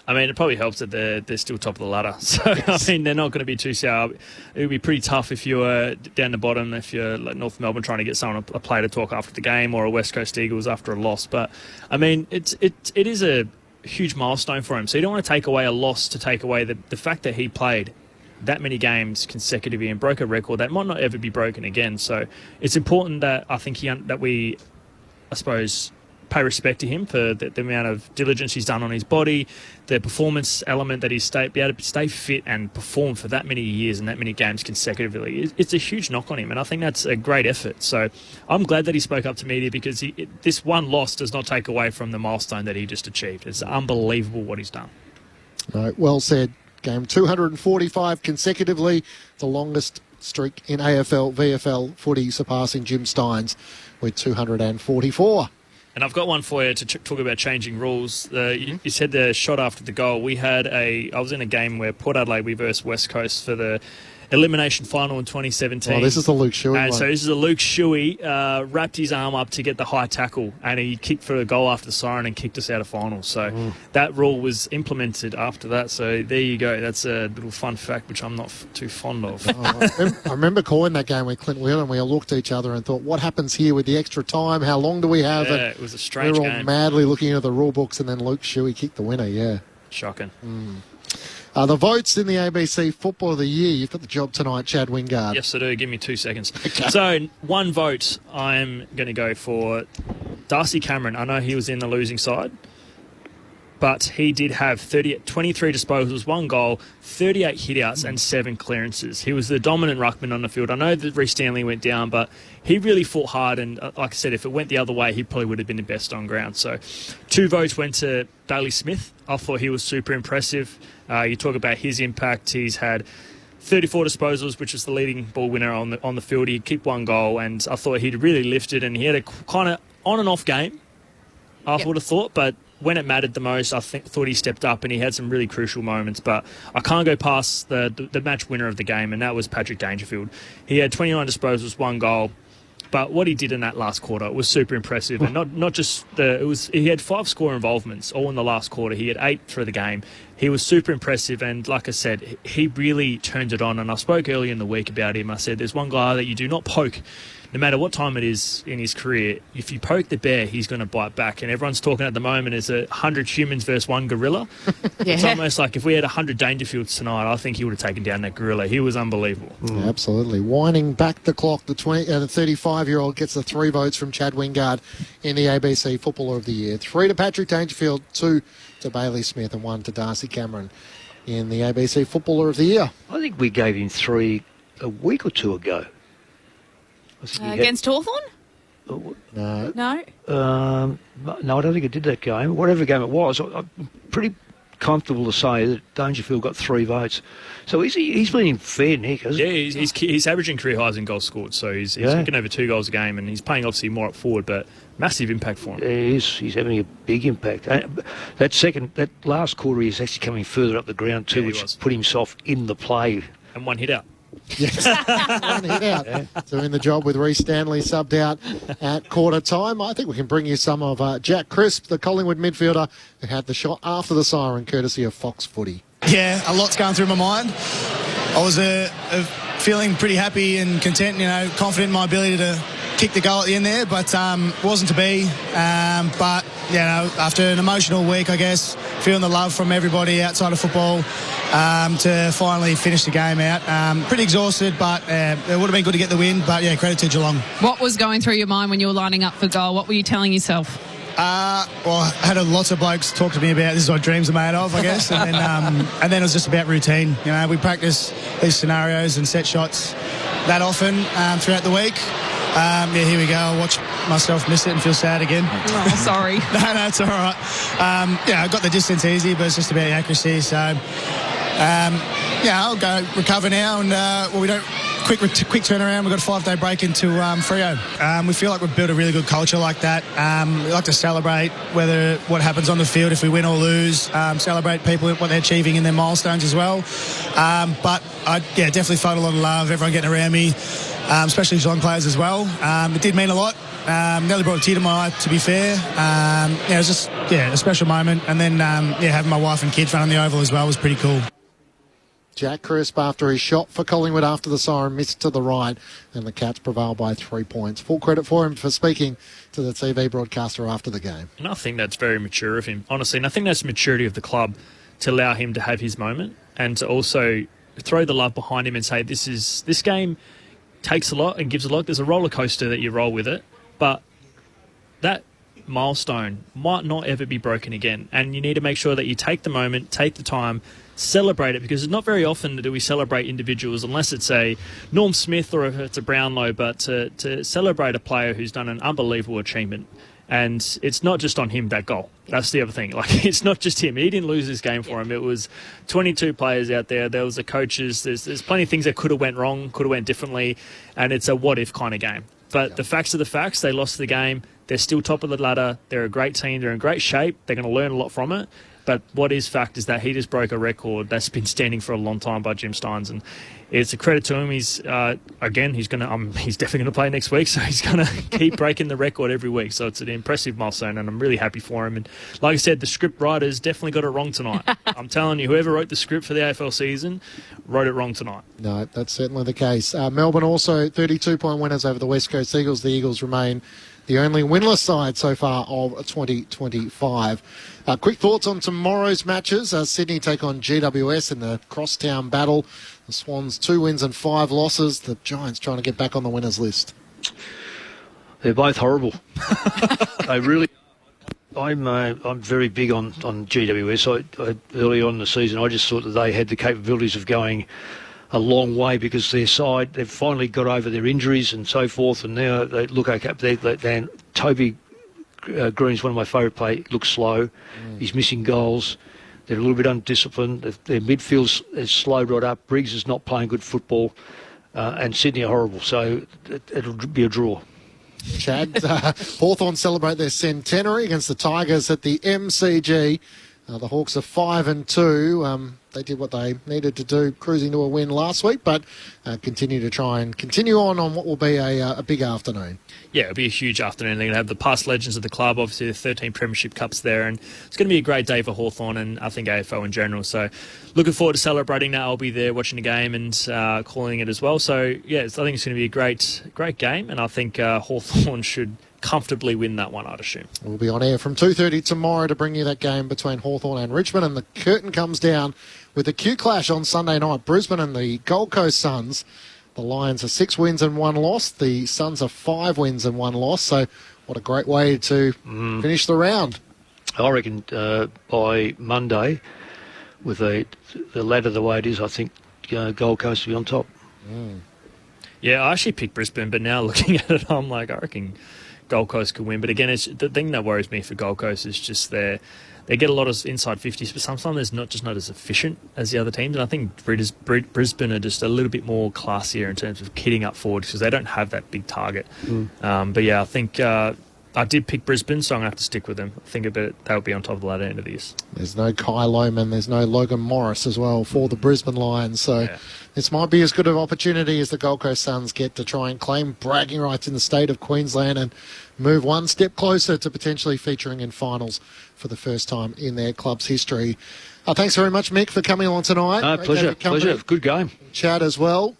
I mean, it probably helps that they're still top of the ladder. So, yes. I mean, they're not going to be too sour. It would be pretty tough if you were down the bottom, if you're like North Melbourne trying to get someone, a player to talk after the game, or a West Coast Eagles after a loss. But, I mean, it is a huge milestone for him. So you don't want to take away a loss to take away the fact that he played that many games consecutively and broke a record that might not ever be broken again. So it's important that I think that we, I suppose, pay respect to him for the amount of diligence he's done on his body, the performance element that he's be able to stay fit and perform for that many years and that many games consecutively. It's a huge knock on him, and I think that's a great effort. So I'm glad that he spoke up to media, because this one loss does not take away from the milestone that he just achieved. It's unbelievable what he's done. Right, well said. Game 245 consecutively, the longest streak in AFL, VFL footy, surpassing Jim Stein's with 244. And I've got one for you to talk about changing rules. You said the shot after the goal. I was in a game where Port Adelaide, we versed West Coast for the elimination final in 2017. Oh, this is the Luke Shuey one. So this is a Luke Shuey, wrapped his arm up to get the high tackle, and he kicked for a goal after the siren and kicked us out of finals. So that rule was implemented after that. So there you go. That's a little fun fact, which I'm not too fond of. I remember calling that game with Clint Whelan, and we all looked at each other and thought, what happens here with the extra time? How long do we have? Yeah, it was a strange game. We were all madly looking at the rule books, and then Luke Shuey kicked the winner, yeah. Shocking. The votes in the ABC Football of the Year. You've got the job tonight, Chad Wingard. Yes, I do. Give me 2 seconds. Okay. So, one vote I'm going to go for Darcy Cameron. I know he was in the losing side, but he did have 23 disposals, 1 goal, 38 hitouts and 7 clearances. He was the dominant ruckman on the field. I know that Reece Stanley went down, but he really fought hard, and like I said, if it went the other way, he probably would have been the best on ground. So 2 votes went to Daley Smith. I thought he was super impressive. You talk about his impact. He's had 34 disposals, which was the leading ball winner on the field. He kicked 1 goal, and I thought he'd really lifted, and he had a kind of on and off game, I would have thought, but when it mattered the most, I thought he stepped up, and he had some really crucial moments. But I can't go past the match winner of the game, and that was Patrick Dangerfield. He had 29 disposals, 1 goal. But what he did in that last quarter was super impressive, and not just he had 5 score involvements all in the last quarter. He had 8 through the game. he was super impressive. And like I said, he really turned it on. And I spoke earlier in the week about him. I said, there's one guy that you do not poke, no matter what time it is in his career. If you poke the bear, he's going to bite back. And everyone's talking at the moment is 100 humans versus one gorilla. It's almost like if we had 100 Dangerfields tonight, I think he would have taken down that gorilla. He was unbelievable. Absolutely. Winding back the clock, the 35-year-old gets the 3 votes from Chad Wingard in the ABC Footballer of the Year. 3 to Patrick Dangerfield, 2 to Bailey Smith and 1 to Darcy Cameron in the ABC Footballer of the Year. I think we gave him 3 a week or 2 ago. Against Hawthorn? No. No? No, I don't think it did that game. Whatever game it was, I'm pretty comfortable to say that Dangerfield got 3 votes. So he's been in fair nick, hasn't he? Yeah, he's averaging career highs in goals scored, so he's kicking over 2 goals a game, and he's playing obviously more up forward, but massive impact for him. Yeah, he's having a big impact. That last quarter, he's actually coming further up the ground too, which put himself in the play. And 1 hit out. Yes, 1 hit out. Yeah. Doing the job with Reece Stanley subbed out at quarter time. I think we can bring you some of Jack Crisp, the Collingwood midfielder, who had the shot after the siren, courtesy of Fox Footy. Yeah, a lot's going through my mind. I was feeling pretty happy and content, confident in my ability to kick the goal at the end there, but wasn't to be. But, after an emotional week, I guess, feeling the love from everybody outside of football, to finally finish the game out. Pretty exhausted, but it would have been good to get the win. But, credit to Geelong. What was going through your mind when you were lining up for goal? What were you telling yourself? Well, I had lots of blokes talk to me about this is what dreams are made of, I guess. And then it was just about routine. We practice these scenarios and set shots that often throughout the week. Here we go. I'll watch myself miss it and feel sad again. Oh, sorry. No, it's all right. I got the distance easy, but it's just about the accuracy. So, I'll go recover now. And, we don't... Quick turnaround. We've got a 5-day break into Freo. We feel like we've built a really good culture like that. We like to celebrate what happens on the field if we win or lose. Celebrate people, what they're achieving in their milestones as well. But I definitely felt a lot of love, everyone getting around me, especially Geelong players as well. It did mean a lot. Nearly brought a tear to my eye, to be fair. It was just a special moment. And then having my wife and kids run on the oval as well was pretty cool. Jack Crisp, after his shot for Collingwood after the siren, missed to the right, and the Cats prevailed by 3 points. Full credit for him for speaking to the TV broadcaster after the game. And I think that's very mature of him, honestly. And I think that's maturity of the club to allow him to have his moment and to also throw the love behind him and say, this game takes a lot and gives a lot. There's a roller coaster that you roll with it, but that milestone might not ever be broken again. And you need to make sure that you take the moment, take the time, celebrate it, because it's not very often do we celebrate individuals unless it's a Norm Smith or if it's a Brownlow, but to celebrate a player who's done an unbelievable achievement. And it's not just on him, that goal. That's the other thing. It's not just him. He didn't lose this game for him. It was 22 players out there. There was the coaches. There's plenty of things that could have went wrong, could have went differently, and it's a what-if kind of game. But the facts are the facts. They lost the game. They're still top of the ladder. They're a great team. They're in great shape. They're going to learn a lot from it. But what is fact is that he just broke a record that's been standing for a long time by Jim Steins, and it's a credit to him. He's he's definitely going to play next week, so he's going to keep breaking the record every week. So it's an impressive milestone, and I'm really happy for him. And like I said, the script writers definitely got it wrong tonight. I'm telling you, whoever wrote the script for the AFL season wrote it wrong tonight. No, that's certainly the case. Melbourne also 32-point winners over the West Coast Eagles. The Eagles remain the only winless side so far of 2025. Quick thoughts on tomorrow's matches. Sydney take on GWS in the crosstown battle. The Swans 2 wins and 5 losses. The Giants trying to get back on the winners list. They're both horrible. They really. I'm very big on GWS. Early on in the season, I just thought that they had the capabilities of going a long way because their side, they've finally got over their injuries and so forth, and now they look okay. Toby Green's one of my favourite players. Looks slow. He's missing goals. They're a little bit undisciplined. Their midfield has slowed right up. Briggs is not playing good football, and Sydney are horrible. So it'll be a draw. Chad, Hawthorn celebrate their centenary against the Tigers at the MCG. The Hawks are 5-2. They did what they needed to do, cruising to a win last week, but continue on what will be a big afternoon. Yeah, it'll be a huge afternoon. They're going to have the past legends of the club, obviously the 13 Premiership Cups there, and it's going to be a great day for Hawthorn and I think AFL in general. So looking forward to celebrating that. I'll be there watching the game and calling it as well. So, yeah, I think it's going to be a great game, and I think Hawthorn should comfortably win that one, I'd assume. We'll be on air from 2:30 tomorrow to bring you that game between Hawthorn and Richmond, and the curtain comes down with the Q Clash on Sunday night. Brisbane and the Gold Coast Suns. The Lions are 6 wins and 1 loss. The Suns are 5 wins and 1 loss. So what a great way to finish the round. I reckon by Monday, with the ladder the way it is, I think Gold Coast will be on top. Yeah, I actually picked Brisbane, but now looking at it, I'm like, I reckon Gold Coast could win. But again, it's the thing that worries me for Gold Coast is just they get a lot of inside 50s, but sometimes they're not as efficient as the other teams. And I think Brisbane are just a little bit more classier in terms of kitting up forward because they don't have that big target. But yeah, I think I did pick Brisbane, so I'm going to have to stick with them. I think they'll be on top of the ladder end of this. There's no Kai Lohman, there's no Logan Morris as well for the Brisbane Lions. So this might be as good an opportunity as the Gold Coast Suns get to try and claim bragging rights in the state of Queensland and move one step closer to potentially featuring in finals for the first time in their club's history. Thanks very much, Mick, for coming along tonight. Pleasure. Good game. Chad as well.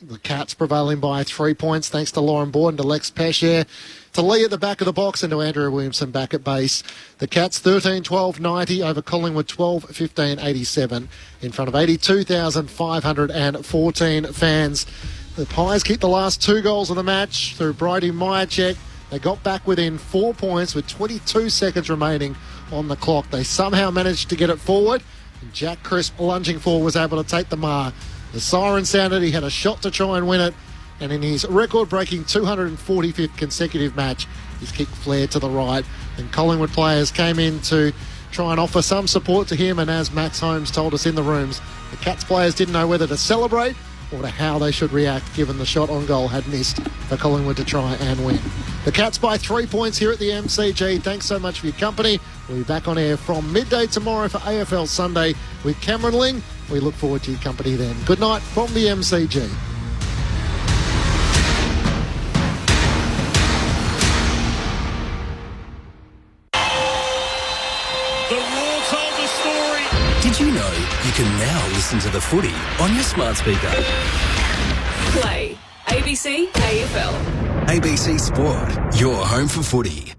The Cats prevailing by 3 points thanks to Lauren Borden, to Lex Pesher, to Lee at the back of the box and to Andrew Williamson back at base. The Cats 13-12-90 over Collingwood 12-15-87 in front of 82,514 fans. The Pies kicked the last 2 goals of the match through Brodie Myercheck. They got back within 4 points with 22 seconds remaining on the clock. They somehow managed to get it forward, and Jack Crisp lunging forward was able to take the mark. The siren sounded, he had a shot to try and win it, and in his record-breaking 245th consecutive match, his kick flared to the right, and Collingwood players came in to try and offer some support to him, and as Max Holmes told us in the rooms, the Cats players didn't know whether to celebrate or to how they should react given the shot on goal had missed for Collingwood to try and win. The Cats by 3 points here at the MCG. Thanks so much for your company. We'll be back on air from midday tomorrow for AFL Sunday with Cameron Ling. We look forward to your company then. Good night from the MCG. The Raw told the story. Did you know you can now listen to the footy on your smart speaker? Play ABC AFL. ABC Sport, your home for footy.